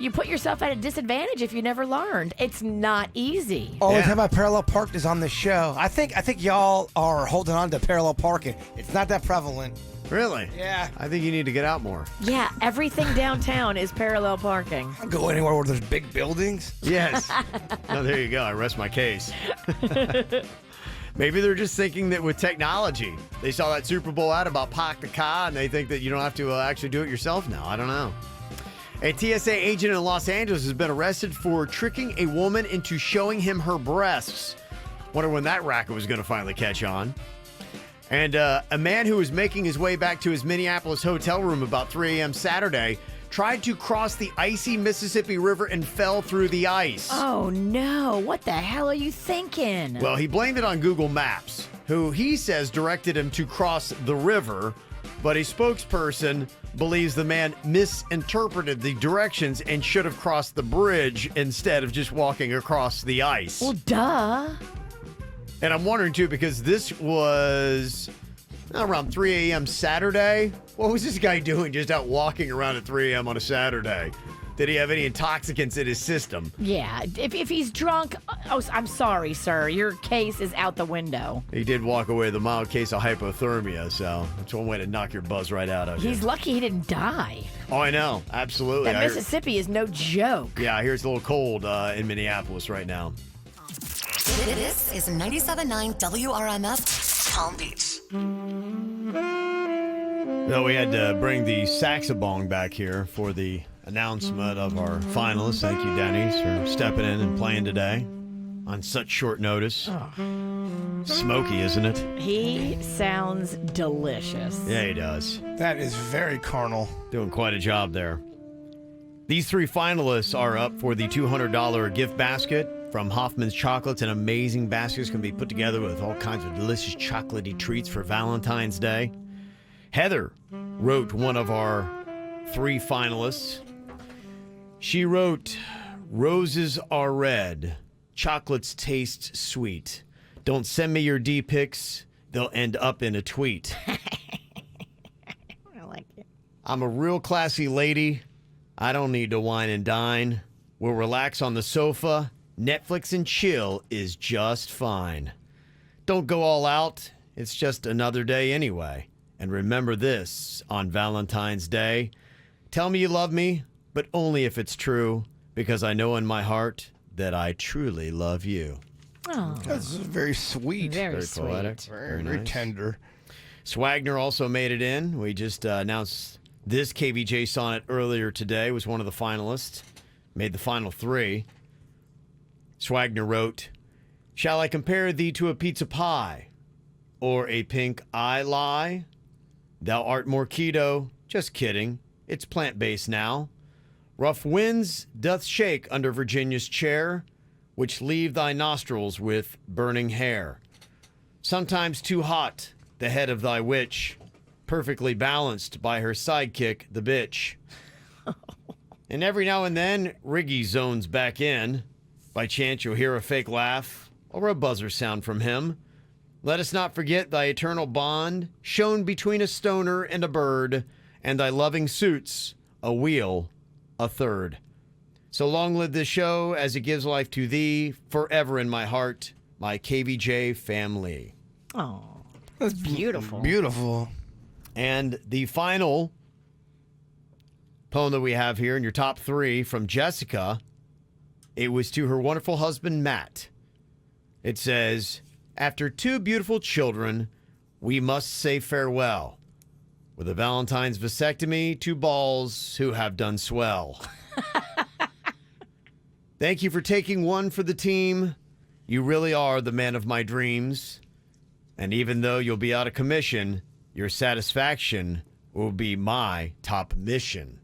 [SPEAKER 3] you put yourself at a disadvantage if you never learned. It's not easy.
[SPEAKER 2] All the time I parallel parked is on the show. I think y'all are holding on to parallel parking. It's not that prevalent.
[SPEAKER 1] Really?
[SPEAKER 2] Yeah.
[SPEAKER 1] I think you need to get out more.
[SPEAKER 3] Yeah, everything downtown is parallel parking.
[SPEAKER 2] I'll go anywhere where there's big buildings.
[SPEAKER 1] Yes. No, there you go. I rest my case. Maybe they're just thinking that with technology, they saw that Super Bowl ad about park the car, and they think that you don't have to actually do it yourself now. I don't know. A TSA agent in Los Angeles has been arrested for tricking a woman into showing him her breasts. Wonder when that racket was going to finally catch on. And a man who was making his way back to his Minneapolis hotel room about 3 a.m. Saturday tried to cross the icy Mississippi River and fell through the ice.
[SPEAKER 3] Oh, no. What the hell are you thinking?
[SPEAKER 1] Well, he blamed it on Google Maps, who he says directed him to cross the river, but a spokesperson believes the man misinterpreted the directions and should have crossed the bridge instead of just walking across the ice.
[SPEAKER 3] Well, duh.
[SPEAKER 1] And I'm wondering, too, because this was around 3 a.m. Saturday. What was this guy doing just out walking around at 3 a.m. on a Saturday? Did he have any intoxicants in his system?
[SPEAKER 3] Yeah, if he's drunk, oh, I'm sorry, sir. Your case is out the window.
[SPEAKER 1] He did walk away with a mild case of hypothermia, so that's one way to knock your buzz right out of you.
[SPEAKER 3] He's lucky he didn't die.
[SPEAKER 1] Oh, I know. Absolutely.
[SPEAKER 3] That Mississippi is no joke.
[SPEAKER 1] Yeah, I hear it's a little cold in Minneapolis right now.
[SPEAKER 9] This is 97.9 WRMF, Palm Beach.
[SPEAKER 1] No, we had to bring the saxophone back here for the announcement of our finalists. Thank you, Denny's, for stepping in and playing today on such short notice. Smoky, isn't it?
[SPEAKER 3] He sounds delicious.
[SPEAKER 1] Yeah, he does.
[SPEAKER 2] That is very carnal.
[SPEAKER 1] Doing quite a job there. These 3 finalists are up for the $200 gift basket from Hoffman's Chocolates. An amazing basket is going to be put together with all kinds of delicious chocolatey treats for Valentine's Day. Heather wrote one of our 3 finalists. She wrote, "Roses are red. Chocolates taste sweet. Don't send me your D-pics. They'll end up in a tweet."
[SPEAKER 3] I like it.
[SPEAKER 1] "I'm a real classy lady. I don't need to wine and dine. We'll relax on the sofa. Netflix and chill is just fine. Don't go all out. It's just another day anyway. And remember this on Valentine's Day. Tell me you love me, but only if it's true, because I know in my heart that I truly love you."
[SPEAKER 3] Oh,
[SPEAKER 2] that's very sweet.
[SPEAKER 3] Very
[SPEAKER 1] poetic.
[SPEAKER 3] sweet.
[SPEAKER 2] Very
[SPEAKER 1] nice.
[SPEAKER 2] tender.
[SPEAKER 1] Swagner also made it in. We just announced this KVJ sonnet earlier today. Was one of the finalists. Made the final 3. Swagner wrote, "Shall I compare thee to a pizza pie or a pink eye lie? Thou art more keto. Just kidding. It's plant-based now. Rough winds doth shake under Virginia's chair, which leave thy nostrils with burning hair. Sometimes too hot, the head of thy witch, perfectly balanced by her sidekick, the bitch. And every now and then, Riggy zones back in. By chance, you'll hear a fake laugh or a buzzer sound from him. Let us not forget thy eternal bond, shown between a stoner and a bird, and thy loving suits, a wheel, a third. So long live this show as it gives life to thee, forever in my heart, my KVJ family."
[SPEAKER 3] Oh, that's beautiful.
[SPEAKER 2] Beautiful.
[SPEAKER 1] And the final poem that we have here in your top 3 from Jessica, it was to her wonderful husband, Matt. It says, "After 2 beautiful children, we must say farewell. With a Valentine's vasectomy, 2 balls who have done swell. Thank you for taking one for the team. You really are the man of my dreams. And even though you'll be out of commission, your satisfaction will be my top mission.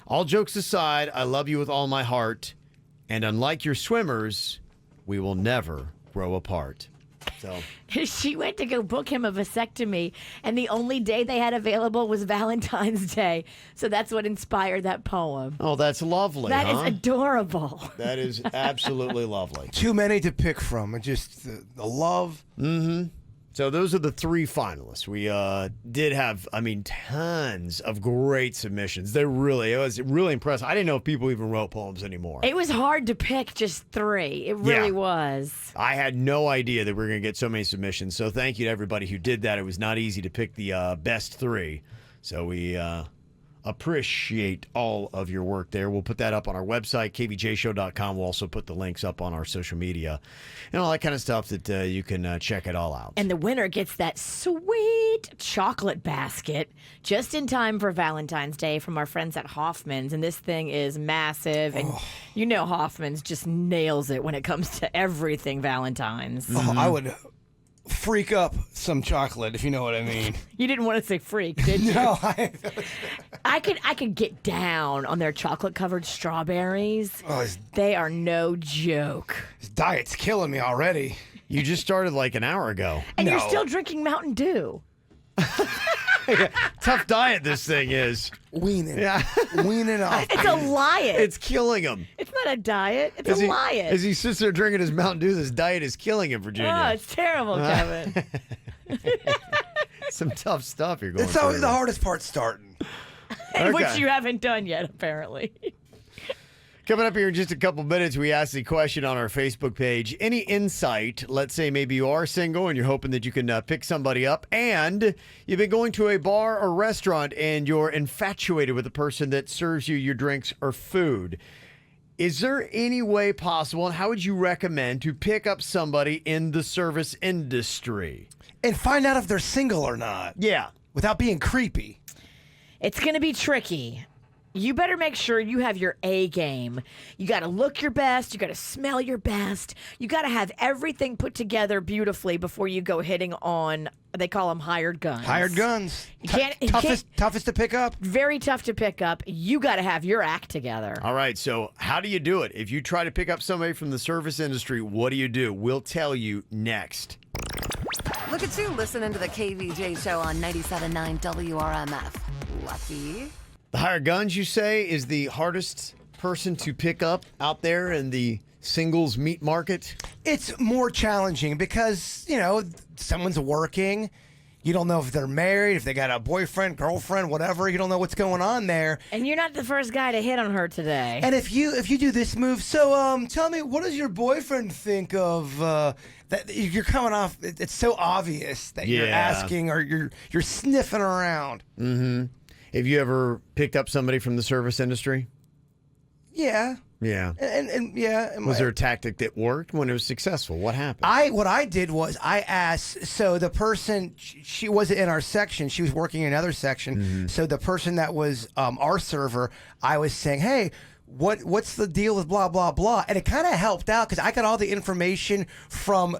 [SPEAKER 1] All jokes aside, I love you with all my heart. And unlike your swimmers, we will never grow apart." So
[SPEAKER 3] She went to go book him a vasectomy, and the only day they had available was Valentine's Day. So that's what inspired that poem.
[SPEAKER 1] Oh, that's lovely.
[SPEAKER 3] That is
[SPEAKER 1] huh?
[SPEAKER 3] adorable.
[SPEAKER 1] That is absolutely lovely.
[SPEAKER 2] Too many to pick from. Just the love.
[SPEAKER 1] Mm-hmm. So those are the 3 finalists. We did have, tons of great submissions. It was really impressive. I didn't know if people even wrote poems anymore.
[SPEAKER 3] It was hard to pick just 3. It really was.
[SPEAKER 1] I had no idea that we were going to get so many submissions. So thank you to everybody who did that. It was not easy to pick the best 3. So we appreciate all of your work there. We'll put that up on our website, kvjshow.com. We'll also put the links up on our social media and all that kind of stuff that you can check it all out.
[SPEAKER 3] And the winner gets that sweet chocolate basket just in time for Valentine's Day from our friends at Hoffman's. And this thing is massive. And you know Hoffman's just nails it when it comes to everything Valentine's.
[SPEAKER 2] Oh, I would freak up some chocolate, if you know what I mean.
[SPEAKER 3] You didn't want to say freak, did you?
[SPEAKER 2] No,
[SPEAKER 3] I could get down on their chocolate-covered strawberries.
[SPEAKER 2] Oh,
[SPEAKER 3] they are no joke.
[SPEAKER 2] His diet's killing me already.
[SPEAKER 1] You just started like an hour ago.
[SPEAKER 3] And you're still drinking Mountain Dew.
[SPEAKER 1] Tough diet this thing is.
[SPEAKER 2] Weaning.
[SPEAKER 1] Yeah.
[SPEAKER 2] Weaning off.
[SPEAKER 3] It's a lion.
[SPEAKER 1] It's killing him.
[SPEAKER 3] It's not a diet. It's a lion.
[SPEAKER 1] As he sits there drinking his Mountain Dew, this diet is killing him, Virginia.
[SPEAKER 3] Oh, it's terrible, Kevin.
[SPEAKER 1] Some tough stuff you're going
[SPEAKER 2] It's always
[SPEAKER 1] through.
[SPEAKER 2] the hardest part starting.
[SPEAKER 3] Which
[SPEAKER 1] Okay.
[SPEAKER 3] you haven't done yet, apparently.
[SPEAKER 1] Coming up here in just a couple minutes, we asked the question on our Facebook page. Any insight? Let's say maybe you are single and you're hoping that you can pick somebody up, and you've been going to a bar or restaurant and you're infatuated with the person that serves you your drinks or food. Is there any way possible, and how would you recommend to pick up somebody in the service industry?
[SPEAKER 2] And find out if they're single or not.
[SPEAKER 1] Yeah.
[SPEAKER 2] Without being creepy.
[SPEAKER 3] It's going to be tricky. You better make sure you have your A game. You got to look your best. You got to smell your best. You got to have everything put together beautifully before you go hitting on, they call them hired guns.
[SPEAKER 2] Hired guns.
[SPEAKER 3] You can't,
[SPEAKER 2] Toughest to pick up.
[SPEAKER 3] Very tough to pick up. You got to have your act together.
[SPEAKER 1] All right, so how do you do it? If you try to pick up somebody from the service industry, what do you do? We'll tell you next.
[SPEAKER 9] Look at you listening to the KVJ Show on 97.9 WRMF. Lucky.
[SPEAKER 1] The hired guns, you say, is the hardest person to pick up out there in the singles meat market?
[SPEAKER 2] It's more challenging because, someone's working. You don't know if they're married, if they got a boyfriend, girlfriend, whatever. You don't know what's going on there.
[SPEAKER 3] And you're not the first guy to hit on her today.
[SPEAKER 2] And if you do this move, so tell me, what does your boyfriend think of that? You're coming off. It's so obvious that you're asking or you're sniffing around.
[SPEAKER 1] Mm-hmm. Have you ever picked up somebody from the service industry?
[SPEAKER 2] Yeah.
[SPEAKER 1] Yeah.
[SPEAKER 2] And yeah.
[SPEAKER 1] Was there a tactic that worked when it was successful? What happened?
[SPEAKER 2] What I did was I asked, so the person, she wasn't in our section, she was working in another section.
[SPEAKER 1] Mm-hmm.
[SPEAKER 2] So the person that was our server, I was saying, hey, what's the deal with blah, blah, blah? And it kind of helped out because I got all the information from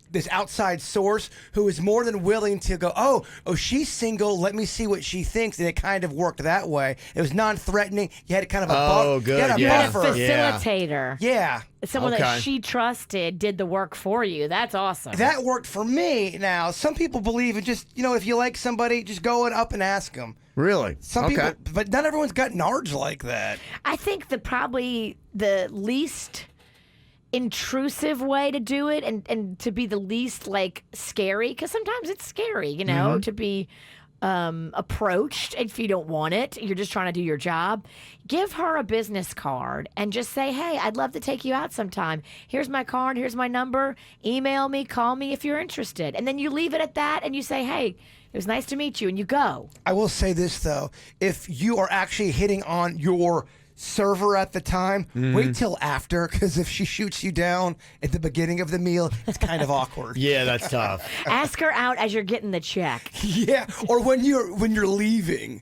[SPEAKER 2] this outside source who was more than willing to go, oh, she's single. Let me see what she thinks. And it kind of worked that way. It was non-threatening. You had kind of a
[SPEAKER 1] good.
[SPEAKER 2] You had a buffer.
[SPEAKER 3] Facilitator.
[SPEAKER 2] Yeah.
[SPEAKER 3] Someone that she trusted did the work for you. That's awesome.
[SPEAKER 2] That worked for me. Now, some people believe in just, if you like somebody, just go up and ask them.
[SPEAKER 1] Really?
[SPEAKER 2] Some people, but not everyone's got nards like that.
[SPEAKER 3] I think probably the least intrusive way to do it and to be the least scary, because sometimes it's scary, to be approached if you don't want it. You're just trying to do your job. Give her a business card and just say, hey, I'd love to take you out sometime. Here's my card. Here's my number. Email me. Call me if you're interested. And then you leave it at that and you say, hey, it was nice to meet you, and you go.
[SPEAKER 2] I will say this, though. If you are actually hitting on your server at the time, wait till after, because if she shoots you down at the beginning of the meal, it's kind of awkward.
[SPEAKER 1] Yeah, that's tough.
[SPEAKER 3] Ask her out as you're getting the check.
[SPEAKER 2] Yeah, or when you're leaving.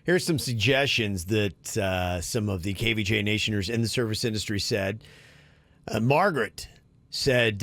[SPEAKER 1] Here's some suggestions that some of the KVJ Nationers in the service industry said. Margaret said,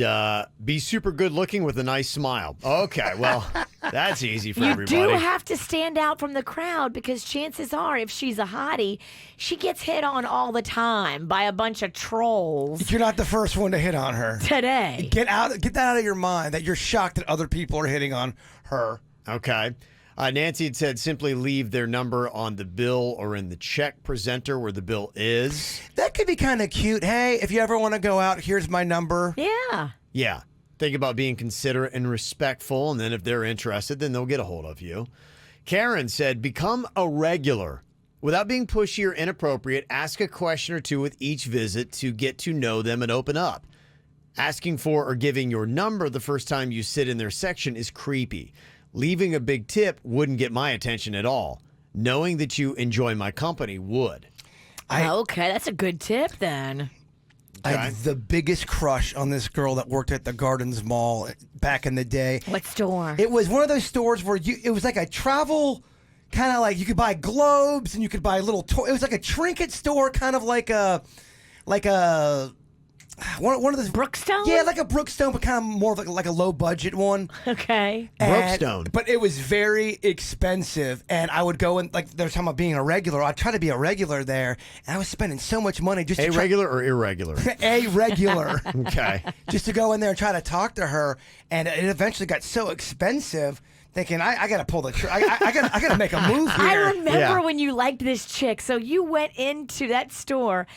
[SPEAKER 1] be super good looking with a nice smile. Okay, well, that's easy for everybody.
[SPEAKER 3] You do have to stand out from the crowd because chances are if she's a hottie, she gets hit on all the time by a bunch of trolls.
[SPEAKER 2] You're not the first one to hit on her.
[SPEAKER 3] Today.
[SPEAKER 2] Get that out of your mind that you're shocked that other people are hitting on her.
[SPEAKER 1] Okay. Nancy had said simply leave their number on the bill or in the check presenter where the bill is.
[SPEAKER 2] That could be kind of cute. Hey, if you ever want to go out, here's my number.
[SPEAKER 3] Yeah.
[SPEAKER 1] Yeah. Think about being considerate and respectful, and then if they're interested, then they'll get a hold of you. Karen said, become a regular. Without being pushy or inappropriate, ask a question or two with each visit to get to know them and open up. Asking for or giving your number the first time you sit in their section is creepy. Leaving a big tip wouldn't get my attention at all. Knowing that you enjoy my company would.
[SPEAKER 3] Okay, that's a good tip then.
[SPEAKER 2] I had the biggest crush on this girl that worked at the Gardens Mall back in the day.
[SPEAKER 3] What store?
[SPEAKER 2] It was one of those stores where it was like a travel, kind of like you could buy globes and you could buy little toys. It was like a trinket store, kind of like a one of those
[SPEAKER 3] Brookstone.
[SPEAKER 2] Yeah, like a Brookstone, but kind of more of like a low budget one.
[SPEAKER 3] Okay.
[SPEAKER 1] Brookstone.
[SPEAKER 2] But it was very expensive, and I would go and they're talking about being a regular. I'd try to be a regular there, and I was spending so much money just to
[SPEAKER 1] regular or irregular?
[SPEAKER 2] A regular.
[SPEAKER 1] Okay.
[SPEAKER 2] Just to go in there and try to talk to her, and it eventually got so expensive. Thinking I got to pull the I got to make a move here.
[SPEAKER 3] I remember when you liked this chick, so you went into that store.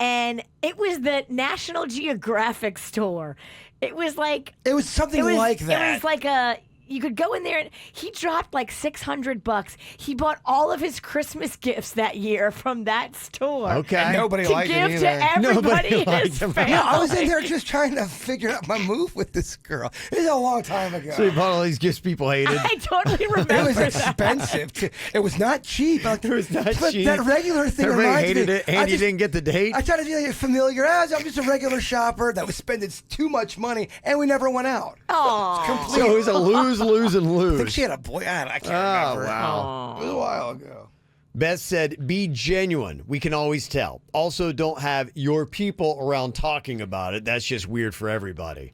[SPEAKER 3] And it was the National Geographic store. It was like...
[SPEAKER 2] It was something like that.
[SPEAKER 3] It was like a... you could go in there and he dropped like $600. He bought all of his Christmas gifts that year from that store.
[SPEAKER 1] Okay.
[SPEAKER 2] And nobody
[SPEAKER 3] to
[SPEAKER 2] liked
[SPEAKER 3] give
[SPEAKER 2] him
[SPEAKER 3] to
[SPEAKER 2] either.
[SPEAKER 3] everybody in
[SPEAKER 1] liked
[SPEAKER 3] his
[SPEAKER 1] him.
[SPEAKER 3] family.
[SPEAKER 2] Yeah, I was in there just trying to figure out my move with this girl. This is a long time ago.
[SPEAKER 1] So he bought all these gifts people hated.
[SPEAKER 3] I totally remember
[SPEAKER 2] It was
[SPEAKER 3] that.
[SPEAKER 2] expensive. It was not cheap. Like,
[SPEAKER 1] It was not
[SPEAKER 2] but
[SPEAKER 1] cheap.
[SPEAKER 2] that regular thing
[SPEAKER 1] Everybody
[SPEAKER 2] reminds
[SPEAKER 1] hated
[SPEAKER 2] me.
[SPEAKER 1] it, and you didn't get the date.
[SPEAKER 2] I tried to be like familiar. I'm just a regular shopper that was spending too much money, and we never went out.
[SPEAKER 3] Aw.
[SPEAKER 1] So it was a lose, lose, and lose.
[SPEAKER 2] I think she had a boy. I can't remember.
[SPEAKER 1] Wow.
[SPEAKER 2] It was a while ago.
[SPEAKER 1] Beth said, be genuine. We can always tell. Also, don't have your people around talking about it. That's just weird for everybody.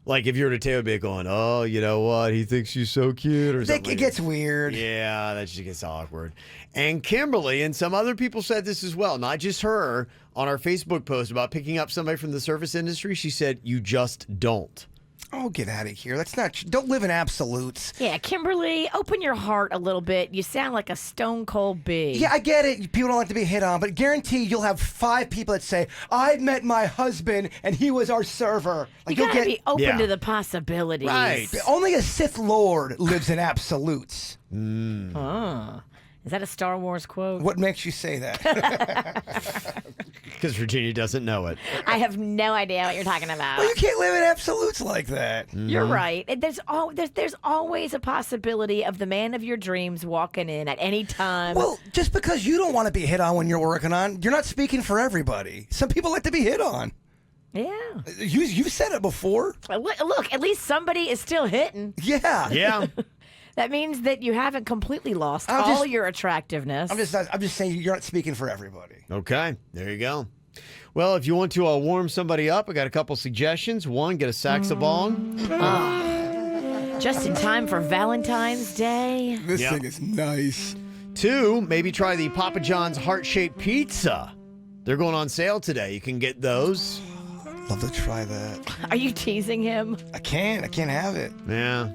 [SPEAKER 1] Like if you're at a table be going, oh, you know what? He thinks she's so cute or something.
[SPEAKER 2] It gets weird.
[SPEAKER 1] Yeah, that just gets awkward. And Kimberly and some other people said this as well, not just her, on our Facebook post about picking up somebody from the service industry. She said, you just don't.
[SPEAKER 2] Oh, get out of here. That's not. Don't live in absolutes.
[SPEAKER 3] Yeah, Kimberly, open your heart a little bit. You sound like a stone cold bee.
[SPEAKER 2] Yeah, I get it. People don't like to be hit on, but guarantee you'll have 5 people that say, I met my husband and he was our server. Like,
[SPEAKER 3] you gotta
[SPEAKER 2] you'll
[SPEAKER 3] be open
[SPEAKER 1] Yeah.
[SPEAKER 3] to the possibilities.
[SPEAKER 1] Right.
[SPEAKER 2] Only a Sith Lord lives in absolutes.
[SPEAKER 3] Huh. Is that a Star Wars quote?
[SPEAKER 2] What makes you say that?
[SPEAKER 1] Because Virginia doesn't know it.
[SPEAKER 3] I have no idea what you're talking about.
[SPEAKER 2] Well, you can't live in absolutes like that.
[SPEAKER 3] You're right. And there's always a possibility of the man of your dreams walking in at any time.
[SPEAKER 2] Well, just because you don't want to be hit on when you're working on, you're not speaking for everybody. Some people like to be hit on.
[SPEAKER 3] Yeah.
[SPEAKER 2] You've said it before.
[SPEAKER 3] Look, at least somebody is still hitting.
[SPEAKER 2] Yeah.
[SPEAKER 1] Yeah.
[SPEAKER 3] That means that you haven't completely lost all your attractiveness.
[SPEAKER 2] I'm just saying you're not speaking for everybody.
[SPEAKER 1] Okay, there you go. Well, if you want to warm somebody up, I got a couple suggestions. One, get a saxophone.
[SPEAKER 3] Just in time for Valentine's Day.
[SPEAKER 2] This thing is nice.
[SPEAKER 1] 2, maybe try the Papa John's heart-shaped pizza. They're going on sale today. You can get those.
[SPEAKER 2] Love to try that.
[SPEAKER 3] Are you teasing him?
[SPEAKER 2] I can't have it.
[SPEAKER 1] Yeah.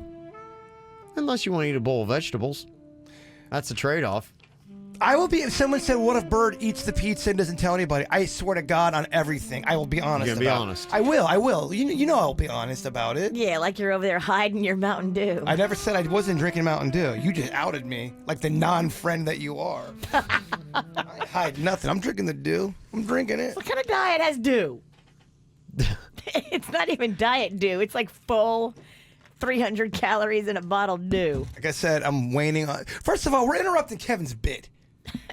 [SPEAKER 1] Unless you want to eat a bowl of vegetables. That's the trade-off.
[SPEAKER 2] I will be, if someone said, what if Bird eats the pizza and doesn't tell anybody? I swear to God on everything. I will be honest
[SPEAKER 1] You're
[SPEAKER 2] about
[SPEAKER 1] gonna be
[SPEAKER 2] it.
[SPEAKER 1] honest.
[SPEAKER 2] I will. You know I'll be honest about it.
[SPEAKER 3] Yeah, like you're over there hiding your Mountain Dew.
[SPEAKER 2] I never said I wasn't drinking Mountain Dew. You just outed me like the non-friend that you are. I hide nothing. I'm drinking the Dew. I'm drinking it.
[SPEAKER 3] What kind of diet has Dew? It's not even diet Dew. It's like full 300 calories in a bottle Dew.
[SPEAKER 2] Like I said, I'm waning on. First of all, we're interrupting Kevin's bit.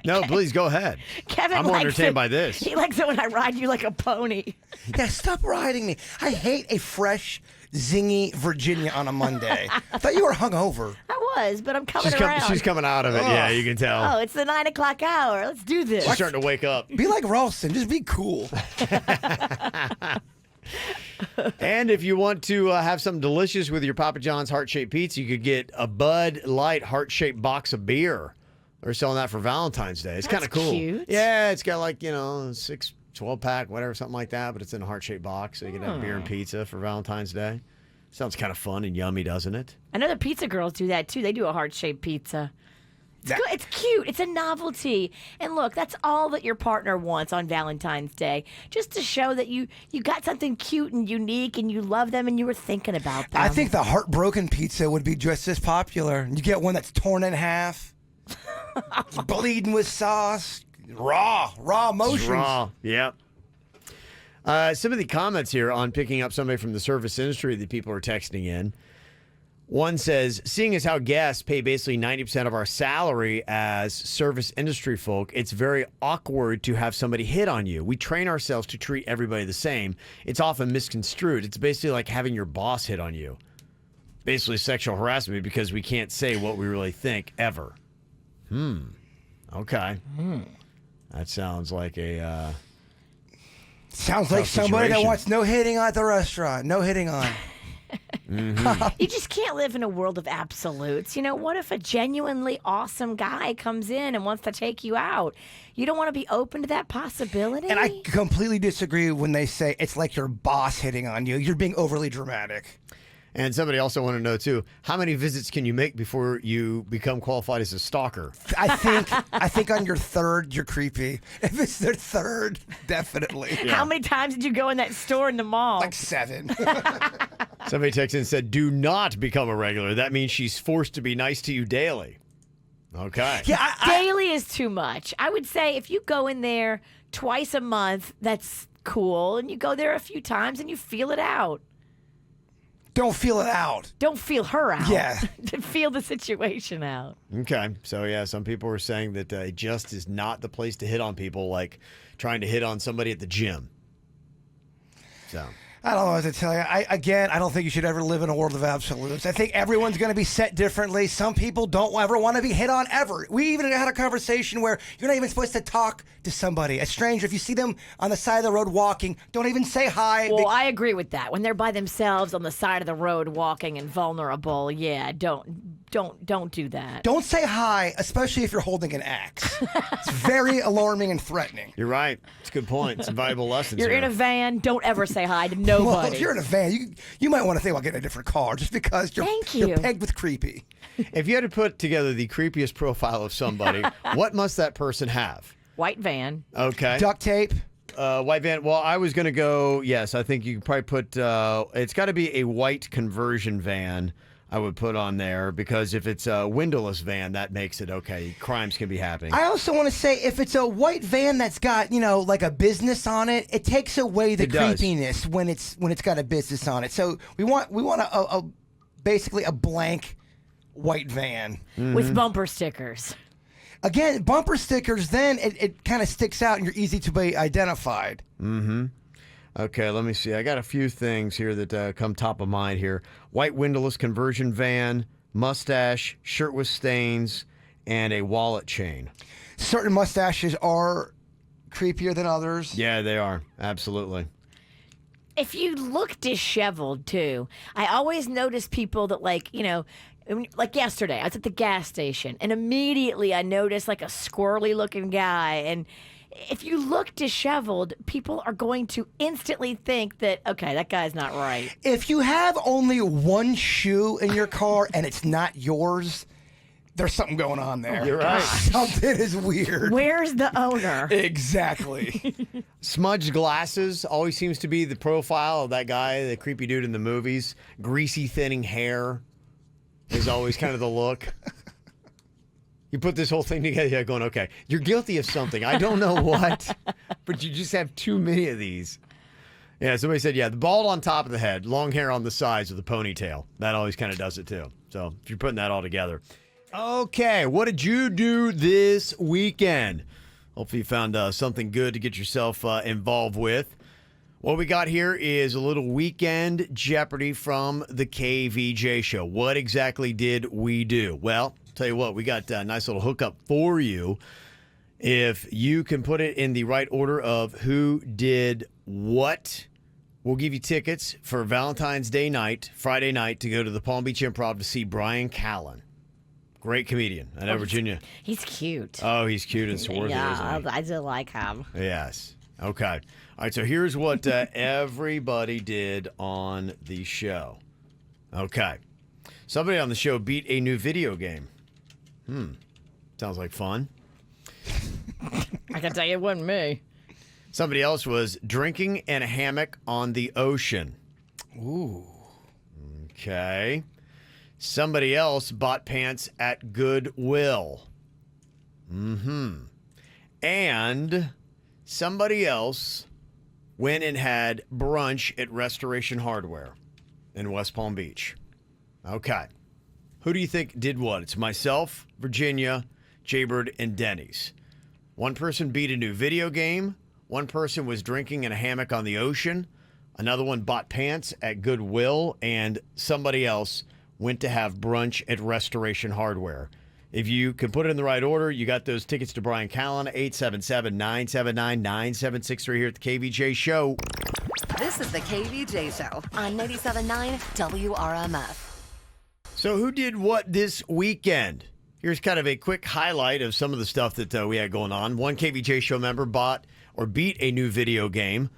[SPEAKER 1] No, please go ahead.
[SPEAKER 3] Kevin
[SPEAKER 1] I'm more
[SPEAKER 3] likes
[SPEAKER 1] entertained
[SPEAKER 3] it.
[SPEAKER 1] by this.
[SPEAKER 3] He likes it when I ride you like a pony.
[SPEAKER 2] Yeah, stop riding me. I hate a fresh, zingy Virginia on a Monday. I thought you were hungover.
[SPEAKER 3] I was, but I'm coming around.
[SPEAKER 1] She's coming out of it. Yeah, you can tell.
[SPEAKER 3] Oh, it's the 9 o'clock hour. Let's do this.
[SPEAKER 1] She's starting to wake up.
[SPEAKER 2] Be like Ralston. Just be cool.
[SPEAKER 1] And if you want to have something delicious with your Papa John's heart-shaped pizza, you could get a Bud Light heart-shaped box of beer. They're selling that for Valentine's Day. It's kind of cool.
[SPEAKER 3] Cute.
[SPEAKER 1] Yeah, it's got like, 6, 12-pack, whatever, something like that, but it's in a heart-shaped box, so you can have beer and pizza for Valentine's Day. Sounds kind of fun and yummy, doesn't it?
[SPEAKER 3] I know the pizza girls do that too. They do a heart-shaped pizza. It's good. It's cute. It's a novelty. And look, that's all that your partner wants on Valentine's Day. Just to show that you got something cute and unique and you love them and you were thinking about them.
[SPEAKER 2] I think the heartbroken pizza would be just as popular. You get one that's torn in half, bleeding with sauce, raw emotions.
[SPEAKER 1] Raw, yep. Some of the comments here on picking up somebody from the service industry that people are texting in. One says, seeing as how guests pay basically 90% of our salary as service industry folk, it's very awkward to have somebody hit on you. We train ourselves to treat everybody the same. It's often misconstrued. It's basically like having your boss hit on you. Basically sexual harassment because we can't say what we really think ever. Okay. That sounds like a...
[SPEAKER 2] Sounds like somebody that wants no hitting at the restaurant. No hitting on.
[SPEAKER 3] You just can't live in a world of absolutes. What if a genuinely awesome guy comes in and wants to take you out? You don't want to be open to that possibility?
[SPEAKER 2] And I completely disagree when they say it's like your boss hitting on you. You're being overly dramatic.
[SPEAKER 1] And somebody also wanted to know, too, how many visits can you make before you become qualified as a stalker?
[SPEAKER 2] I think on your third, you're creepy. If it's their third, definitely.
[SPEAKER 3] How many times did you go in that store in the mall?
[SPEAKER 2] Like 7.
[SPEAKER 1] Somebody texted and said, do not become a regular. That means she's forced to be nice to you daily. Okay.
[SPEAKER 3] Yeah, daily is too much. I would say if you go in there twice a month, that's cool. And you go there a few times and you feel it out.
[SPEAKER 2] Don't feel it out.
[SPEAKER 3] Don't feel her out.
[SPEAKER 2] Yeah.
[SPEAKER 3] Feel the situation out.
[SPEAKER 1] Okay. So, yeah, some people were saying that it just is not the place to hit on people, like trying to hit on somebody at the gym. So.
[SPEAKER 2] I don't know what to tell you. I don't think you should ever live in a world of absolutes. I think everyone's going to be set differently. Some people don't ever want to be hit on ever. We even had a conversation where you're not even supposed to talk to somebody, a stranger. If you see them on the side of the road walking, don't even say hi.
[SPEAKER 3] Well, I agree with that. When they're by themselves on the side of the road walking and vulnerable, yeah, don't do that.
[SPEAKER 2] Don't say hi, especially if you're holding an axe. It's very alarming and threatening.
[SPEAKER 1] You're right. It's a good point. Some valuable lessons
[SPEAKER 3] You're
[SPEAKER 1] here.
[SPEAKER 3] in a van. Don't ever say hi to nobody.
[SPEAKER 2] Well, if you're in a van, you might want to think about getting a different car just because you're pegged with creepy.
[SPEAKER 1] If you had to put together the creepiest profile of somebody, what must that person have?
[SPEAKER 3] White van.
[SPEAKER 1] Okay.
[SPEAKER 2] Duct tape.
[SPEAKER 1] White van. Well, I was going to go, yes, I think you could probably put, it's got to be a white conversion van. I would put on there because if it's a windowless van, that makes it okay. Crimes can be happening.
[SPEAKER 2] I also want to say if it's a white van that's got, like a business on it, it takes away the creepiness when it's got a business on it. So we want a basically a blank white van
[SPEAKER 3] with bumper stickers.
[SPEAKER 2] Again, bumper stickers, then it kind of sticks out and you're easy to be identified.
[SPEAKER 1] Mm-hmm. Okay, let me see. I got a few things here that come top of mind here. White windowless conversion van, mustache, shirt with stains, and a wallet chain.
[SPEAKER 2] Certain mustaches are creepier than others.
[SPEAKER 1] Yeah, they are. Absolutely.
[SPEAKER 3] If you look disheveled, too, I always notice people that, like yesterday, I was at the gas station, and immediately I noticed, like, a squirrely-looking guy, and if you look disheveled, people are going to instantly think that, okay, that guy's not right.
[SPEAKER 2] If you have only one shoe in your car and it's not yours, there's something going on there.
[SPEAKER 1] You're right.
[SPEAKER 2] Something is weird.
[SPEAKER 3] Where's the owner?
[SPEAKER 2] Exactly.
[SPEAKER 1] Smudged glasses always seems to be the profile of that guy, the creepy dude in the movies. Greasy, thinning hair is always kind of the look. You put this whole thing together, going, okay, you're guilty of something. I don't know what, but you just have too many of these. Yeah, somebody said, the bald on top of the head, long hair on the sides with a ponytail. That always kind of does it, too. So if you're putting that all together. Okay, what did you do this weekend? Hopefully you found something good to get yourself involved with. What we got here is a little weekend Jeopardy from the KVJ Show. What exactly did we do? Well, tell you what, we got a nice little hookup for you. If you can put it in the right order of who did what, we'll give you tickets for Valentine's Day night, Friday night, to go to the Palm Beach Improv to see Brian Callen. Great comedian. I know, Virginia.
[SPEAKER 3] He's cute.
[SPEAKER 1] Oh, he's cute and swarthy, isn't he?
[SPEAKER 3] I do like him.
[SPEAKER 1] Yes. Okay. All right, so here's what everybody did on the show. Okay. Somebody on the show beat a new video game. Sounds like fun.
[SPEAKER 3] I can tell you it wasn't me.
[SPEAKER 1] Somebody else was drinking in a hammock on the ocean.
[SPEAKER 2] Ooh.
[SPEAKER 1] Okay. Somebody else bought pants at Goodwill. And somebody else went and had brunch at Restoration Hardware in West Palm Beach. Okay. Who do you think did what? It's myself, Virginia, Jaybird, and Denny's. One person beat a new video game. One person was drinking in a hammock on the ocean. Another one bought pants at Goodwill. And somebody else went to have brunch at Restoration Hardware. If you can put it in the right order, you got those tickets to Brian Callen, 877-979-9763 here at the KVJ Show.
[SPEAKER 9] This is the KVJ Show on 97.9 WRMF.
[SPEAKER 1] So who did what this weekend? Here's kind of a quick highlight of some of the stuff that we had going on. One KVJ Show member bought or beat a new video game.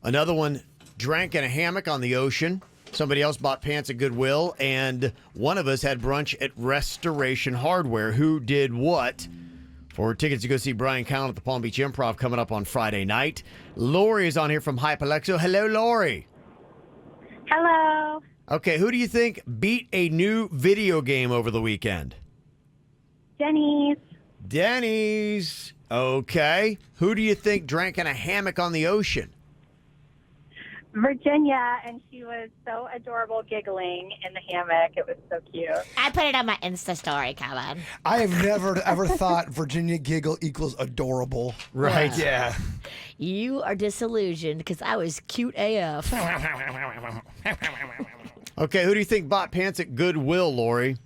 [SPEAKER 1] Another one drank in a hammock on the ocean. Somebody else bought pants at Goodwill, and one of us had brunch at Restoration Hardware. Who did what? For tickets to go see Brian Callen at the Palm Beach Improv coming up on Friday night. Lori is on here from Hypalexo. Hello, Lori.
[SPEAKER 16] Hello.
[SPEAKER 1] Okay, who do you think beat a new video game over the weekend?
[SPEAKER 16] Denny's.
[SPEAKER 1] Denny's. Okay. Who do you think drank in a hammock on the ocean?
[SPEAKER 16] Virginia, and she was so adorable giggling in the hammock. It was so cute.
[SPEAKER 3] I put it on my Insta story, Kevin.
[SPEAKER 2] I have never ever thought Virginia giggle equals adorable.
[SPEAKER 1] Right.
[SPEAKER 2] Yeah.
[SPEAKER 3] You are disillusioned because I was cute AF.
[SPEAKER 1] Okay, who do you think bought pants at Goodwill, Lori?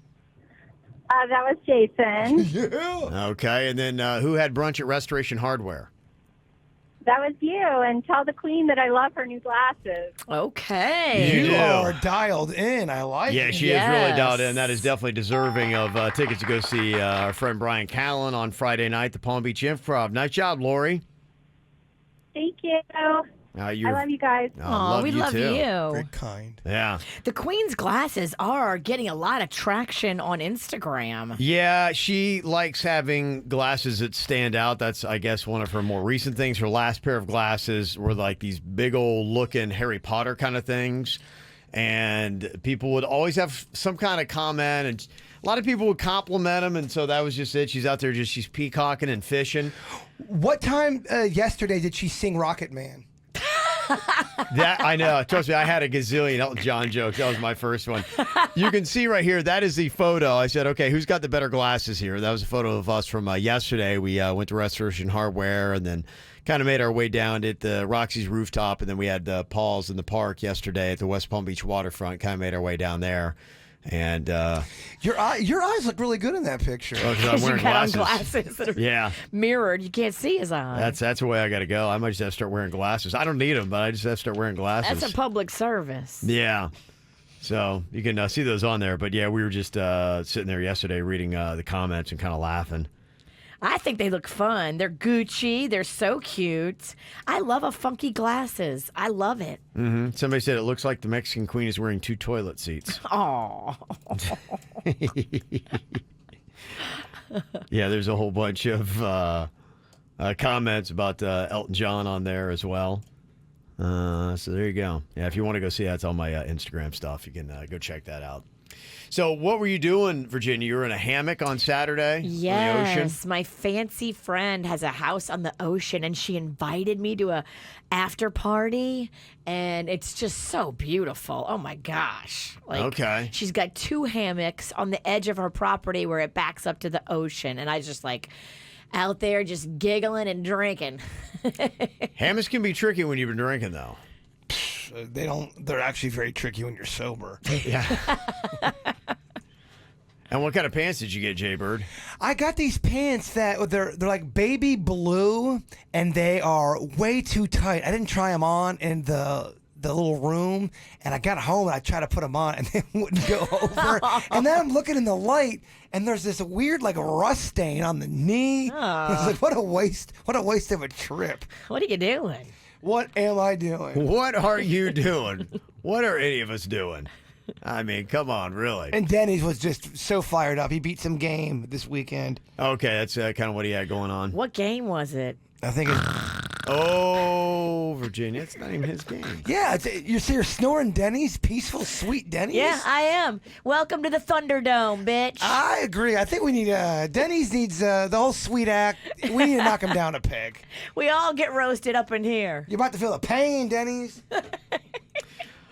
[SPEAKER 16] That was Jason.
[SPEAKER 2] Yeah.
[SPEAKER 1] Okay, and then who had brunch at Restoration Hardware?
[SPEAKER 16] That was you. And tell the queen that I love her new glasses.
[SPEAKER 3] Okay.
[SPEAKER 2] You
[SPEAKER 1] do.
[SPEAKER 2] are dialed in. I like
[SPEAKER 1] Yeah,
[SPEAKER 2] it.
[SPEAKER 1] she is really dialed in. That is definitely deserving of tickets to go see our friend Brian Callen on Friday night at the Palm Beach Improv. Nice job, Lori.
[SPEAKER 16] Thank you. I love you guys.
[SPEAKER 3] Oh, we love
[SPEAKER 1] too.
[SPEAKER 3] you.
[SPEAKER 2] Very kind.
[SPEAKER 1] Yeah.
[SPEAKER 3] The Queen's glasses are getting a lot of traction on Instagram.
[SPEAKER 1] Yeah, she likes having glasses that stand out. That's, I guess, one of her more recent things. Her last pair of glasses were like these big old looking Harry Potter kind of things. And people would always have some kind of comment, and a lot of people would compliment them. And so that was just it. She's out there she's peacocking and fishing.
[SPEAKER 2] What time yesterday did she sing Rocket Man?
[SPEAKER 1] That I know. Trust me, I had a gazillion Elton John jokes. That was my first one. You can see right here, that is the photo. I said, okay, who's got the better glasses here? That was a photo of us from yesterday. We went to Restoration Hardware and then kind of made our way down at the Roxy's rooftop. And then we had Paul's in the park yesterday at the West Palm Beach waterfront. Kind of made our way down there. And
[SPEAKER 2] your eyes look really good in that picture.
[SPEAKER 1] Oh, 'cause I'm wearing
[SPEAKER 3] you got
[SPEAKER 1] glasses.
[SPEAKER 3] on glasses that are
[SPEAKER 1] Yeah.
[SPEAKER 3] mirrored. You can't see his eyes.
[SPEAKER 1] That's the way I got to go. I might just have to start wearing glasses. I don't need them, but I just have to start wearing glasses.
[SPEAKER 3] That's a public service.
[SPEAKER 1] Yeah. So you can see those on there. But yeah, we were just sitting there yesterday reading the comments and kind of laughing.
[SPEAKER 3] I think they look fun. They're Gucci. They're so cute. I love a funky glasses. I love it.
[SPEAKER 1] Mm-hmm. Somebody said it looks like the Mexican queen is wearing 2 toilet seats.
[SPEAKER 3] Oh.
[SPEAKER 1] Yeah, there's a whole bunch of comments about Elton John on there as well. So there you go. Yeah, if you want to go see that, it's on my Instagram stuff. You can go check that out. So what were you doing, Virginia? You were in a hammock on Saturday on the ocean?
[SPEAKER 3] Yes, my fancy friend has a house on the ocean, and she invited me to a after party, and it's just so beautiful. Oh my gosh!
[SPEAKER 1] Okay.
[SPEAKER 3] She's got 2 hammocks on the edge of her property where it backs up to the ocean, and I just out there just giggling and drinking.
[SPEAKER 1] Hammocks can be tricky when you've been drinking, though.
[SPEAKER 2] They're actually very tricky when you're sober.
[SPEAKER 1] Yeah. And what kind of pants did you get, Jaybird?
[SPEAKER 2] I got these pants that they're like baby blue, and they are way too tight. I didn't try them on in the little room, and I got home and I tried to put them on and they wouldn't go over. And then I'm looking in the light, and there's this weird rust stain on the knee. It's like, what a waste of a trip.
[SPEAKER 3] What are you doing?
[SPEAKER 2] What am I doing?
[SPEAKER 1] What are you doing? What are any of us doing? I mean, come on, really.
[SPEAKER 2] And Denny's was just so fired up. He beat some game this weekend.
[SPEAKER 1] Okay, that's kind of what he had going on.
[SPEAKER 3] What game was it?
[SPEAKER 2] I think it's...
[SPEAKER 1] Oh, Virginia, it's not even his game.
[SPEAKER 2] Yeah, you're snoring Denny's? Peaceful, sweet Denny's?
[SPEAKER 3] Yeah, I am. Welcome to the Thunderdome, bitch.
[SPEAKER 2] I agree. I think we need... Denny's needs the whole sweet act. We need to knock him down a peg.
[SPEAKER 3] We all get roasted up in here.
[SPEAKER 2] You're about to feel the pain, Denny's.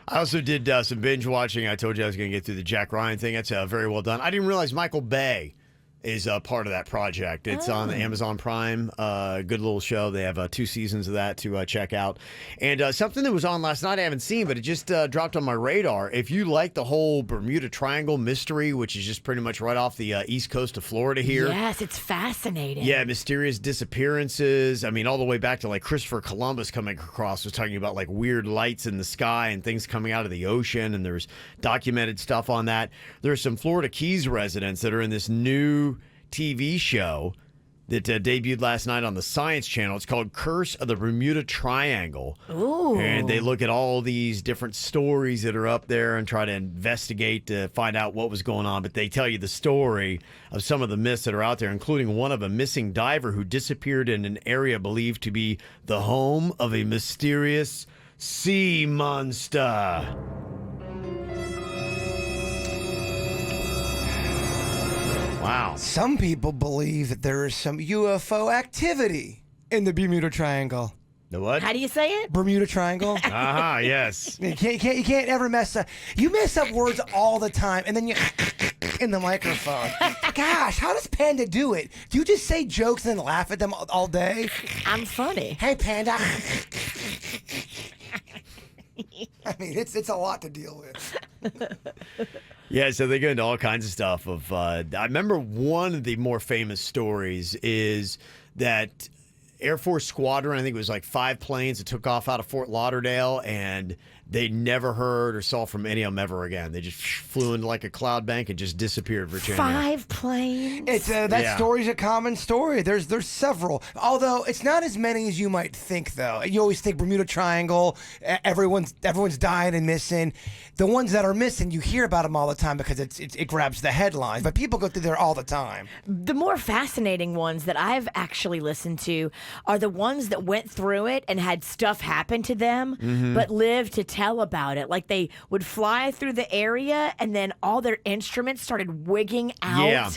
[SPEAKER 1] I also did some binge watching. I told you I was going to get through the Jack Ryan thing. That's very well done. I didn't realize Michael Bay is part of that project. It's on Amazon Prime. Good little show. They have 2 seasons of that to check out. And something that was on last night I haven't seen, but it just dropped on my radar. If you like the whole Bermuda Triangle mystery, which is just pretty much right off the east coast of Florida here.
[SPEAKER 3] Yes, it's fascinating.
[SPEAKER 1] Yeah, mysterious disappearances. I mean, all the way back to Christopher Columbus coming across was talking about weird lights in the sky and things coming out of the ocean, and there's documented stuff on that. There's some Florida Keys residents that are in this new TV show that debuted last night on the Science Channel. It's called Curse of the Bermuda Triangle.
[SPEAKER 3] Ooh.
[SPEAKER 1] And they look at all these different stories that are up there and try to investigate to find out what was going on. But they tell you the story of some of the myths that are out there, including one of a missing diver who disappeared in an area believed to be the home of a mysterious sea monster. Wow.
[SPEAKER 2] Some people believe that there is some UFO activity in the Bermuda Triangle.
[SPEAKER 1] The what?
[SPEAKER 3] How do you say it?
[SPEAKER 2] Bermuda Triangle.
[SPEAKER 1] Yes.
[SPEAKER 2] You can't ever mess up. You mess up words all the time, and then you in the microphone. Gosh, how does Panda do it? Do you just say jokes and then laugh at them all day?
[SPEAKER 3] I'm funny.
[SPEAKER 2] Hey, Panda. I mean, it's a lot to deal with.
[SPEAKER 1] Yeah, so they go into all kinds of stuff. I remember one of the more famous stories is that Air Force Squadron, I think it was like 5 planes that took off out of Fort Lauderdale, and they never heard or saw from any of them ever again. They just flew into like a cloud bank and just disappeared, Virginia.
[SPEAKER 3] 5 planes?
[SPEAKER 2] It's that story's a common story. There's several, although it's not as many as you might think. Though you always think Bermuda Triangle, everyone's dying and missing. The ones that are missing, you hear about them all the time because it grabs the headlines. But people go through there all the time.
[SPEAKER 3] The more fascinating ones that I've actually listened to are the ones that went through it and had stuff happen to them, but lived to tell about it. Like they would fly through the area and then all their instruments started wigging out.
[SPEAKER 1] Yeah.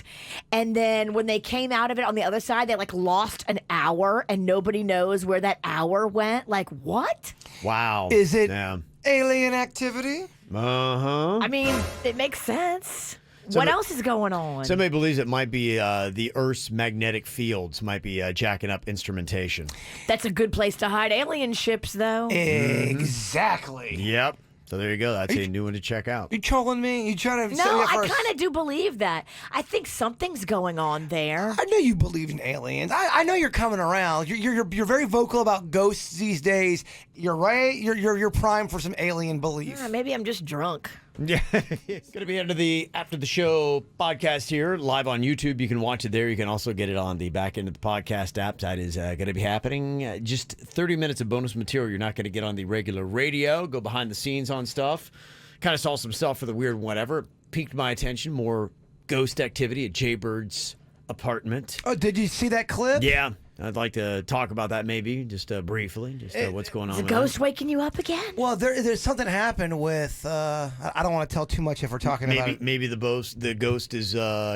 [SPEAKER 3] And then when they came out of it on the other side, they like lost an hour and nobody knows where that hour went. Like, what?
[SPEAKER 1] Wow.
[SPEAKER 2] Is it
[SPEAKER 1] Yeah.
[SPEAKER 2] alien activity?
[SPEAKER 1] Uh-huh.
[SPEAKER 3] I mean, it makes sense. What else is going on?
[SPEAKER 1] Somebody believes it might be the Earth's magnetic fields might be jacking up instrumentation.
[SPEAKER 3] That's a good place to hide alien ships, though.
[SPEAKER 2] Exactly.
[SPEAKER 1] Yep. So there you go. That's a new one to check out.
[SPEAKER 2] You trolling me? You trying to?
[SPEAKER 3] No, I kind of do believe that. I think something's going on there.
[SPEAKER 2] I know you believe in aliens. I know you're coming around. You're very vocal about ghosts these days. You're right. You're primed for some alien belief.
[SPEAKER 3] Yeah, maybe I'm just drunk.
[SPEAKER 1] Yeah, it's going to be after the show podcast here, live on YouTube. You can watch it there. You can also get it on the back end of the podcast app. That is going to be happening. Just 30 minutes of bonus material you're not going to get on the regular radio. Go behind the scenes on stuff. Kind of saw some stuff for the weird whatever. Piqued my attention. More ghost activity at Jaybird's apartment.
[SPEAKER 2] Oh, did you see that clip?
[SPEAKER 1] Yeah. I'd like to talk about that maybe, just briefly, what's going on.
[SPEAKER 3] Is the ghost waking you up again?
[SPEAKER 2] Well, there's something happened with, I don't want to tell too much if we're talking about it.
[SPEAKER 1] Maybe the ghost is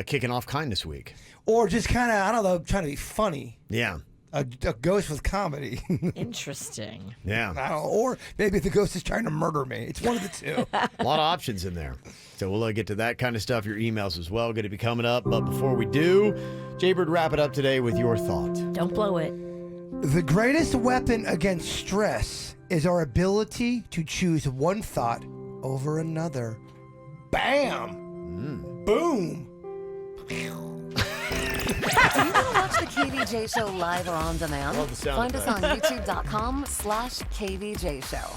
[SPEAKER 1] kicking off Kindness Week.
[SPEAKER 2] Or just kind of, I don't know, trying to be funny.
[SPEAKER 1] Yeah.
[SPEAKER 2] A ghost with comedy.
[SPEAKER 3] Interesting.
[SPEAKER 1] Yeah.
[SPEAKER 2] I don't know, or maybe the ghost is trying to murder me. It's one of the two.
[SPEAKER 1] A lot of options in there. So we'll get to that kind of stuff, your emails as well. Going to be coming up. But before we do, Jaybird, wrap it up today with your thought.
[SPEAKER 3] Don't blow it.
[SPEAKER 2] The greatest weapon against stress is our ability to choose one thought over another. Bam! Boom!
[SPEAKER 9] Do you want to watch the KVJ Show live or on demand?
[SPEAKER 1] Love the sound
[SPEAKER 9] Find us on
[SPEAKER 1] effect.
[SPEAKER 9] youtube.com/KVJ Show.